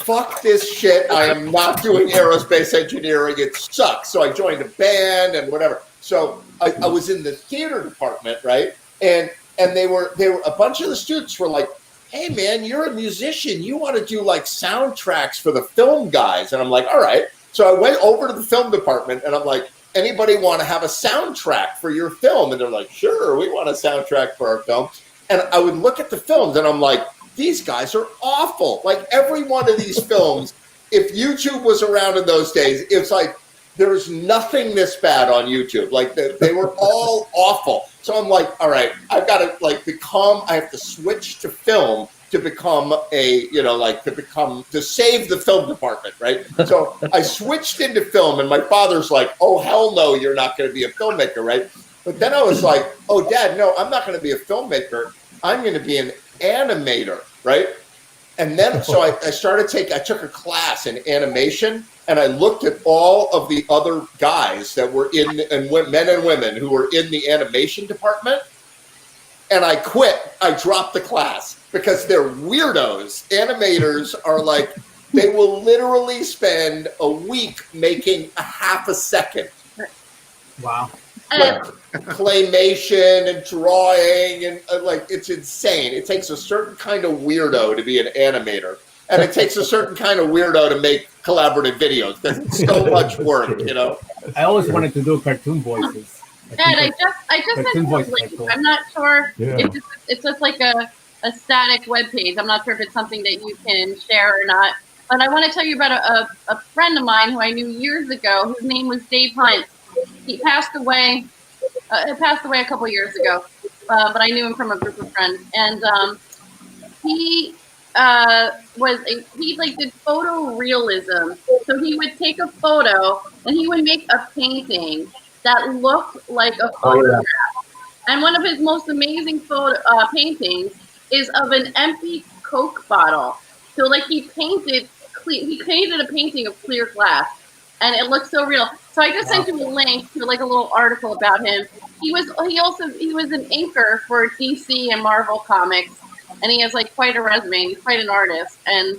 fuck this shit. I am not doing aerospace engineering. It sucks. So I joined a band and whatever. So I was in the theater department, right? And they were a bunch of the students were like, hey man, you're a musician. You want to do like soundtracks for the film guys? And I'm like, all right. So I went over to the film department and I'm like, anybody want to have a soundtrack for your film? And they're like, sure, we want a soundtrack for our film. And I would look at the films and I'm like, these guys are awful. Like every one of these films, if YouTube was around in those days, it's like there's nothing this bad on YouTube. Like they were all awful. So I'm like, all right, I've got to I have to switch to film to become to save the film department, right? So I switched into film and my father's like, oh, hell no, you're not going to be a filmmaker, right? But then I was like, oh, Dad, no, I'm not going to be a filmmaker. I'm going to be an animator, right? And then so I took a class in animation, and I looked at all of the other guys that were men and women who were in the animation department, and I quit. I dropped the class because they're weirdos. Animators are like, they will literally spend a week making a half a second. Wow. Claymation and drawing and like it's insane. It takes a certain kind of weirdo to be an animator. And it takes a certain kind of weirdo to make collaborative videos because it's so much work, you know. I always wanted to do cartoon voices. Ed, I just sent you a link. I'm not sure Yeah. if it's just like a static web page. I'm not sure if it's something that you can share or not. But I want to tell you about a friend of mine who I knew years ago. Whose name was Dave Hunt. He passed away. A couple years ago, but I knew him from a group of friends, and he did photorealism. So he would take a photo and he would make a painting that looked like a photograph. And one of his most amazing paintings is of an empty Coke bottle. So like he painted a painting of clear glass, and it looks so real. So I just sent you a link to like a little article about him. He was an inker for DC and Marvel comics, and he has like quite a resume. He's quite an artist, and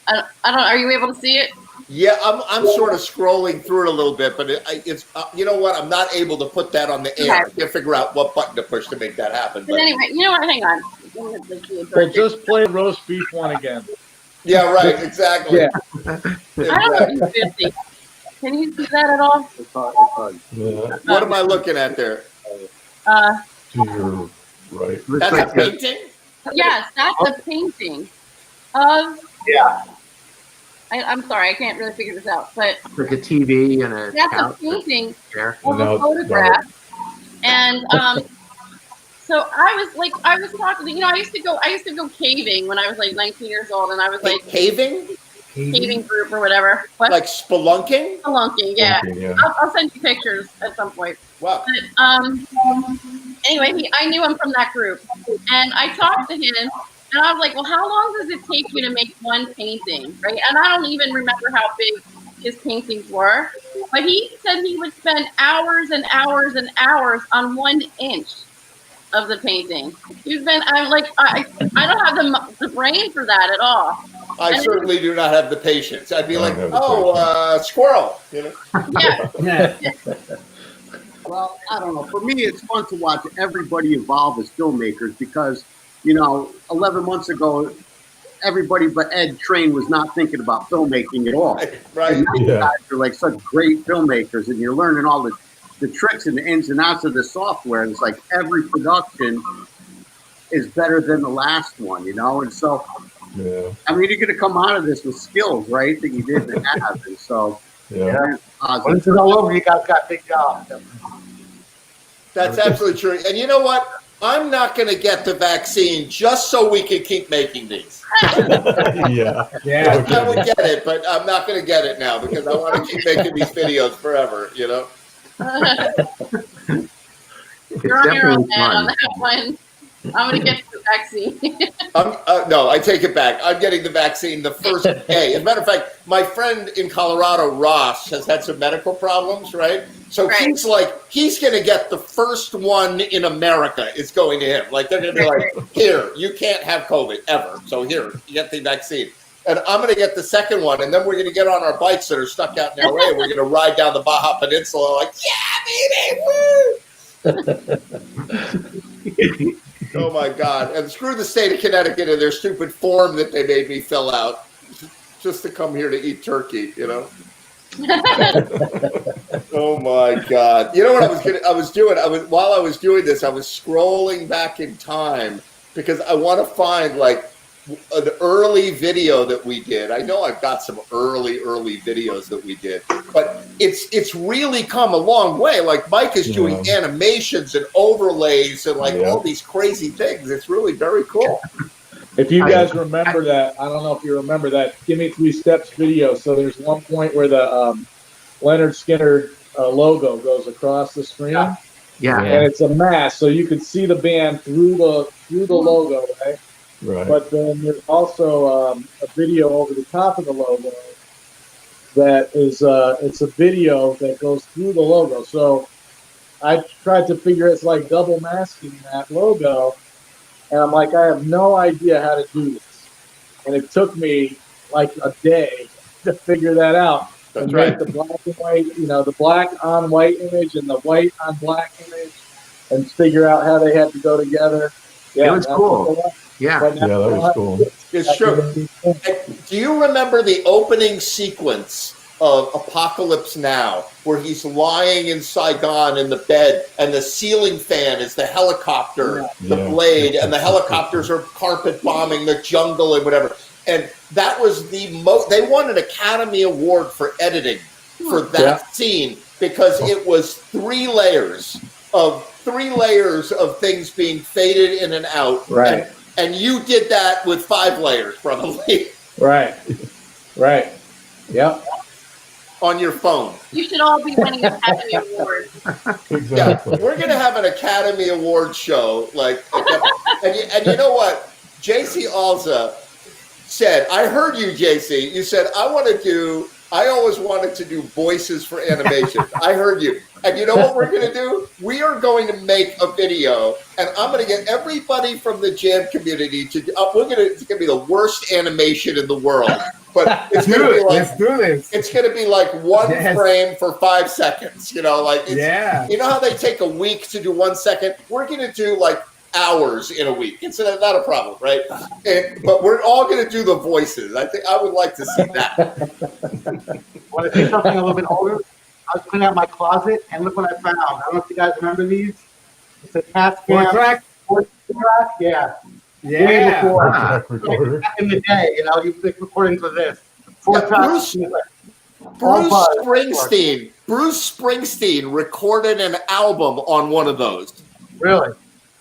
I don't. Are you able to see it? Yeah, I'm sort of scrolling through it a little bit, but it's you know what? I'm not able to put that on the air. I can't figure out what button to push to make that happen. But anyway, you know what? Hang on. Well, just play roast beef one again. Yeah, right. Exactly. Yeah. I don't know if you see. Can you see that at all? What am I looking at there? To your right. That's a painting? Yes, that's a painting of. Yeah. I'm sorry, I can't really figure this out, but Like a TV and a that's couch. a painting Chair. of a photograph. And so I was talking, you know, I used to go caving when I was like 19 years old, and I was like caving group or whatever. What? Like spelunking? Spelunking, yeah. Spelunking, yeah. I'll send you pictures at some point. Wow. But, anyway, I knew him from that group, and I talked to him, and I was like, well, how long does it take you to make one painting, right? And I don't even remember how big his paintings were, but he said he would spend hours and hours and hours on 1 inch of the painting. I'm like, I don't have the brain for that at all. I certainly do not have the patience. I'd be like, squirrel, you know? Yeah. Well, I don't know. For me, it's fun to watch everybody evolve as filmmakers because, you know, 11 months ago, everybody but Ed Train was not thinking about filmmaking at all. Right. And now you guys are like such great filmmakers, and you're learning all the tricks and the ins and outs of the software. It's like every production is better than the last one, you know? And so, I mean, you're going to come out of this with skills, right, that you didn't have. And so, Once it's all over, you guys got a big job. That's absolutely true. And you know what? I'm not going to get the vaccine just so we can keep making these. Yeah. I would get it, but I'm not going to get it now because I want to keep making these videos forever, you know? You're on your own, man, on that one. I'm going to get the vaccine. No, I take it back. I'm getting the vaccine the first day. As a matter of fact, my friend in Colorado, Ross, has had some medical problems, right? So he's like, he's going to get the first one in America. It's going to him. Like, they're going to be like, here, you can't have COVID ever. So here, you get the vaccine. And I'm going to get the second one. And then we're going to get on our bikes that are stuck out in LA. We're going to ride down the Baja Peninsula like, yeah, baby, woo! Oh my God. And screw the state of Connecticut and their stupid form that they made me fill out just to come here to eat turkey, you know? Oh my God. You know what while I was doing this, I was scrolling back in time because I want to find like an early video that we did. I know I've got some early videos that we did, but it's really come a long way. Like Mike is doing animations and overlays and like all these crazy things. It's really very cool. If you guys remember that, I don't know if you remember that Give Me 3 Steps video. So there's one point where the Leonard Skinner logo goes across the screen. Yeah. And it's a mask, so you can see the band through the logo, right? Right. But then there's also a video over the top of the logo that is it's a video that goes through the logo. So I tried to figure it's like double masking that logo, and I'm like, I have no idea how to do this. And it took me like a day to figure that out. That's and right. make the black and white, the black on white image and the white on black image, and figure out how they had to go together. It was cool. Yeah. But now that was cool. It's true. Do you remember the opening sequence of Apocalypse Now, where he's lying in Saigon in the bed, and the ceiling fan is the helicopter, the blade, and the helicopters are carpet bombing the jungle and whatever. And that was the they won an Academy Award for editing for that scene because it was 3 layers of things being faded in and out. Right. And you did that with 5 layers, probably. Right. Right. Yep. On your phone. You should all be winning Academy Awards. Exactly. Yeah, we're going to have an Academy Award show. And you know what? JC Alza said, I heard you, JC. You said, I always wanted to do voices for animation. I heard you. And you know what we're going to do? We are going to make a video, and I'm going to get everybody from the Jam community to do. It's going to be the worst animation in the world. But it's going to be like, let's do this. It's going to be like one frame for 5 seconds. You know, like Yeah. You know how they take a week to do 1 second? We're going to do like hours in a week. It's not a problem, right? But we're all going to do the voices. I think I would like to see that. Want to see something a little bit older? I was cleaning out my closet, and look what I found. I don't know if you guys remember these. It's a Tascam 4-track? 4-track, yeah. Yeah. Way before. Recorder. Back in the day, you know, you make recordings with this. Bruce 4-track. Bruce Springsteen recorded an album on one of those. Really?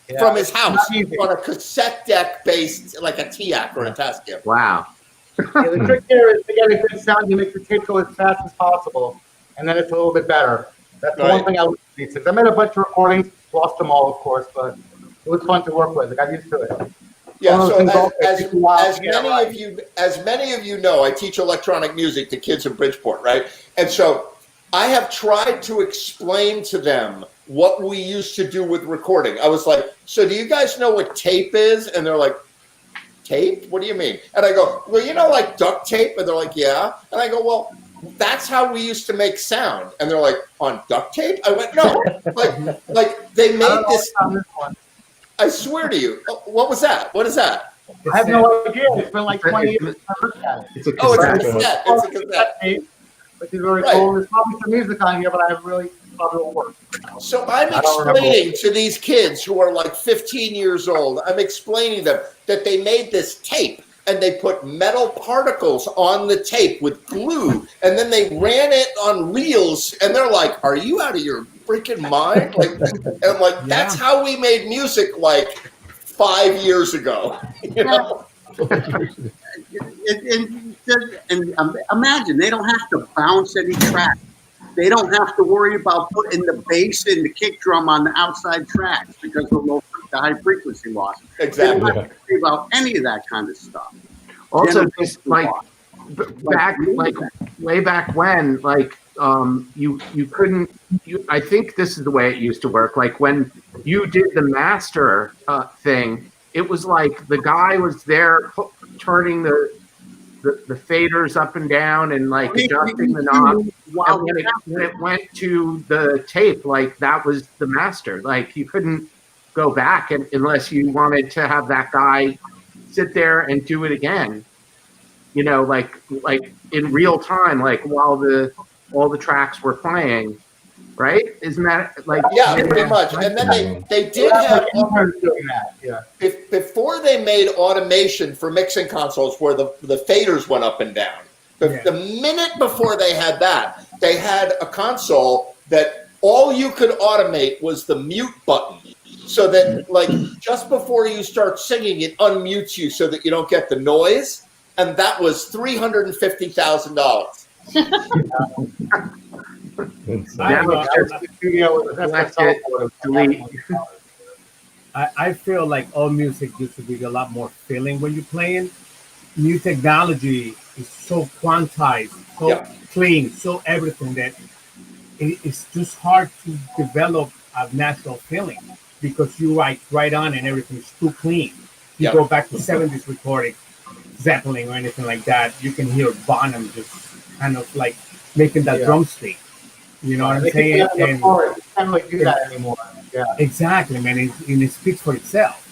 Yeah. From his house Not easy. on a cassette deck based like a TIAC or a Tascam. Wow. Yeah, the trick here is to get a good sound. You make the tape go as fast as possible, and then it's a little bit better. That's the one thing I would do. I made a bunch of recordings, lost them all, of course, but it was fun to work with. I got used to it. Yeah, One of so those things also as takes a while to get many right. of you know, I teach electronic music to kids in Bridgeport, right? And so I have tried to explain to them what we used to do with recording. I was like, so do you guys know what tape is? And they're like, tape? What do you mean? And I go, well, you know, like duct tape? And they're like, yeah. And I go, well, that's how we used to make sound. And they're like, on duct tape? I went, no. like they made this. I swear to you. What was that? What is that? I have no idea. It's been like 20 years since I looked at it. It's a Oh, it's a cassette. cassette. It's a cassette. Which is very Right. cool. There's probably some music on here, but I really probably won't work. So I'm I don't remember. explaining to these kids who are like 15 years old, I'm explaining them that they made this tape and they put metal particles on the tape with glue and then they ran it on reels and they're like, are you out of your freaking mind? Like, and I'm like, that's how we made music like 5 years ago. You know? And imagine they don't have to bounce any track. They don't have to worry about putting the bass and the kick drum on the outside tracks because of the high frequency loss. Exactly. They don't have to worry about any of that kind of stuff. Also, Then just like way back when, like you couldn't. I think this is the way it used to work. Like when you did the master thing, it was like the guy was there turning the faders up and down and like adjusting the knob. And when it went to the tape, like that was the master. Like you couldn't go back unless you wanted to have that guy sit there and do it again. You know, like in real time, like while all the tracks were playing. Right? Isn't that like? Yeah, pretty much. And then they did have doing that. Yeah. Before they made automation for mixing consoles where the faders went up and down. The minute before they had that, they had a console that all you could automate was the mute button. So that like just before you start singing, it unmutes you so that you don't get the noise. And that was $350,000. I feel like all music used to be a lot more feeling when you're playing. New technology is so quantized, so clean, so everything that it's just hard to develop a natural feeling because you write right on and everything's too clean. You go back to 70s recording, Zeppelin or anything like that, you can hear Bonham just kind of like making that drumstick. You know what I'm saying? And you can't really do that anymore. Yeah. Exactly, man. And it speaks for itself.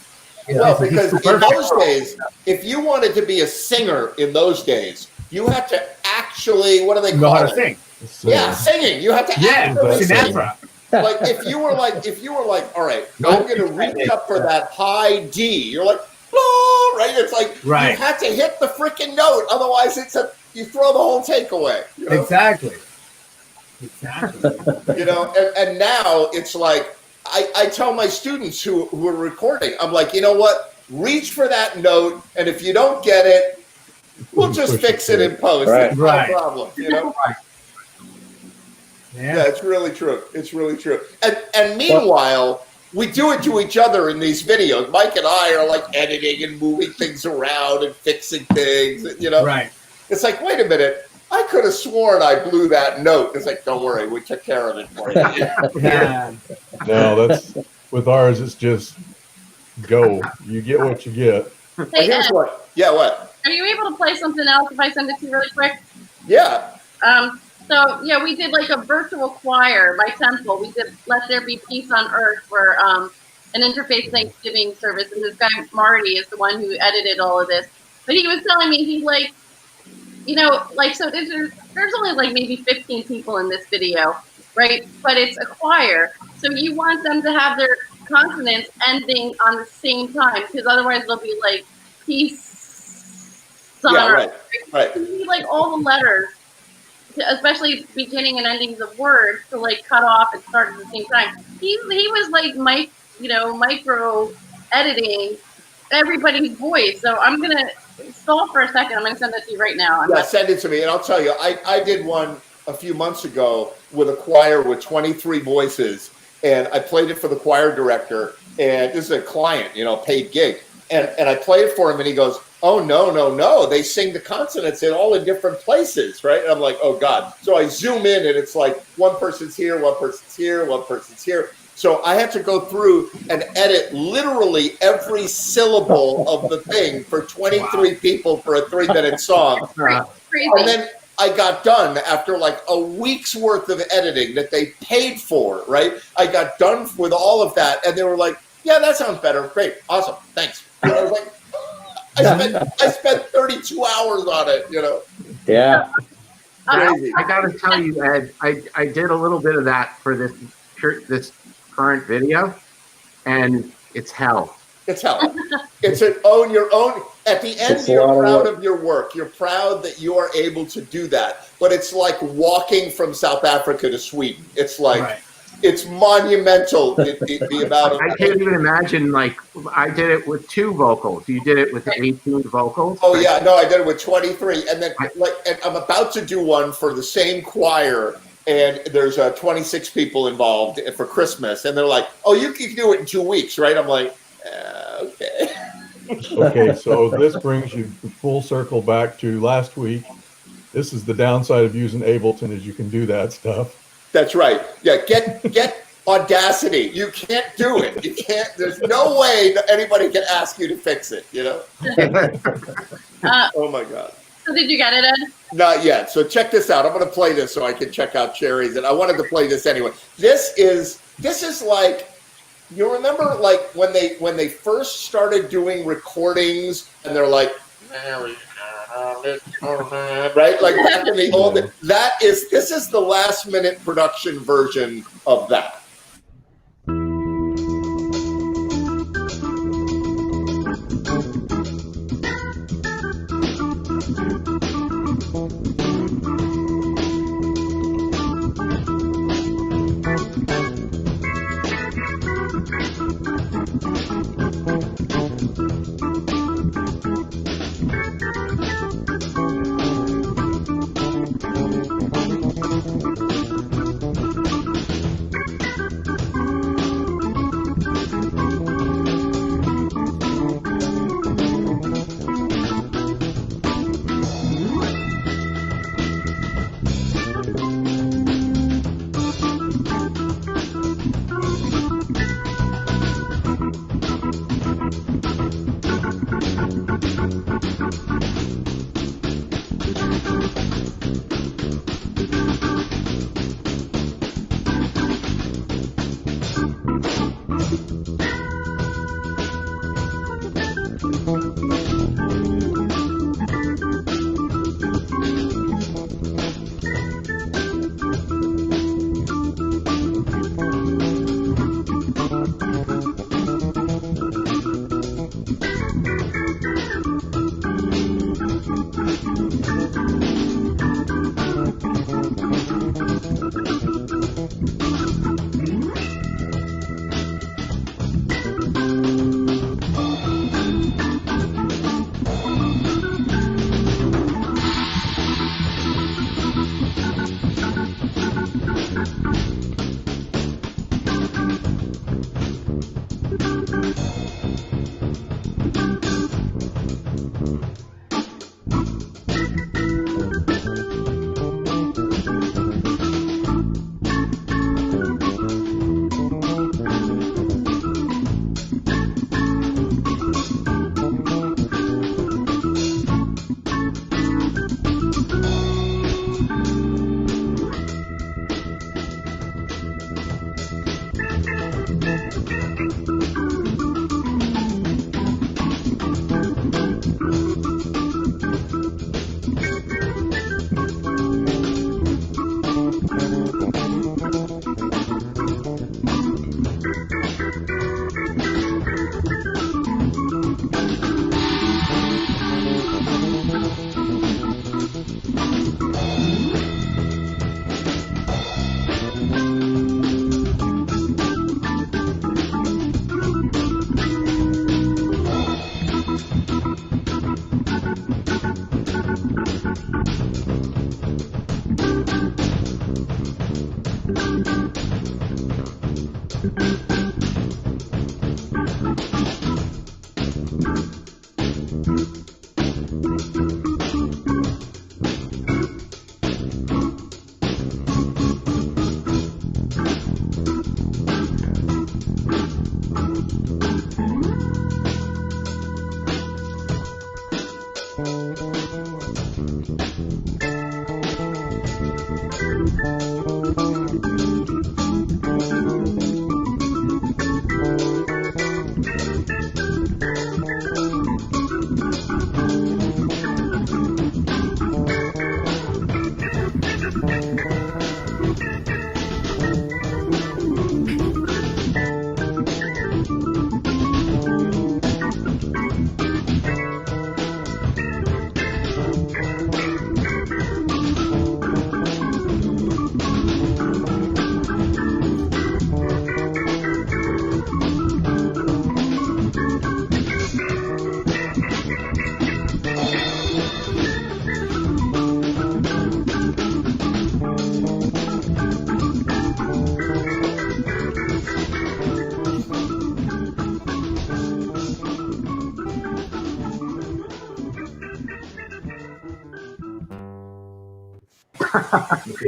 Well, because in those days, if you wanted to be a singer in those days, you had to actually, what do they Know call how it? to sing. Yeah, singing. You had to actually sing. Sinatra. Like if you were like, all right, I'm going to reach up for that high D. You're like, oh, right? It's like Right. you had to hit the freaking note, otherwise you throw the whole take away. You know? Exactly. You know, and now it's like I tell my students who are recording, I'm like, you know what? Reach for that note, and if you don't get it, we'll just fix it in post. Right. It's Right. no problem. You know. Yeah, it's really true. It's really true. And meanwhile, we do it to each other in these videos. Mike and I are like editing and moving things around and fixing things. You know, Right. It's like, wait a minute. I could have sworn I blew that note. It's like, don't worry, we took care of it for you. Yeah. No, that's with ours. It's just go. You get what you get. Hey, Here's Ed, what. Yeah, what? are you able to play something else if I send it to you really quick? Yeah. So yeah, we did like a virtual choir by Temple. We did "Let There Be Peace on Earth" for an interfaith Thanksgiving service, and this guy Marty is the one who edited all of this. But he was telling me he's like, you know, like so there's only like maybe 15 people in this video, right? But it's a choir, so you want them to have their consonants ending on the same time, because otherwise they'll be like peace. Yeah, right. You need like all the letters, especially beginning and endings of words, to like cut off and start at the same time. He was like micro editing everybody's voice. So I'm gonna stall for a second. I'm gonna send that to you right now. Yeah, send it to me, and I'll tell you. I did one a few months ago with a choir with 23 voices, and I played it for the choir director. And this is a client, you know, paid gig, and I played it for him, and he goes, "Oh no! They sing the consonants in all in different places, right?" And I'm like, "Oh God!" So I zoom in, and it's like one person's here, one person's here, one person's here. So I had to go through and edit literally every syllable of the thing for 23 people for a 3-minute song. And then I got done after like a week's worth of editing that they paid for, right? I got done with all of that, and they were like, "Yeah, that sounds better. Great. Awesome. Thanks." And I was like, I spent 32 hours on it, you know? Yeah. Crazy. I got to tell you, Ed, I did a little bit of that for this current video, and it's hell. It's hell. It's own your own. At the end, It's a you're lot of proud work. of your work. You're proud that you are able to do that. But it's like walking from South Africa to Sweden. It's like, it's monumental. The amount of. I can't even imagine, like, I did it with 2 vocals. You did it with 18 vocals? Oh yeah, no, I did it with 23, and then and I'm about to do one for the same choir, and there's 26 people involved for Christmas, and they're like, "Oh, you can do it in 2 weeks, right?" I'm like, "Okay." Okay, so this brings you full circle back to last week. This is the downside of using Ableton, is you can do that stuff. That's right. Yeah, get Audacity. You can't do it. You can't. There's no way that anybody can ask you to fix it. You know. Oh my God. So did you get it, Ed? Not yet. So check this out. I'm going to play this so I can check out Cherries, and I wanted to play this anyway. This is like, you remember like when they first started doing recordings, and they're like, right, like back in the old. This is the last minute production version of that.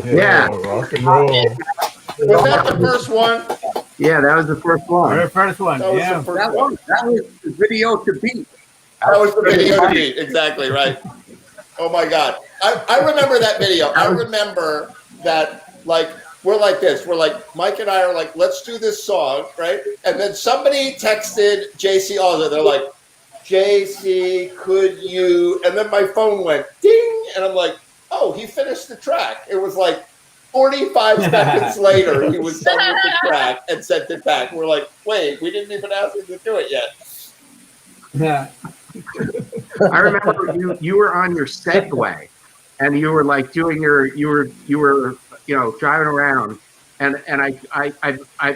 Yeah. Rock and roll. Was that the first one? Yeah, that was the first one. Very first one. That was Yeah. the first one. That was the video to beat. That was the video to beat. Exactly right. Oh my God. I remember that video. I remember that, like, we're like this. We're like, Mike and I are like, let's do this song, right? And then somebody texted JC Alder. They're like, JC, could you? And then my phone went ding. And I'm like, oh, he finished the track. It was like 45 seconds later, he was done with the track and sent it back. We're like, wait, we didn't even ask him to do it yet. Yeah. I remember you were on your Segway, and you were like doing your you were driving around, and I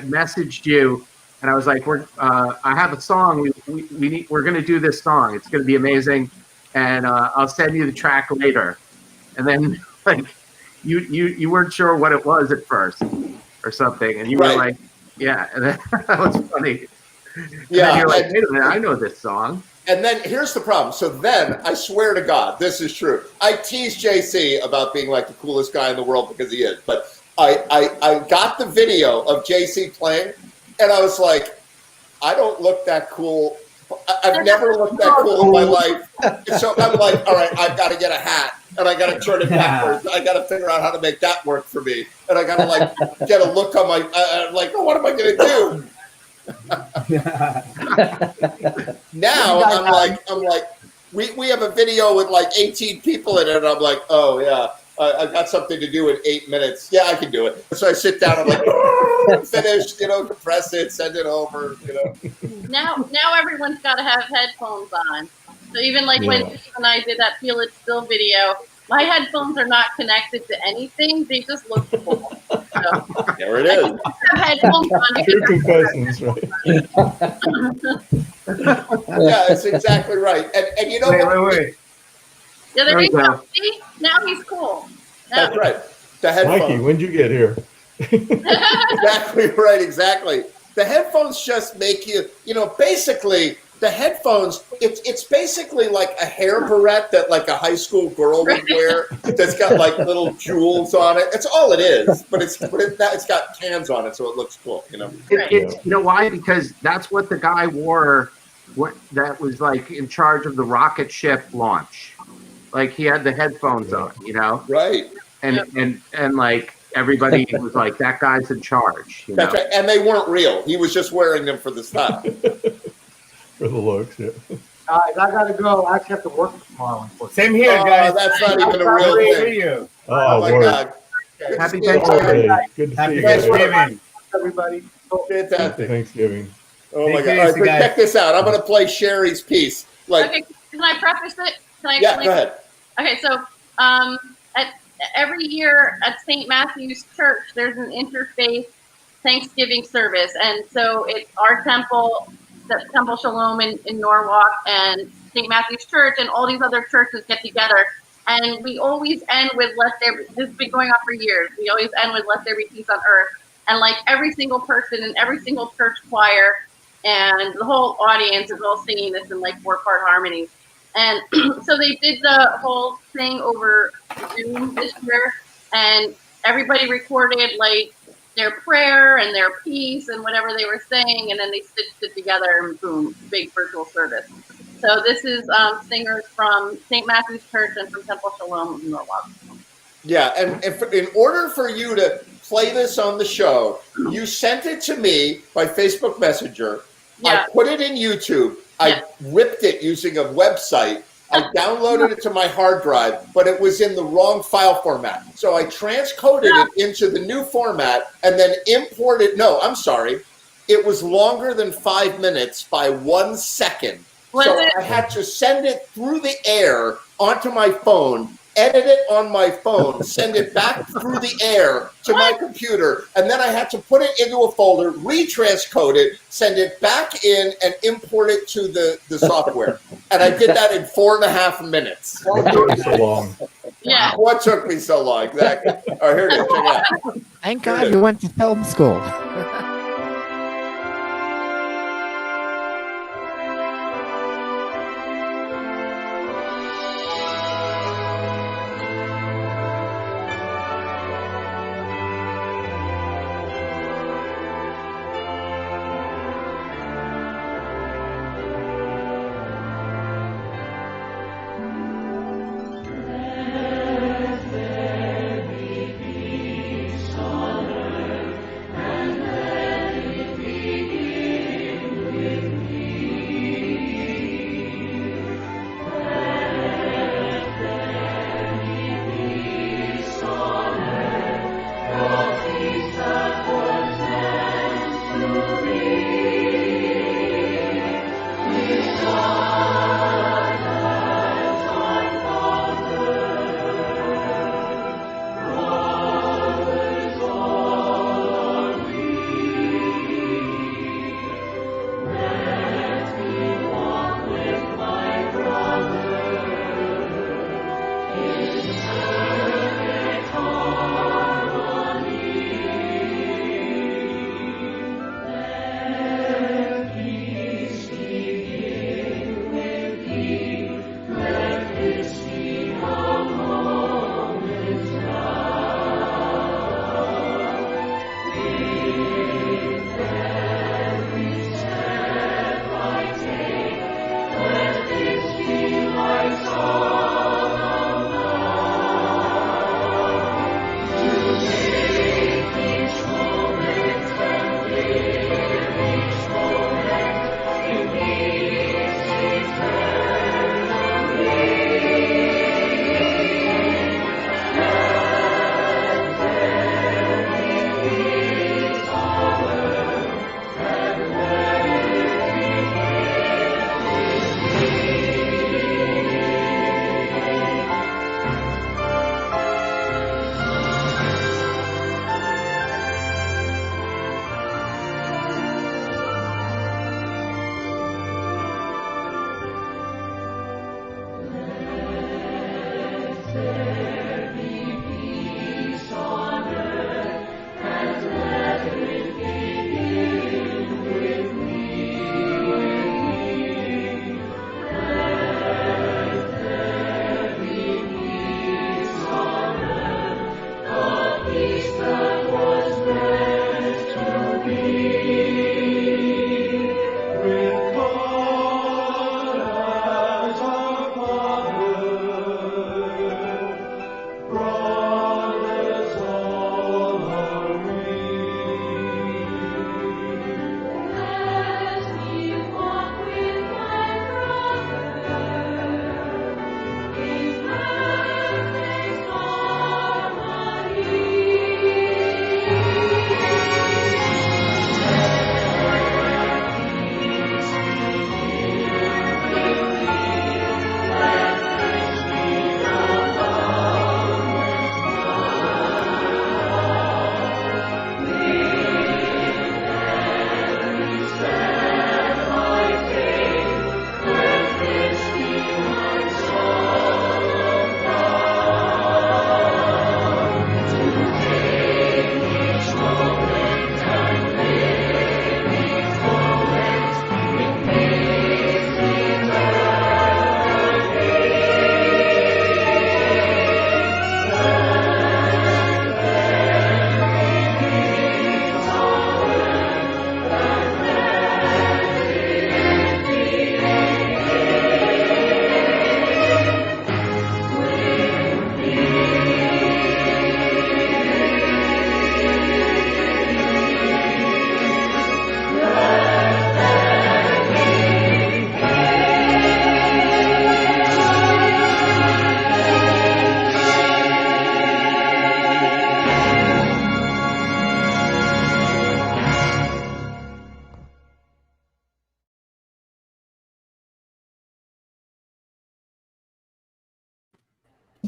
messaged you, and I was like, I have a song we're gonna do this song. It's gonna be amazing, and I'll send you the track later. And then like you weren't sure what it was at first or something, and you were like, yeah, and then, that was funny. Yeah, and you're like, wait a minute, I know this song. And then here's the problem. So then, I swear to God, this is true. I tease JC about being like the coolest guy in the world because he is. But I got the video of JC playing, and I was like, I don't look that cool. I've never looked that cool in my life. And so I'm like, all right, I've got to get a hat, and I got to turn it backwards. I got to figure out how to make that work for me. And I got to like get a look on my, I'm like, oh, what am I going to do? Now I'm like, we have a video with like 18 people in it, and I'm like, oh yeah, I've got something to do in 8 minutes. Yeah, I can do it. So I sit down, I'm like, finished, compress it, send it over, Now everyone's got to have headphones on. So even like when Steve and I did that Feel It Still video, my headphones are not connected to anything. They just look cool. So, there it is. have headphones on. True confessions, right? Yeah, that's exactly right. And you know what? Wait. Yeah, there you go. See? Now he's cool. That's right. The headphones. Mikey, when'd you get here? Exactly right. Exactly. The headphones just make you, basically the headphones. It's basically like a hair barrette that like a high school girl would wear. That's got like little jewels on it. That's all it is. But it's got cans on it, so it looks cool. It's you know why? Because that's what the guy wore. That was like in charge of the rocket ship launch. Like he had the headphones on, Right. And like everybody was like, that guy's in charge. That's right. And they weren't real. He was just wearing them for the style. For the looks, yeah. Guys, I gotta go. I actually have to work tomorrow. Same here, guys. That's not even a real Great thing. to you. Oh, my Lord. God. Happy Good to see you. Thanksgiving. Good to see Happy you guys. Thanksgiving. Everybody. Happy Fantastic. Thanksgiving. Oh my Take God. it All right, easy, so guys. check this out. I'm going to play Sherry's piece. Okay, can I preface it? Can I Yeah, explain? go ahead. Okay, so every year at St. Matthew's Church, there's an interfaith Thanksgiving service, and so it's our temple, the Temple Shalom in Norwalk, and St. Matthew's Church, and all these other churches get together, and we always end with "Let there." This has been going on for years. We always end with "Let there be peace on earth," and like every single person in every single church choir, and the whole audience is all singing this in like 4-part harmony. And so they did the whole thing over Zoom this year, and everybody recorded like their prayer and their piece and whatever they were saying, and then they stitched it together and boom, big virtual service. So this is singers from St. Matthew's Church and from Temple Shalom in Norwalk. Yeah, and in order for you to play this on the show, you sent it to me by Facebook Messenger. Yeah. I put it in YouTube. I ripped it using a website. I downloaded it to my hard drive, but it was in the wrong file format. So I transcoded it into the new format and then imported. No, I'm sorry. It was longer than 5 minutes by 1 second. So I had to send it through the air onto my phone, edit it on my phone, send it back through the air to my computer, and then I had to put it into a folder, retranscode it, send it back in, and import it to the software. And I did that in 4.5 minutes. What took you so long? Yeah. What took me so long? Exactly. All right, here it is. Check it out. Thank God you went to film school.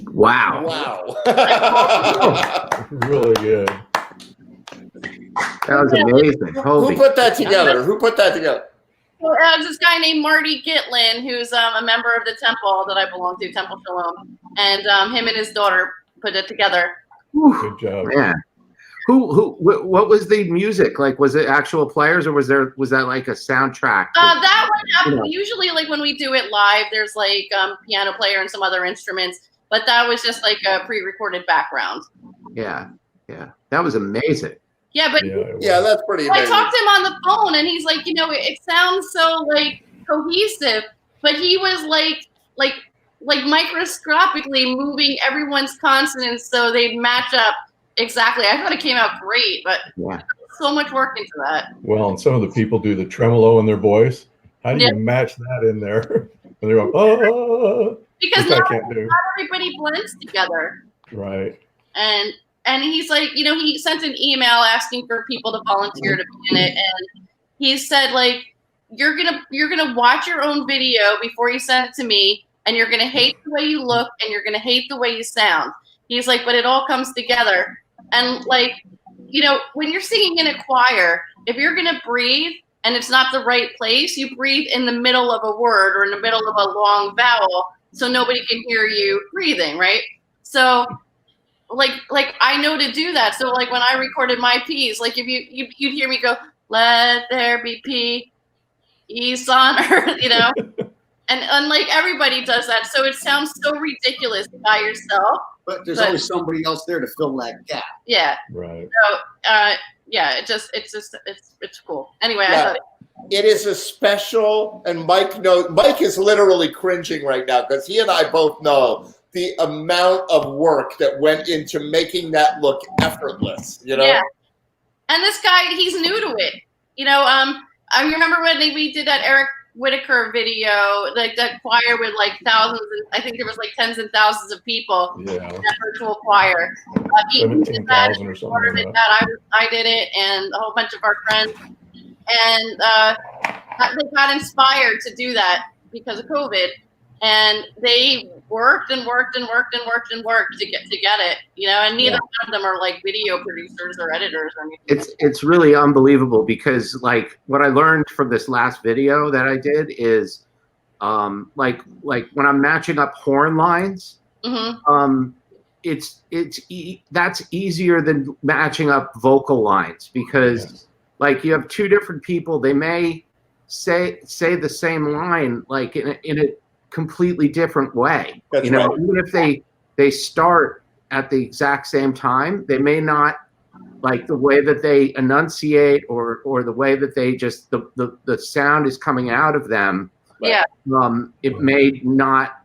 Wow. Wow. Really good. That was amazing. Who put that together? Who put that together? Well, there's this guy named Marty Gitlin, who's a member of the temple that I belong to, Temple Shalom, and him and his daughter put it together. Good job. Yeah. What was the music like? Was it actual players, or was that like a soundtrack? That one, You know. usually like when we do it live, there's like piano player and some other instruments, but that was just like a pre-recorded background. Yeah. That was amazing. Yeah, but Yeah, that's pretty I amazing. talked to him on the phone, and he's like, it sounds so like cohesive, but he was like microscopically moving everyone's consonants so they'd match up exactly. I thought it came out great, but so much work into that. Well, and some of the people do the tremolo in their voice. How do you Yeah. match that in there? And they're going, oh, Because which I not can't do. everybody blends together. Right. And he's like, he sent an email asking for people to volunteer to be in it, and he said like, you're gonna watch your own video before you send it to me, and you're gonna hate the way you look, and you're gonna hate the way you sound. He's like, but it all comes together, and like, when you're singing in a choir, if you're gonna breathe and it's not the right place, you breathe in the middle of a word or in the middle of a long vowel, so nobody can hear you breathing, right? So. Like I know to do that. So like when I recorded my P's, like if you'd hear me go, "Let there be peace on earth," and like everybody does that. So it sounds so ridiculous by yourself. But there's always somebody else there to fill that gap. Yeah. Right. So yeah, it's cool. Anyway, I Yeah. thought It is a special, and Mike is literally cringing right now because he and I both know the amount of work that went into making that look effortless. Yeah. And this guy, he's new to it. I remember when we did that Eric Whitaker video, like that choir with like thousands, I think there was like tens and thousands of people in that virtual choir. He did that, 17,000 or something Porter like did that. that. I did it, and a whole bunch of our friends. And they got inspired to do that because of COVID. And they worked and worked and worked and worked and worked to get it, and neither one of them are like video producers or editors or anything. It's really unbelievable because like what I learned from this last video that I did is like when I'm matching up horn lines, that's easier than matching up vocal lines because like you have two different people, they may say the same line like in a completely different way. That's right. Even if they start at the exact same time, they may not like the way that they enunciate or the way that they just the sound is coming out of them. Yeah. It may not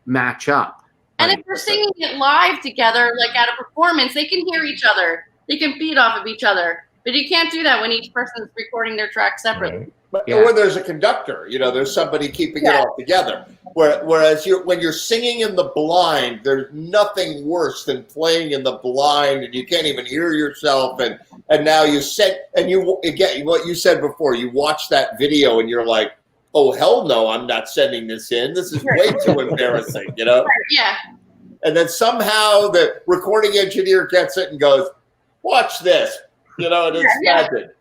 match up. And if they're singing it live together, like at a performance, they can hear each other. They can feed off of each other. But you can't do that when each person's recording their track separately. But when there's a conductor, there's somebody keeping it all together. Whereas when you're singing in the blind, there's nothing worse than playing in the blind and you can't even hear yourself. And now you said, and you again, what you said before, you watch that video and you're like, oh, hell no, I'm not sending this in. This is way too embarrassing, Yeah. And then somehow the recording engineer gets it and goes, watch this, and it's magic.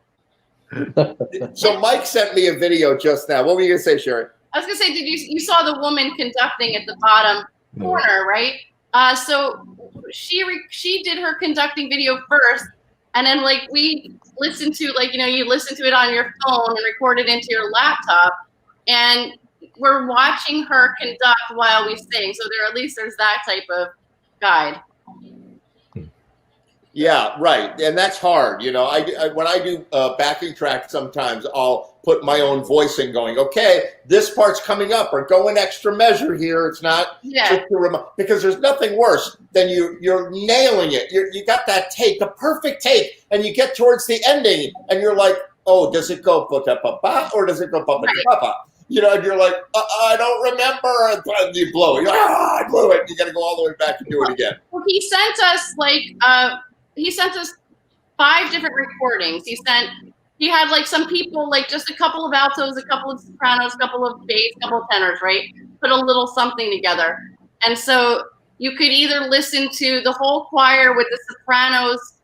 So Mike sent me a video just now. What were you going to say, Sherry? I was gonna say, you saw the woman conducting at the bottom corner, right? So she did her conducting video first, and then like we listened to you listen to it on your phone and record it into your laptop, and we're watching her conduct while we sing. So there's that type of guide. Yeah, right. And that's hard. When I do backing track, sometimes I'll put my own voice in going, okay, this part's coming up or go an extra measure here. It's not just because there's nothing worse than you're nailing it. You got that take, the perfect take, and you get towards the ending and you're like, oh, does it go ba-da-ba-ba or does it go ba-ba-ba-ba? And you're like, I don't remember. And you blow it. You're like, I blew it. You got to go all the way back and do it again. Well, he sent us 5 different recordings. He had like some people, like just a couple of altos, a couple of sopranos, a couple of bass, a couple of tenors, right? Put a little something together. And so, you could either listen to the whole choir with the sopranos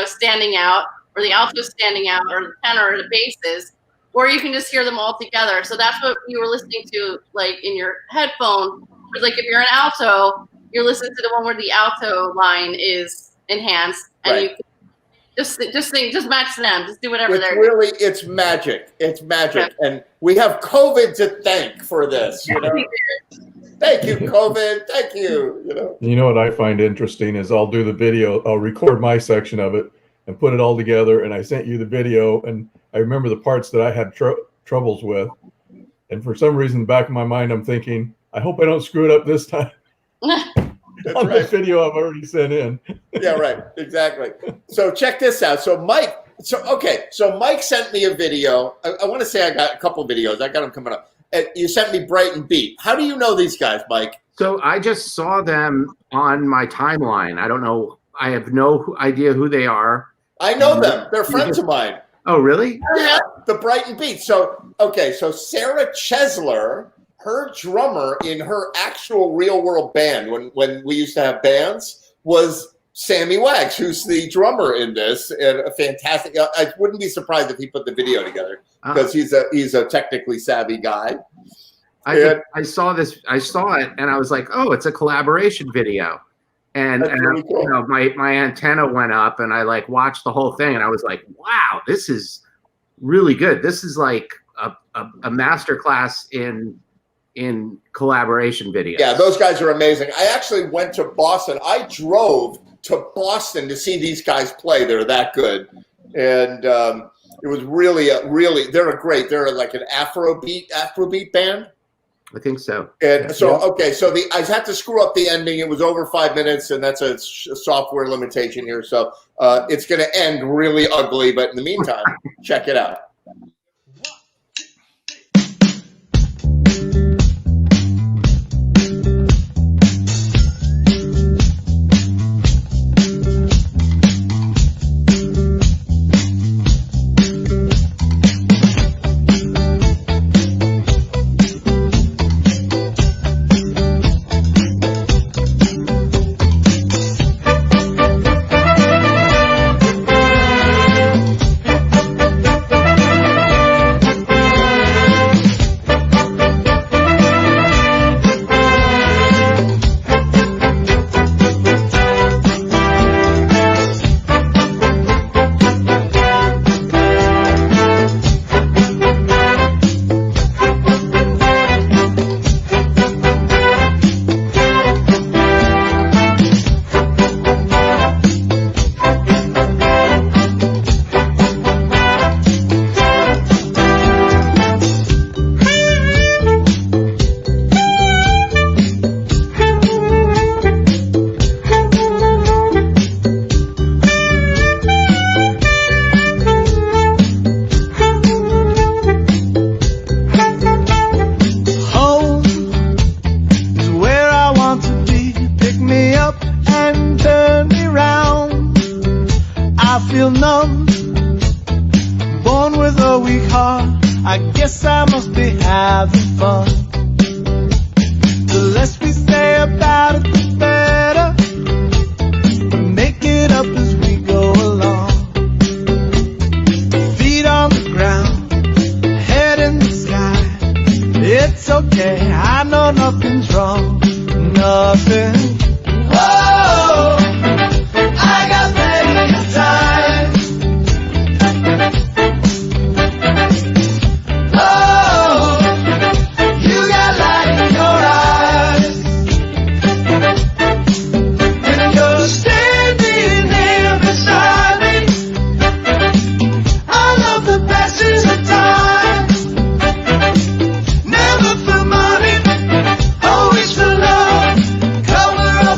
standing out, or the alto standing out, or the tenor or the basses, or you can just hear them all together. So that's what you were listening to, like in your headphone. But like if you're an alto, you're listening to the one where the alto line is enhanced, and you can just sing, just match them, just do whatever they're doing. It's magic. It's magic, and we have COVID to thank for this. You know? Thank you, COVID. Thank you. You know what I find interesting is I'll do the video. I'll record my section of it and put it all together. And I sent you the video, and I remember the parts that I had troubles with. And for some reason, in the back of my mind, I'm thinking, I hope I don't screw it up this time. On the video I've already sent in. Yeah, right. Exactly. So check this out. So Mike sent me a video. I want to say I got a couple of videos. I got them coming up. You sent me Brighton Beat. How do you know these guys, Mike? So I just saw them on my timeline. I don't know. I have no idea who they are. I know them. They're friends of mine. Oh, really? Yeah, the Brighton Beat. So Sarah Chesler, her drummer in her actual real world band, when we used to have bands, was Sammy Wags, who's the drummer in this, and a fantastic. I wouldn't be surprised if he put the video together because he's a technically savvy guy. I saw this. I saw it, and I was like, "Oh, it's a collaboration video." And really cool. My antenna went up, and I like watched the whole thing, and I was like, "Wow, this is really good. This is like a master class in collaboration videos." Yeah, those guys are amazing. I actually went to Boston. I drove to Boston to see these guys play. They're that good. And it was really, they're great. They're like an Afrobeat band. I think so. And so I had to screw up the ending. It was over 5 minutes, and that's a software limitation here. So it's going to end really ugly. But in the meantime, check it out. Never for money, always for love. Cover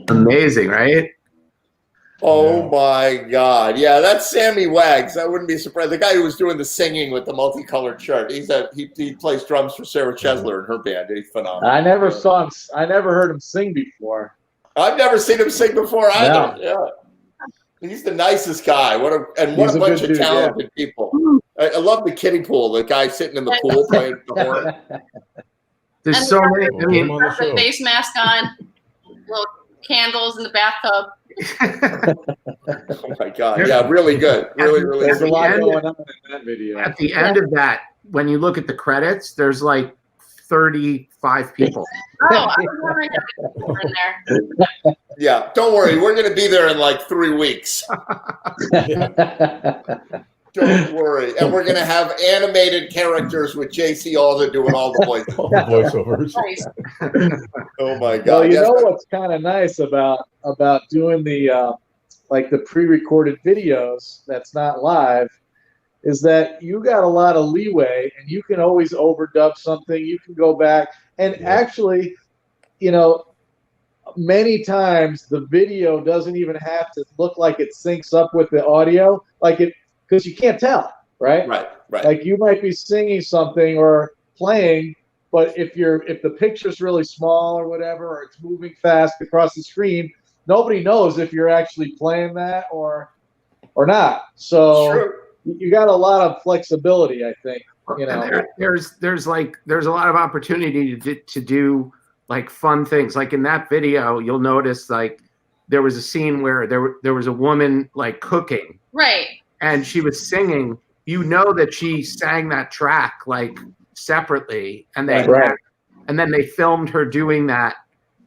Amazing, right? Oh my God! Yeah, that's Sammy Wags. I wouldn't be surprised. The guy who was doing the singing with the multicolored shirt. He plays drums for Sarah Chesler and her band. He's phenomenal. I never saw him. I never heard him sing before. I've never seen him sing before either. No. Yeah, he's the nicest guy. What a He's a bunch good of dude, talented people. I love the kiddie pool. The guy sitting in the pool playing the horn. There's And so the many. I mean, Got the face mask on, little candles in the bathtub. Oh my God! Yeah, really good. Really There's good. a lot going on in that video. At the end of that, when you look at the credits, there's like 35 people. Oh, I was wondering if there was in there. Yeah, don't worry. We're going to be there in like 3 weeks. Don't worry. And we're going to have animated characters with JC Alden doing all the voices. Voiceovers. Oh my God. Well, you Yes, know what's kind of nice about doing the like the pre-recorded videos that's not live is that you got a lot of leeway and you can always overdub something. You can go back and actually, you know, many times the video doesn't even have to look like it syncs up with the audio, like it, because you can't tell, right? Right. Like you might be singing something or playing, but if the picture's really small or whatever, or it's moving fast across the screen, nobody knows if you're actually playing that or not. So you got a lot of flexibility, I think. You know, And there's a lot of opportunity to do like fun things. Like in that video, you'll notice like there was a scene where there was a woman like cooking, Right. and she was singing. You know that she sang that track like separately, and and then they filmed her doing that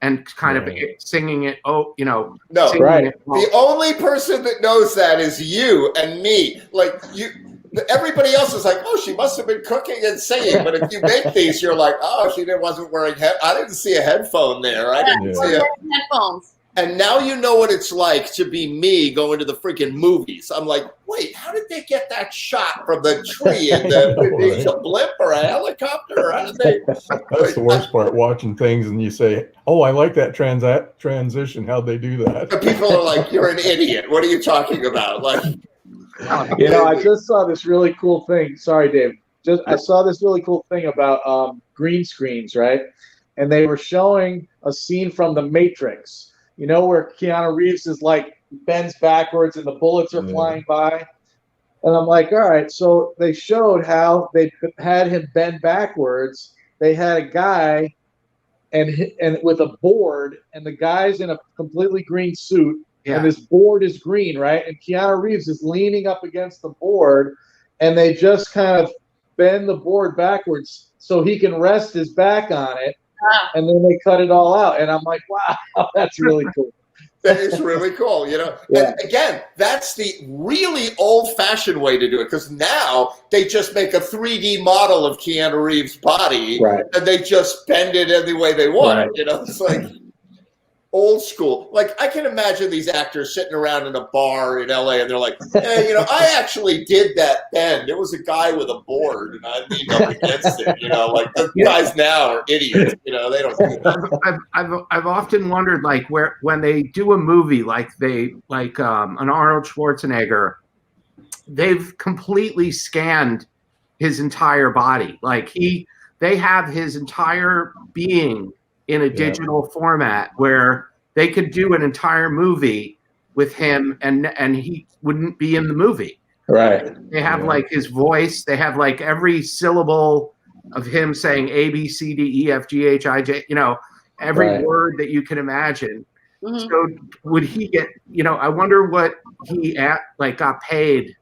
and kind of singing it. Oh, you know, No, singing it. the only person that knows that is you and me. Like you, everybody else is like, oh, she must have been cooking and singing. But if you make these, you're like, oh, wasn't wearing I didn't see a headphone there. I didn't see a headphones. And now you know what it's like to be me going to the freaking movies. I'm like, wait, how did they get that shot from the tree? And it's a blimp or a helicopter? How did they? That's the worst part, watching things and you say, oh, I like that transition. How'd they do that? The people are like, you're an idiot. What are you talking about? Like, you know, I just saw this really cool thing. Sorry, Dave. I saw this really cool thing about green screens, right? And they were showing a scene from The Matrix. You know, where Keanu Reeves is like bends backwards and the bullets are flying by. And I'm like, all right. So they showed how they had him bend backwards. They had a guy and with a board, and the guy's in a completely green suit. Yeah. And this board is green, right? And Keanu Reeves is leaning up against the board, and they just kind of bend the board backwards so he can rest his back on it. And then they cut it all out. And I'm like, wow, that's really cool. That is really cool, you know. Yeah. And again, that's the really old-fashioned way to do it, because now they just make a 3D model of Keanu Reeves' body, and they just bend it any way they want. You know, it's like old school. Like, I can imagine these actors sitting around in a bar in LA, and they're like, hey, you know, I actually did that bend. There was a guy with a board, and I leaned up against it. You know, like the guys now are idiots. You know, they don't do that. I've often wondered, like, when they do a movie like an Arnold Schwarzenegger, they've completely scanned his entire body. Like they have his entire being in a digital format where they could do an entire movie with him and he wouldn't be in the movie. Right. They have like his voice. They have like every syllable of him saying A, B, C, D, E, F, G, H, I, J, you know, every word that you can imagine. Mm-hmm. So would he get, you know, I wonder what he got paid.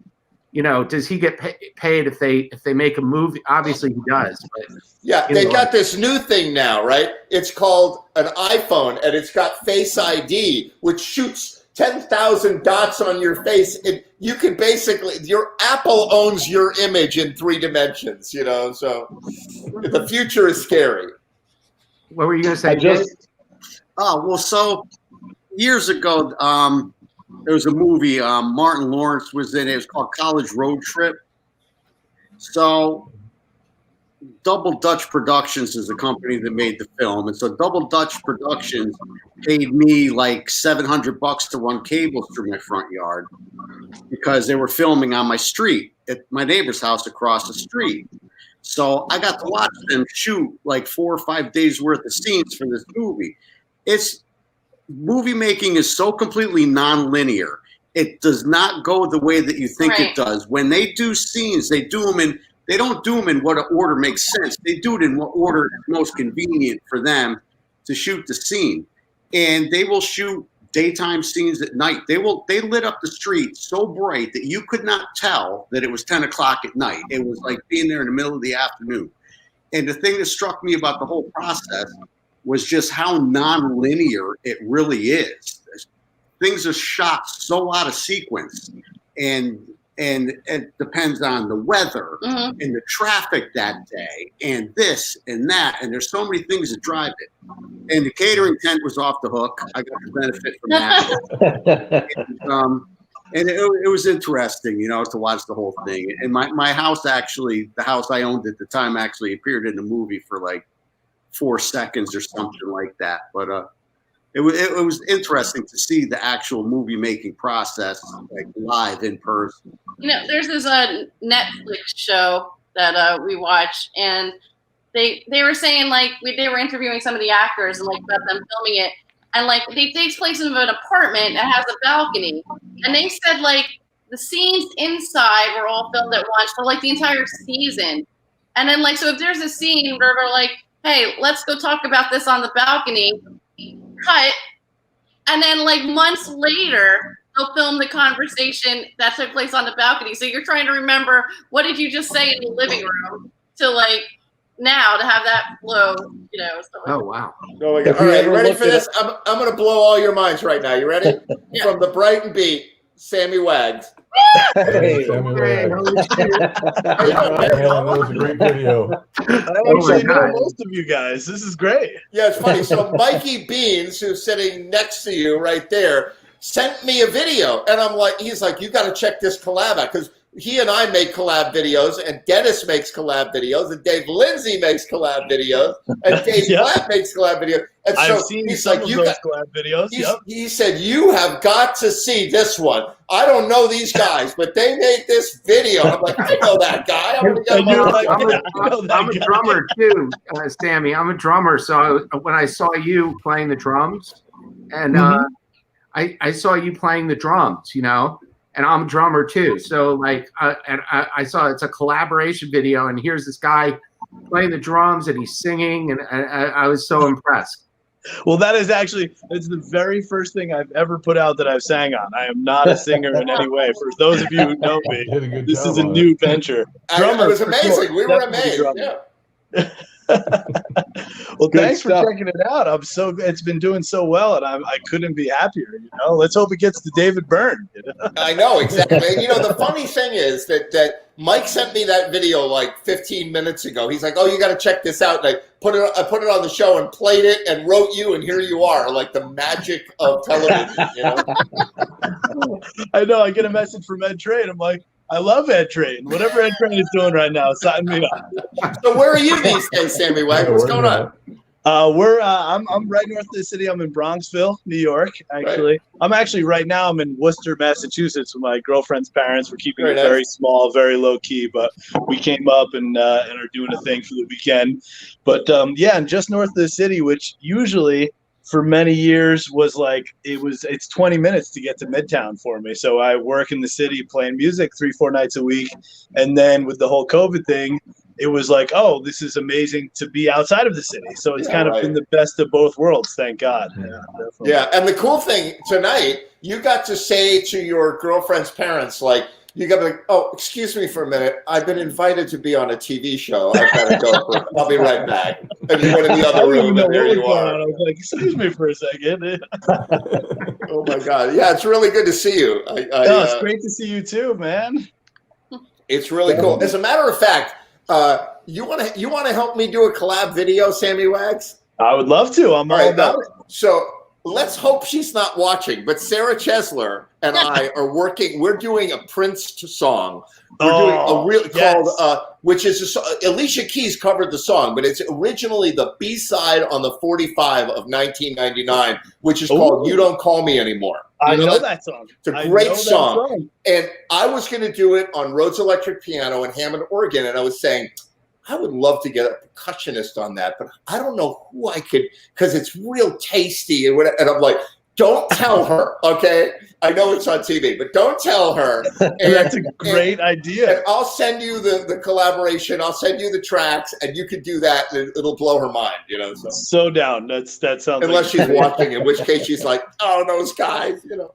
You know, does he get paid if they make a movie? Obviously he does. But, yeah, they got this new thing now, right? It's called an iPhone, and it's got Face ID, which shoots 10,000 dots on your face. And you can basically, Apple owns your image in 3 dimensions, you know, so the future is scary. What were you going to say? So years ago, there was a movie, Martin Lawrence was in it. It was called College Road Trip. So Double Dutch Productions is the company that made the film, and so Double Dutch Productions paid me like $700 to run cables through my front yard because they were filming on my street at my neighbor's house across the street. So I got to watch them shoot like 4 or 5 days worth of scenes for this movie. Movie making is so completely non-linear. It does not go the way that you think it does. When they do scenes, they don't do them in what order makes sense. They do it in what order is most convenient for them to shoot the scene. And they will shoot daytime scenes at night. They lit up the street so bright that you could not tell that it was 10 o'clock at night. It was like being there in the middle of the afternoon. And the thing that struck me about the whole process was just how non-linear it really is. Things are shot so out of sequence, and it depends on the weather and the traffic that day and this and that, and there's so many things that drive it. And the catering tent was off the hook. I got the benefit from that. And it was interesting, to watch the whole thing. And my house actually, the house I owned at the time, actually appeared in the movie for like 4 seconds or something like that. But it was interesting to see the actual movie making process like live in person. There's this Netflix show that we watch, and they were saying like they were interviewing some of the actors and like about them filming it, and like it takes place in an apartment that has a balcony, and they said like the scenes inside were all filmed at once for like the entire season, and then like so if there's a scene where they're like, hey, let's go talk about this on the balcony. Cut, and then like months later they'll film the conversation that took place on the balcony. So you're trying to remember what did you just say in the living room to like now to have that flow, Oh wow! Oh my God. All right, you ready for this? I'm going to blow all your minds right now. You ready? Yeah. From the Brighton Beat, Sammy Wags. Hey, Sammy Wags. That was a great video. I actually know most of you guys. This is great. Yeah, it's funny. So Mikey Beans, who's sitting next to you right there, sent me a video, and he's like, you got to check this collab out, because he and I make collab videos, and Dennis makes collab videos, and Dave Lindsay makes collab videos, and Dave Blatt makes collab videos. And so I've seen some of those collab videos. He said, you have got to see this one. I don't know these guys, but they made this video. I'm like, I know that guy. I'm a drummer too, Sammy. I'm a drummer. So when I saw you playing the drums, and I saw you playing the drums, and I'm a drummer too. So like, and I saw it's a collaboration video, and here's this guy playing the drums and he's singing, and I was so impressed. Well, it's the very first thing I've ever put out that I've sang on. I am not a singer in any way. For those of you who know me, this is a new venture. Drummer, it was amazing. Sure. We were amazed. Yeah. Well, thanks for checking it out. It's been doing so well, and I couldn't be happier. Let's hope it gets to David Byrne. I know exactly. The funny thing is that Mike sent me that video like 15 minutes ago. He's like, "Oh, you got to check this out." And I put it on the show and played it and wrote you, and here you are, like the magic of television. I know. I get a message from Ed Train. I'm like, I love Ed Train. Whatever Ed Train is doing right now, sign me up. So where are you these days, Sammy Wags? What's going on? I'm right north of the city. I'm in Bronxville, New York. Actually, right. I'm in Worcester, Massachusetts, with my girlfriend's parents. We're keeping it very small, very low key, but we came up and are doing a thing for the weekend. But and just north of the city, which usually for many years was like it's 20 minutes to get to Midtown for me. So I work in the city playing music 3-4 nights a week, and then with the whole COVID thing, it was like, oh, this is amazing to be outside of the city. So it's kind of been the best of both worlds, thank God. Yeah, and the cool thing tonight, you got to say to your girlfriend's parents, like, you got to be like, oh, excuse me for a minute. I've been invited to be on a TV show. I've got to go. I'll be right back. And you went in the other room, and there you are. I was like, excuse me for a second. Oh, my God. Yeah, it's really good to see you. It's great to see you too, man. It's really cool. As a matter of fact, you want to help me do a collab video, Sammy Wags? I would love to. I'm all about it. So let's hope she's not watching. But Sarah Chesler and I are working. We're doing a Prince song. We're doing a real called, which is Alicia Keys covered the song, but it's originally the B-side on the 45 of 1999, which is called "You Don't Call Me Anymore." I know that song. It's a great song. And I was going to do it on Rhodes Electric Piano and Hammond organ, and I was saying, I would love to get a percussionist on that, but I don't know who I could, because it's real tasty and whatever. And I'm like, don't tell her, okay? I know it's on TV, but don't tell her. And that's a great idea. And I'll send you the collaboration. I'll send you the tracks, and you could do that, and it'll blow her mind, you know. So down. That sounds. Unless she's watching, in which case she's like, "Oh, those guys," you know.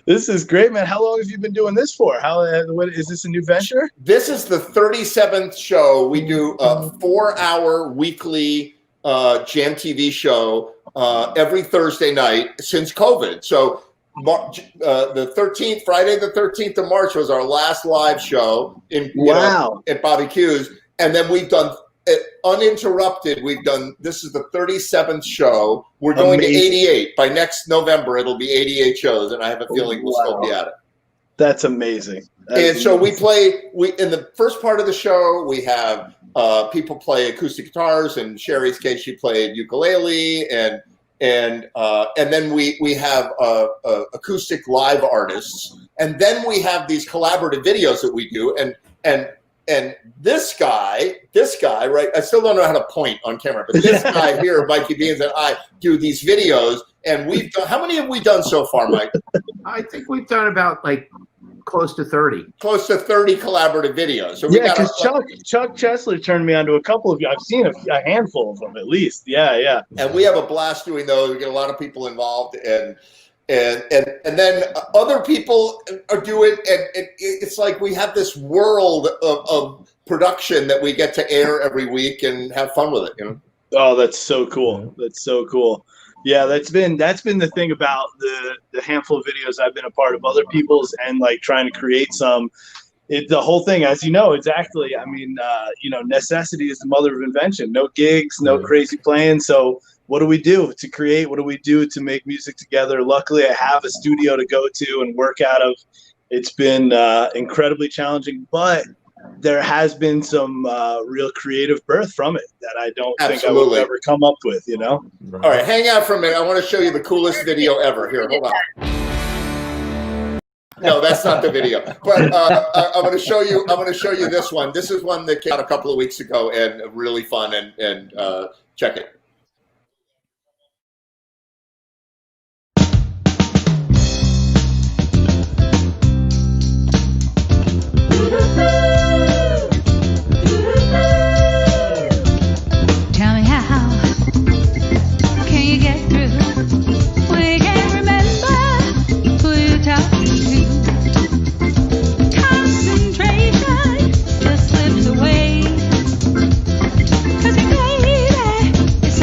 This is great, man. How long have you been doing this for? What is this a new venture? This is the 37th show. We do a 4-hour weekly Jam TV show every Thursday night since COVID. So the 13th, Friday the 13th of March was our last live show in at Bobby Q's, and then we've done uninterrupted. We've done, this is the 37th show. We're going to 88 by next November. It'll be 88 shows, and I have a feeling we'll still be at it. That's amazing. So we play. In the first part of the show, we have people play acoustic guitars. In Sherry's case, she played ukulele, and then we have acoustic live artists, and then we have these collaborative videos that we do, and this guy, right? I still don't know how to point on camera, but this guy here, Mikey Beans, and I do these videos, and we've done. How many have we done so far, Mike? I think we've done about like close to 30. Close to 30 collaborative videos. So because Chuck Chesler turned me on to a couple of you. I've seen a handful of them at least. Yeah. And we have a blast doing those. We get a lot of people involved, and then other people do it, and it's like we have this world of production that we get to air every week and have fun with it, you know. Oh, that's so cool. That's so cool. Yeah, that's been the thing about the handful of videos I've been a part of other people's, and like trying to create some. The whole thing, as you know, exactly. I mean, necessity is the mother of invention. No gigs, no crazy playing. So what do we do to create? What do we do to make music together? Luckily, I have a studio to go to and work out of. It's been incredibly challenging, but there has been some real creative birth from it that I don't think I would ever come up with, you know? All right, hang out for a minute. I want to show you the coolest video ever. Here, hold on. No, that's not the video. But I'm going to show you. I'm going to show you this one. This is one that came out a couple of weeks ago and really fun. And check it. Tell me how can you get through when you can't remember who you talked to? Concentration just slips away, 'cause your baby is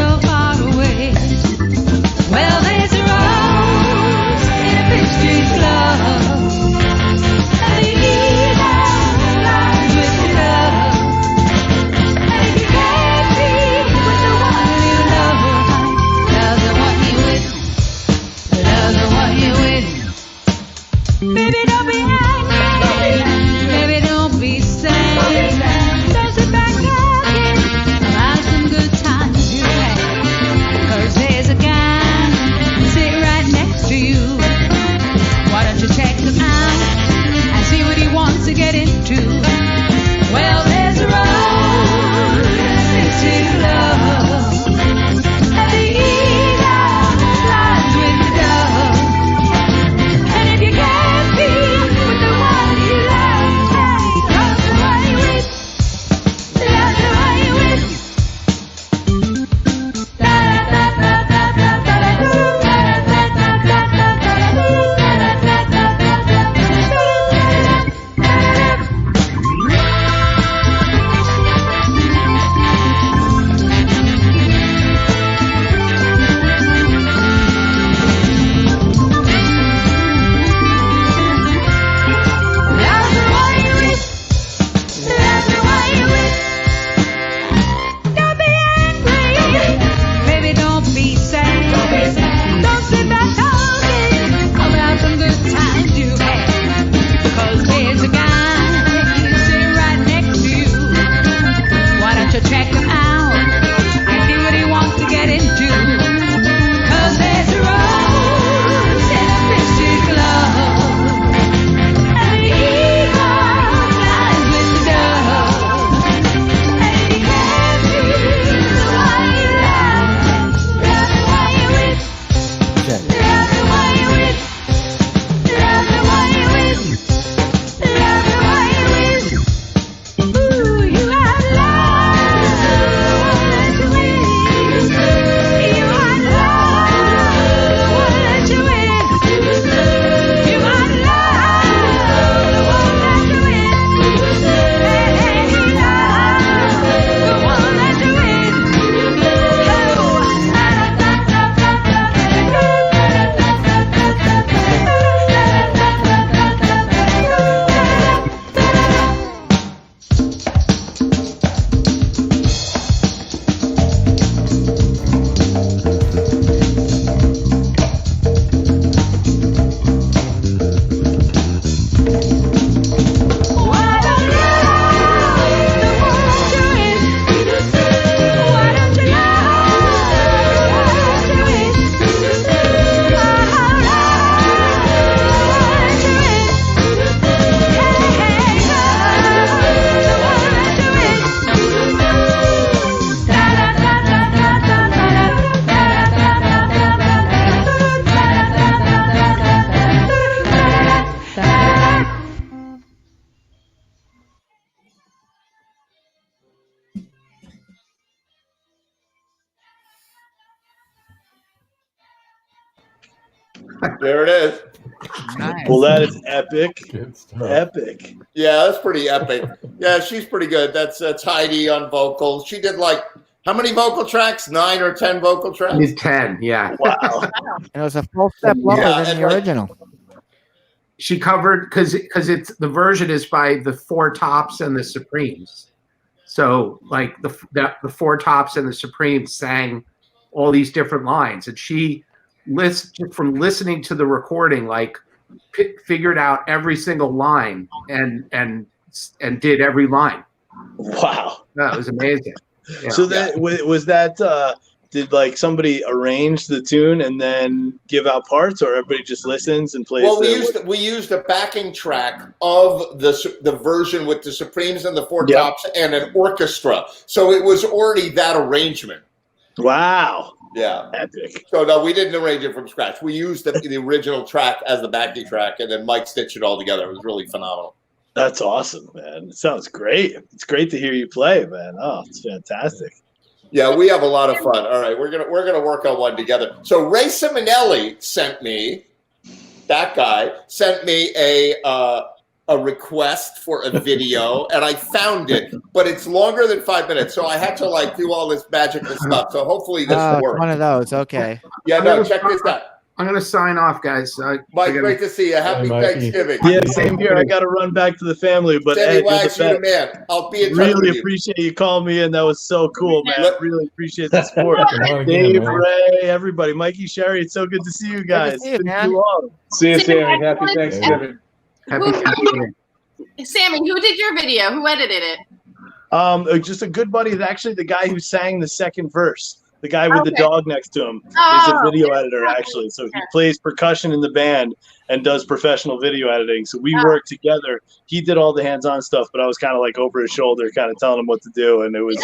There it is. Well, that is epic. Epic. Yeah, that's pretty epic. Yeah, she's pretty good. That's Heidi on vocals. She did like how many vocal tracks? 9 or 10 vocal tracks? He's 10, yeah. Wow. And it was a full step lower than the original. She covered because it's the version is by the Four Tops and the Supremes. So like the Four Tops and the Supremes sang all these different lines, and she from listening to the recording, like figured out every single line and did every line. Wow, that was amazing. Yeah. So that was that. Did like somebody arrange the tune and then give out parts, or everybody just listens and plays? Well, we used a backing track of the version with the Supremes and the Four Tops and an orchestra, so it was already that arrangement. Wow. Yeah. Epic. So no, we didn't arrange it from scratch. We used the original track as the backing track, and then Mike stitched it all together. It was really phenomenal. That's awesome, man. It sounds great. It's great to hear you play, man. Oh, it's fantastic. Yeah, we have a lot of fun. All right, we're gonna work on one together. So Ray Simonelli sent me a request for a video, and I found it, but it's longer than 5 minutes, so I had to like do all this magical stuff. So hopefully this Oh, it's works. one of those. Okay. Yeah, no, check this out. I'm gonna sign off, guys. Mike, great to see you. Happy Thanksgiving. Yeah, same here. I got to run back to the family, but Sammy Ed, you're Wags, the you're the best. man. I'll be in touch Really with you. appreciate you calling me in. That was so cool, man. Really appreciate the support. Come on again, Dave, man. Ray, everybody. Mikey, Sherry, it's so good to see you guys. see you, It's been man. too long. See you, Sammy. Happy Thanksgiving. Happy Thanksgiving. Sammy, who did your video? Who edited it? Just a good buddy. Actually, the guy who sang the second verse. The guy with the Okay. dog next to him is Oh, a video editor, actually. So he plays percussion in the band and does professional video editing. So we work together. He did all the hands-on stuff, but I was kind of like over his shoulder, kind of telling him what to do. And it was,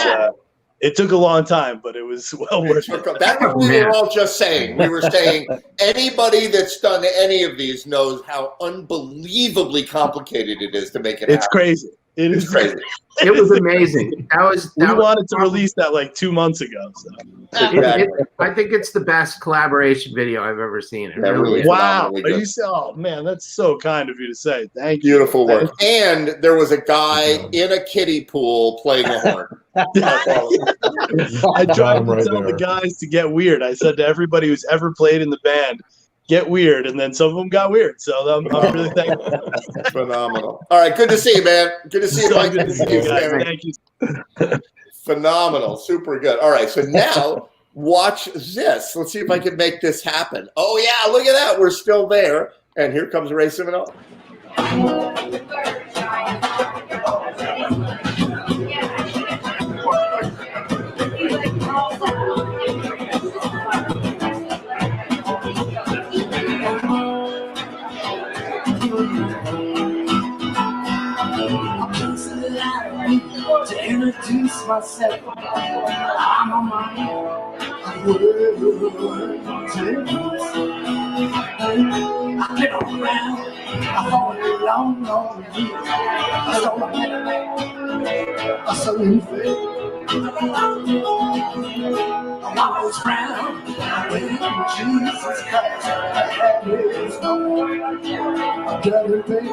it took a long time, but it was well worth it. That's what we were all just saying. We were saying anybody that's done any of these knows how unbelievably complicated it is to make it happen. It's crazy. It is crazy. It was amazing. We wanted to release that like 2 months ago. So. I think it's the best collaboration video I've ever seen. It really is. Wow. Are you oh man, that's so kind of you to say. Thank you. Beautiful work. And there was a guy in a kiddie pool playing a horn. I tried to tell the guys to get weird. I said to everybody who's ever played in the band, get weird, and then some of them got weird. So I'm really thankful. Phenomenal. All right, good to see you, man. Good to see you, So Mike. good to see you guys. Sammy. Thank you. Phenomenal. Super good. All right, so now watch this. Let's see if I can make this happen. Oh, yeah, look at that. We're still there. And here comes Ray Simonelli. To introduce myself, I'm on my own. I've been around, I've only long years. So I salute it. I'm always round when Jesus Christ had his own dirty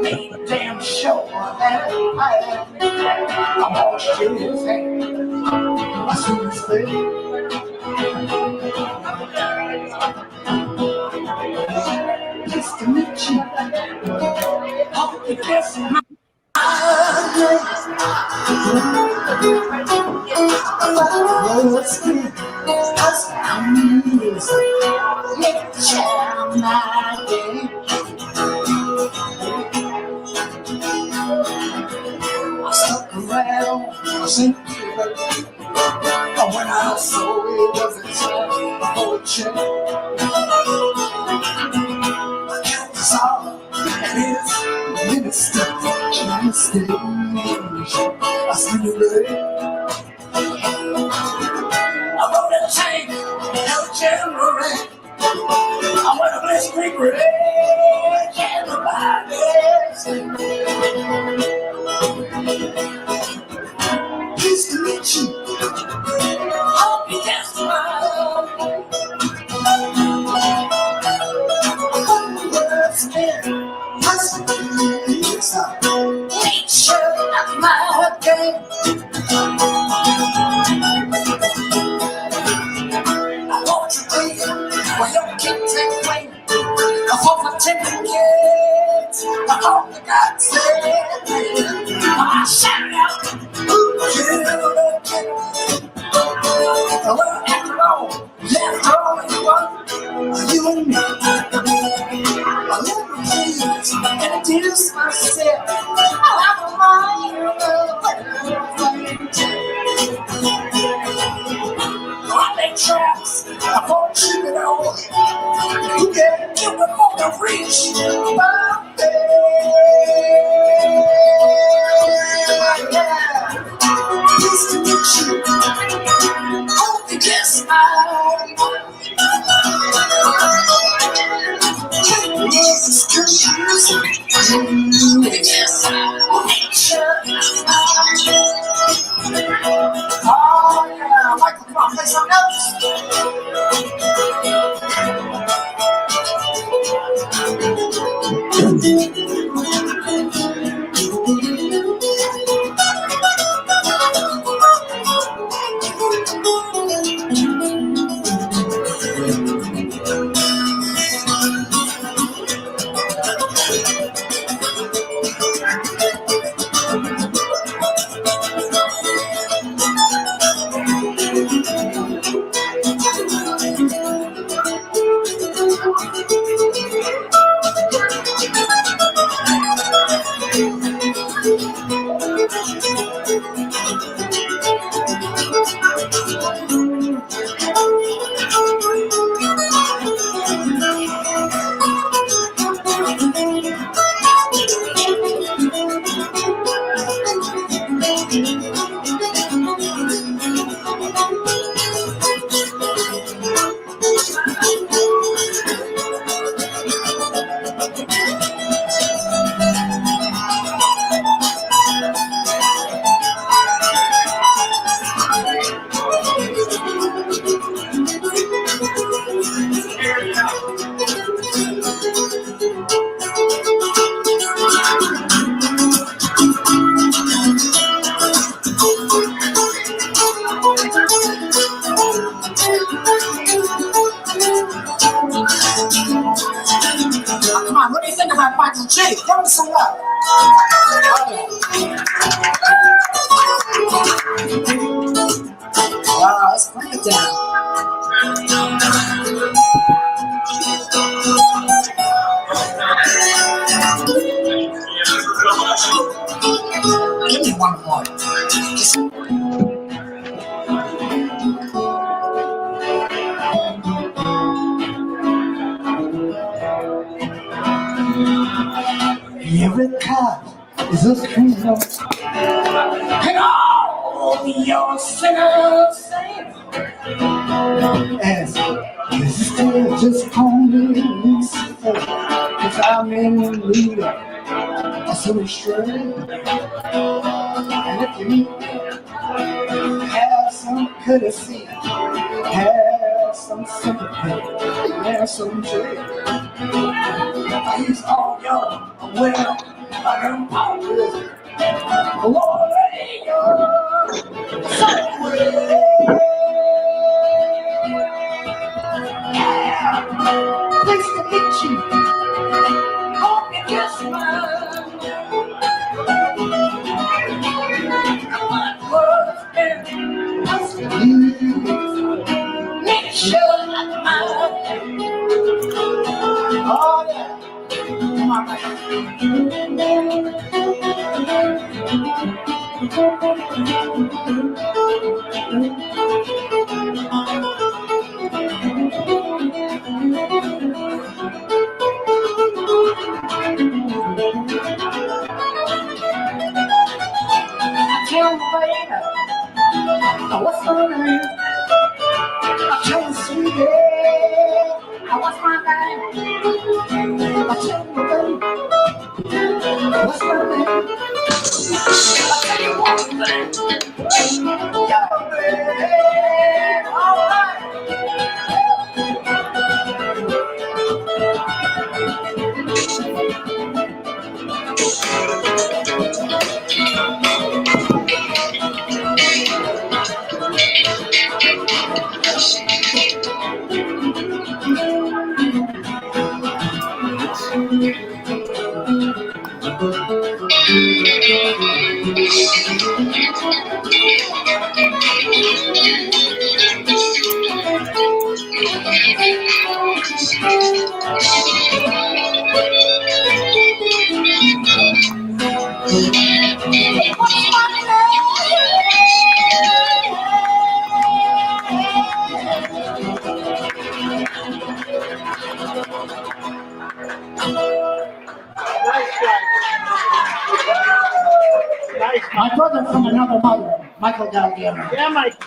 ain't damn sure that I'm gonna shake his hand. I see his face. Just to meet you. Hope you guess my what's good? That's how music make a child my day. I stuck around, I sent you but when I saw it wasn't time for a check, I kept us all and his minister trying to stay. I still ready. I wrote a tank, no general. I went to Bliss Creek Red, and the Pleased to meet you. Hope you can smile. Introduce myself. I'm a minor, I make tracks. I want you to know. You get it before the reach my Nice to meet you. Oh, yes, Michael, come on, play something else. Come on, what do you think about Michael J? Give him some love. Wow, let's bring it down. Give me one more. Every car is a criminal, and all your sinners sing. As this is still just only Lucifer, 'cause I'm in need of some strength. And if you need me, have some courtesy, have some sympathy, have some joy. He's all young, well, I am all good. Warrior, somewhere. Yeah, nice to meet you. Hope you kiss mine. What was it? Must be make sure I'm mine. Oh, yeah. Tell me, baby, what's my name? Tell me, sweetie, what's my name? Tell me, baby, what's my name? I'll tell you one thing. Yeah, baby, all right. Michael Galgano. Yeah, Mike.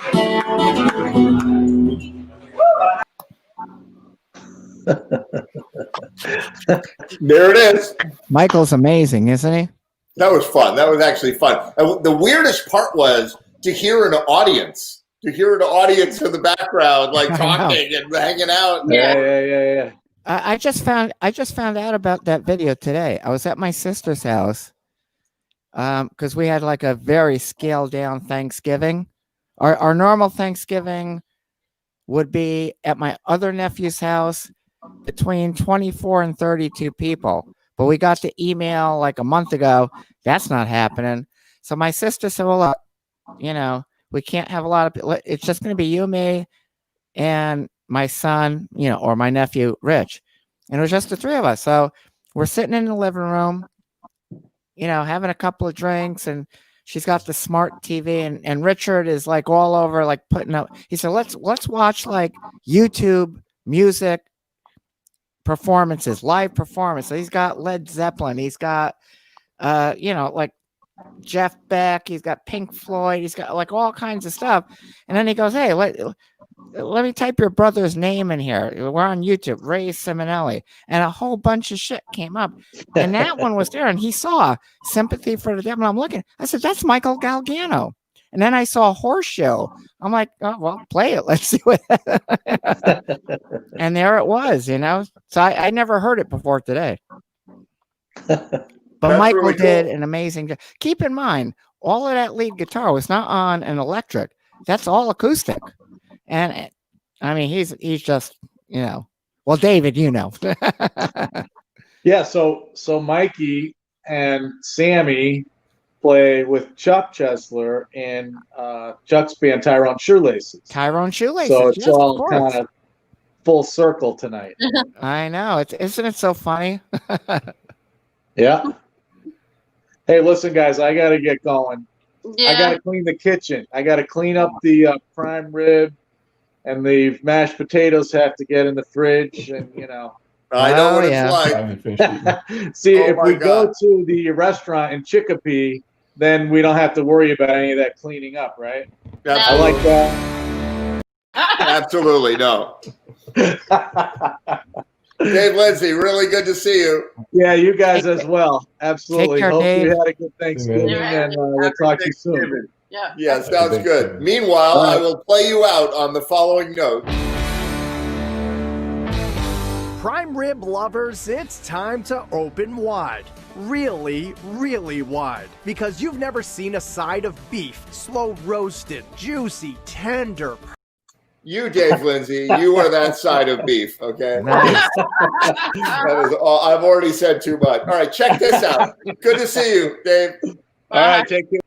There it is. Michael's amazing, isn't he? That was fun. That was actually fun. And the weirdest part was to hear an audience, in the background, like talking and hanging out. Yeah. I just found out about that video today. I was at my sister's house because we had like a very scaled down Thanksgiving. Our normal Thanksgiving would be at my other nephew's house between 24 and 32 people. But we got the email like a month ago. That's not happening. So my sister said, well, we can't have a lot of people. It's just going to be you, me, and my son, or my nephew, Rich. And it was just the three of us. So we're sitting in the living room, having a couple of drinks, and she's got the smart TV, and Richard is like all over, like putting up. He said, let's watch like YouTube music performances, live performance. So he's got Led Zeppelin. He's got, like Jeff Beck. He's got Pink Floyd. He's got like all kinds of stuff. And then he goes, hey, let me type your brother's name in here. We're on YouTube, Ray Simonelli. And a whole bunch of shit came up. And that one was there. And he saw Sympathy for the Devil. And I'm looking. I said, that's Michael Galgano. And then I saw Horse Show. I'm like, oh, well, play it. Let's see what. And there it was, So I never heard it before today. But Michael really did an amazing job. Keep in mind, all of that lead guitar was not on an electric. That's all acoustic. And I mean, he's just, well, David, Yeah. So Mikey and Sammy play with Chuck Chesler in Chuck's band Tyrone Shoelaces. So it's all kind of full circle tonight. I know. Isn't it so funny? Yeah. Hey, listen, guys, I got to get going. Yeah. I got to clean the kitchen. I got to clean up the prime rib, and the mashed potatoes have to get in the fridge, and I know what it's like. See, if we go to the restaurant in Chicopee, then we don't have to worry about any of that cleaning up, right? No. I like that. Absolutely, no. Dave Lindsay, really good to see you. Yeah, you guys as well. Absolutely. Care, Hope Dave. you had a good Thanksgiving, and we'll talk to you soon. Yeah, sounds good. Meanwhile, I will play you out on the following note. Prime rib lovers, it's time to open wide. Really, really wide. Because you've never seen a side of beef, slow roasted, juicy, tender. You, Dave Lindsay, you are that side of beef, okay? Nice. That is all. I've already said too much. All right, check this out. Good to see you, Dave. All right, take care.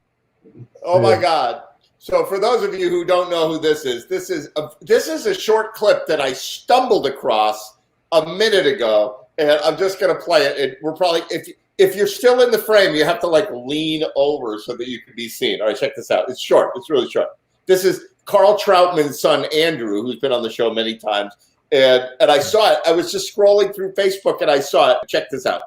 Oh my God. So for those of you who don't know who this is a short clip that I stumbled across a minute ago, and I'm just going to play it. We're probably, if you're still in the frame, you have to like lean over so that you can be seen. All right, check this out. It's short. It's really short. This is Carl Troutman's son, Andrew, who's been on the show many times. And I saw it. I was just scrolling through Facebook and I saw it. Check this out.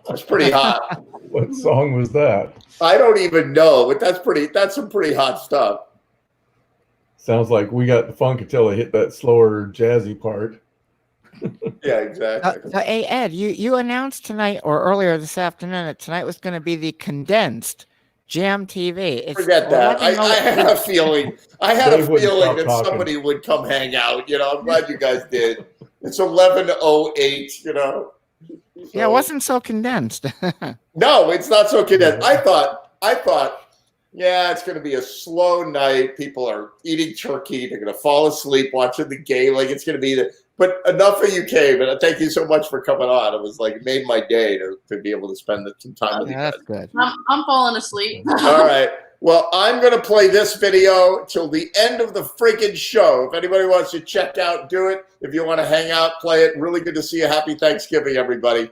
That's pretty hot. What song was that? I don't even know, but that's some pretty hot stuff. Sounds like We Got the Funk until they hit that slower jazzy part. Yeah, exactly. Hey, Ed, you announced tonight or earlier this afternoon that tonight was going to be the condensed Jam TV. It's Forget that. I had a feeling. That somebody would come hang out. I'm glad you guys did. It's 11:08. So. Yeah, it wasn't so condensed. No, it's not so condensed. I thought Yeah, it's going to be a slow night. People are eating turkey. They're going to fall asleep watching the game. Like it's going to be but enough of you came, and thank you so much for coming on. It was like it made my day to be able to spend some time with you guys. That's good. I'm falling asleep. All right. Well, I'm going to play this video till the end of the freaking show. If anybody wants to check out, do it. If you want to hang out, play it. Really good to see you. Happy Thanksgiving, everybody.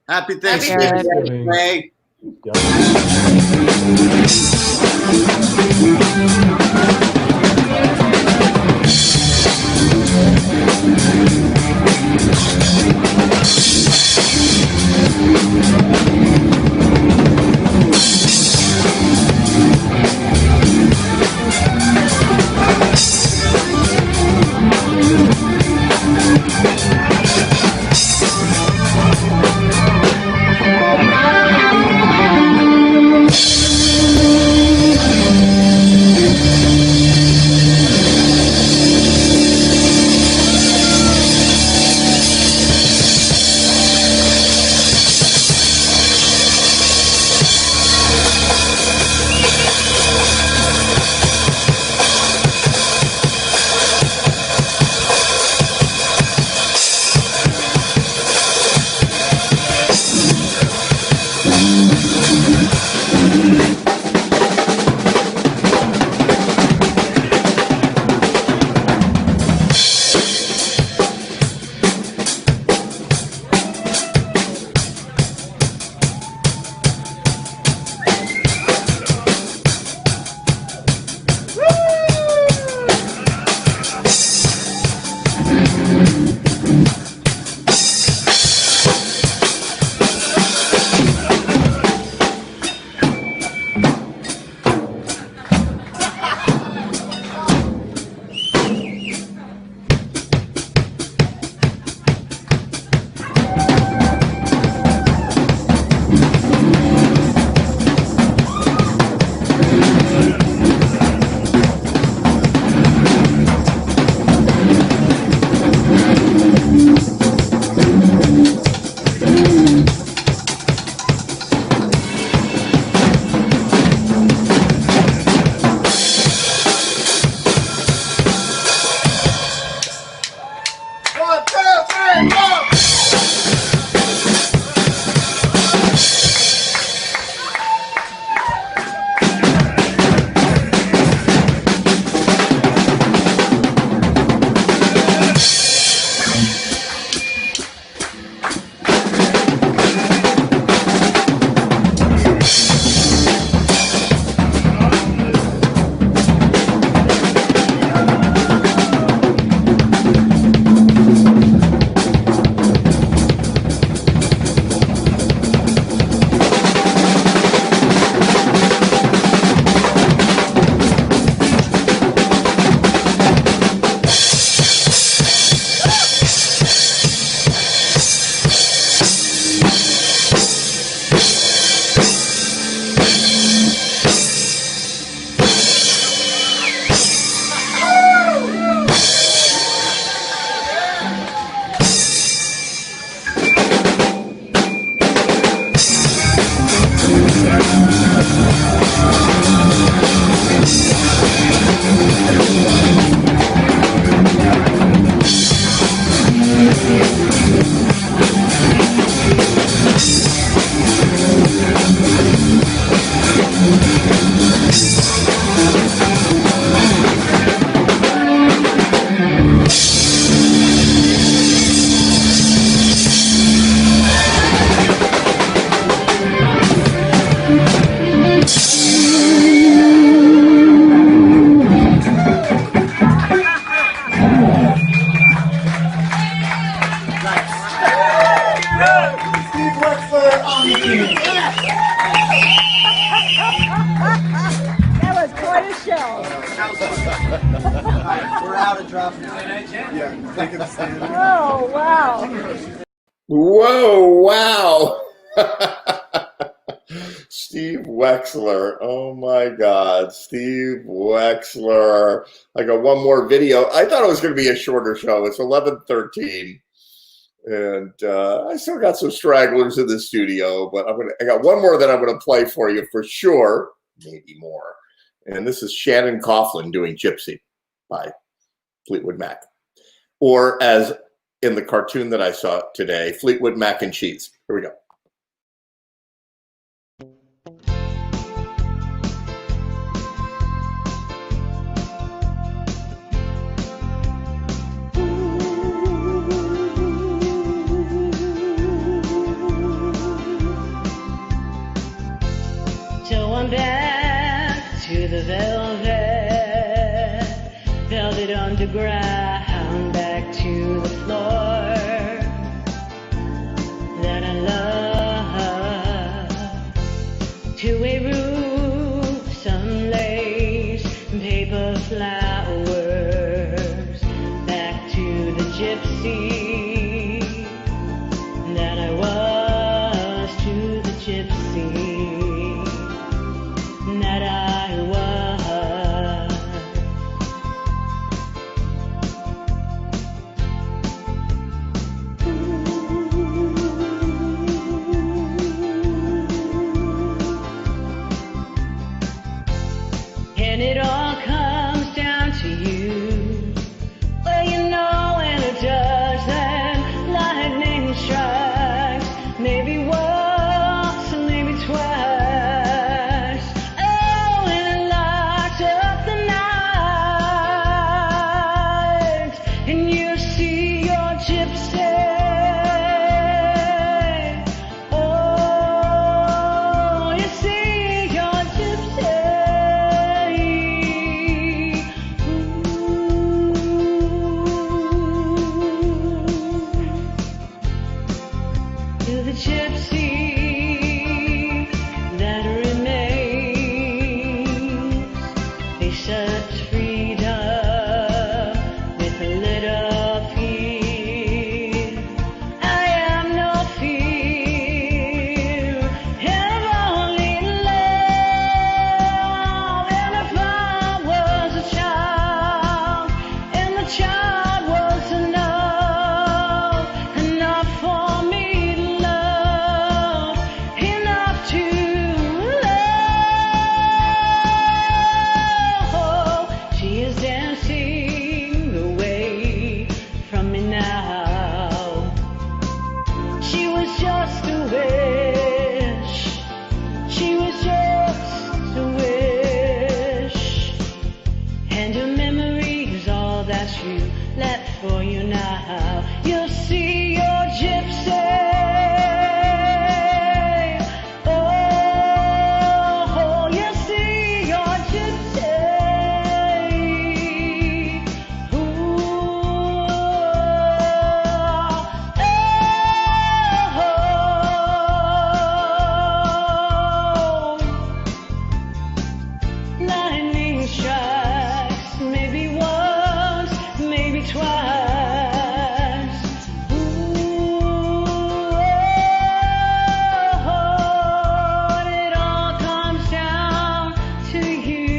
Happy Thanksgiving. Hey. That was quite a show. We're out of drop now. Yeah, taking a stand. Oh, wow. Whoa, wow. Steve Wexler. Oh my God. Steve Wexler. I got one more video. I thought it was going to be a shorter show. It's 11:13. And I still got some stragglers in the studio, but I got one more that I'm going to play for you for sure. maybe more. And this is Shannon Coughlin doing Gypsy by Fleetwood Mac. Or as in the cartoon that I saw today, Fleetwood Mac and Cheese. Here we go. So I'm back to the velvet underground, back to the floor that I love, to a roof, some lace, paper flowers, back to the gypsy that I was, to the gypsy that I was. And it all comes down to you. Well, you know when it does, then lightning strikes. Maybe once, maybe twice. Oh, and it lights up the night, and you see your gypsy. Oh, you see your gypsy. To the gypsy that remains, they search freedom with a little fear. I am no fear, and only love. And if I was a child, and the child was enough for me to love, enough to love. She is dancing away from me now. She was just a wish. She was just a wish. And your memory is all that's you left for you now. You'll see your gypsy. Oh, you'll see your gypsy. Lightning strikes, maybe once, maybe twice. And it all comes down to you.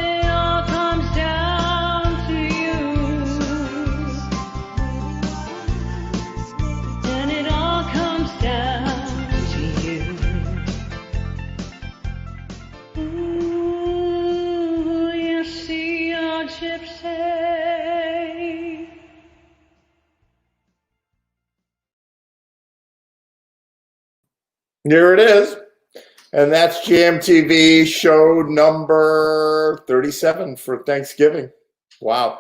It all comes down to you. And it all comes down to you. Ooh, you see your gypsy. Here it is. And that's JMTV show number 37 for Thanksgiving. Wow.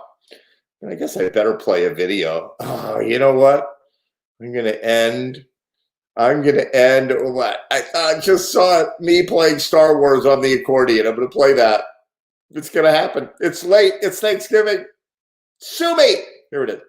And I guess I better play a video. Oh, you know what? I'm going to end what? I just saw it, me playing Star Wars on the accordion. I'm going to play that. It's going to happen. It's late. It's Thanksgiving. Sue me. Here it is.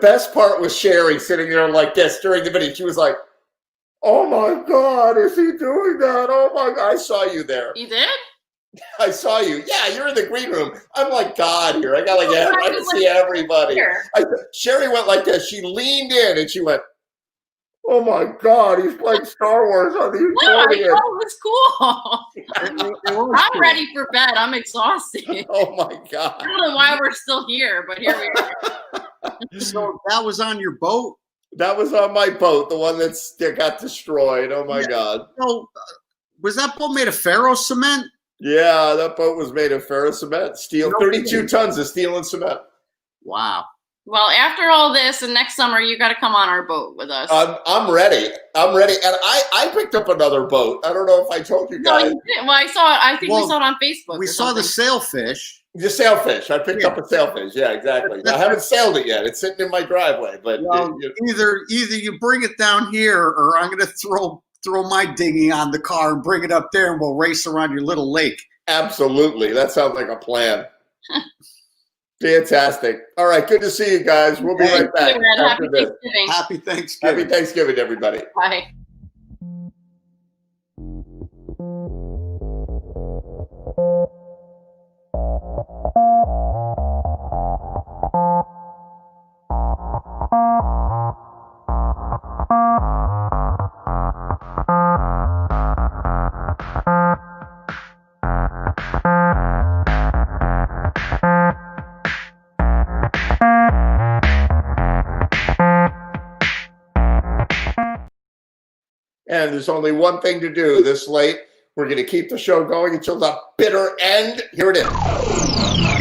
best part was Sherry sitting there like this during the video. She was like, "Oh my God, is he doing that? Oh my God!" I saw you there. You did? I saw you. Yeah, you're in the green room. I'm like God here. I got like I can see everybody. Sherry went like this. She leaned in and she went, "Oh my God, he's playing Star Wars on the No, I accordion." thought it was cool. I'm ready for bed. I'm exhausted. Oh my God. I don't know why we're still here, but here we are. So that was on your boat? That was on my boat, the one that got destroyed. Oh my God. So, was that boat made of ferro cement? Yeah, that boat was made of ferro cement, steel, 32 tons of steel and cement. Wow. Well, after all this, and next summer, you got to come on our boat with us. I'm ready. I'm ready. And I picked up another boat. I don't know if I told you No, guys. you didn't. Well, I saw it. I think we saw it on Facebook. We or saw the something. sailfish. The sailfish. I picked up a sailfish. Yeah, exactly. I haven't sailed it yet. It's sitting in my driveway. But Well, either you bring it down here, or I'm going to throw my dinghy on the car and bring it up there, and we'll race around your little lake. Absolutely. That sounds like a plan. Fantastic. All right. Good to see you guys. We'll be right back. Happy after this. Thanksgiving. Happy Thanksgiving. Happy Thanksgiving, everybody. Bye. And there's only one thing to do this late. We're going to keep the show going until the bitter end. Here it is.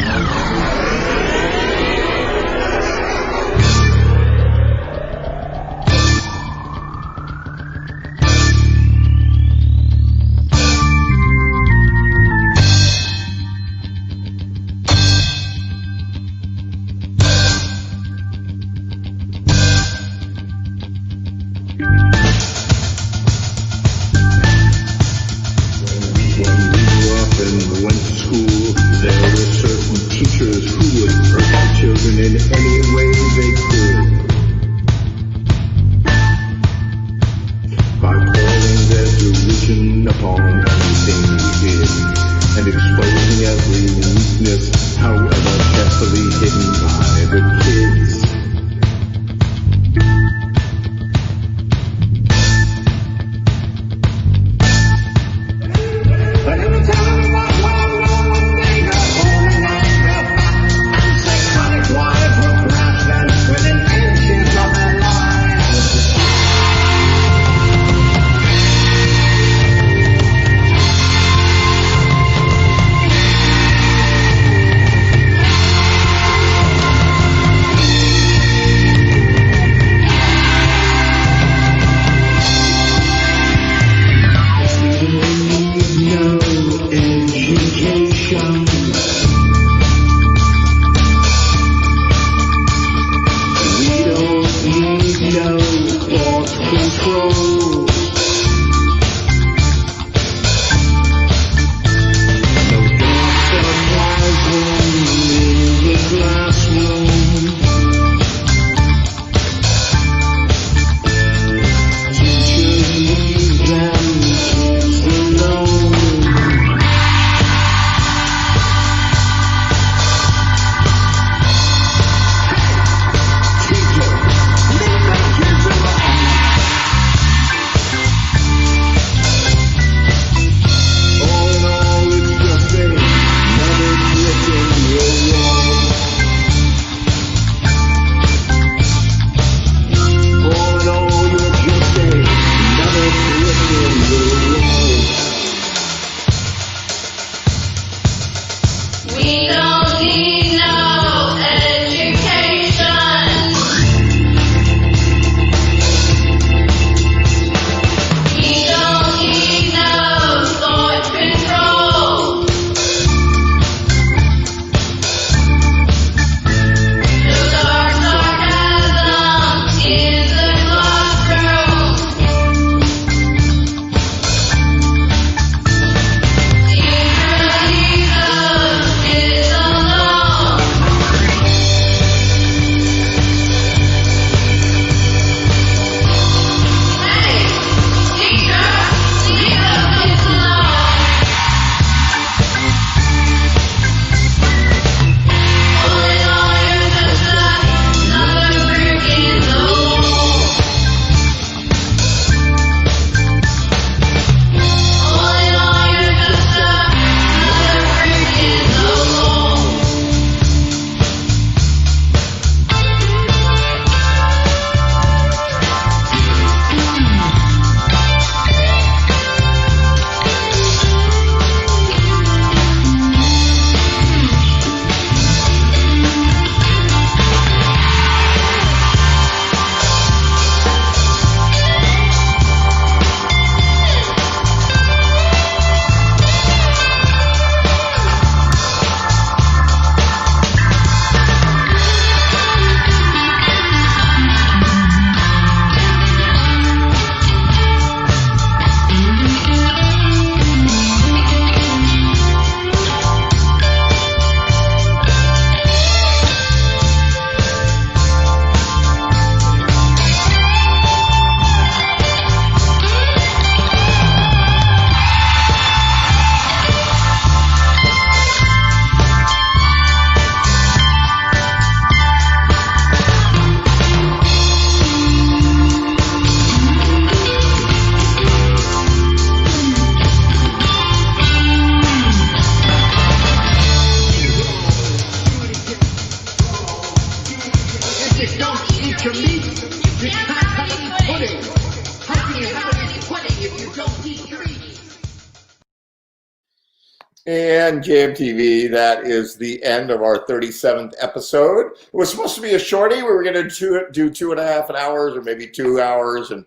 And JMTV, that is the end of our 37th episode. It was supposed to be a shorty. We were going to do 2.5 hours or maybe 2 hours. And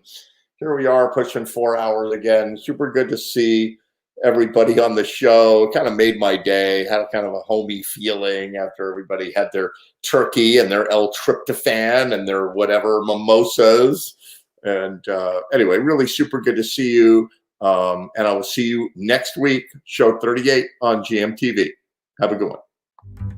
here we are pushing 4 hours again. Super good to see everybody on the show. Kind of made my day. Had kind of a homey feeling after everybody had their turkey and their L-tryptophan and their whatever mimosas. And anyway, really super good to see you. And I will see you next week, show 38 on GMTV. Have a good one.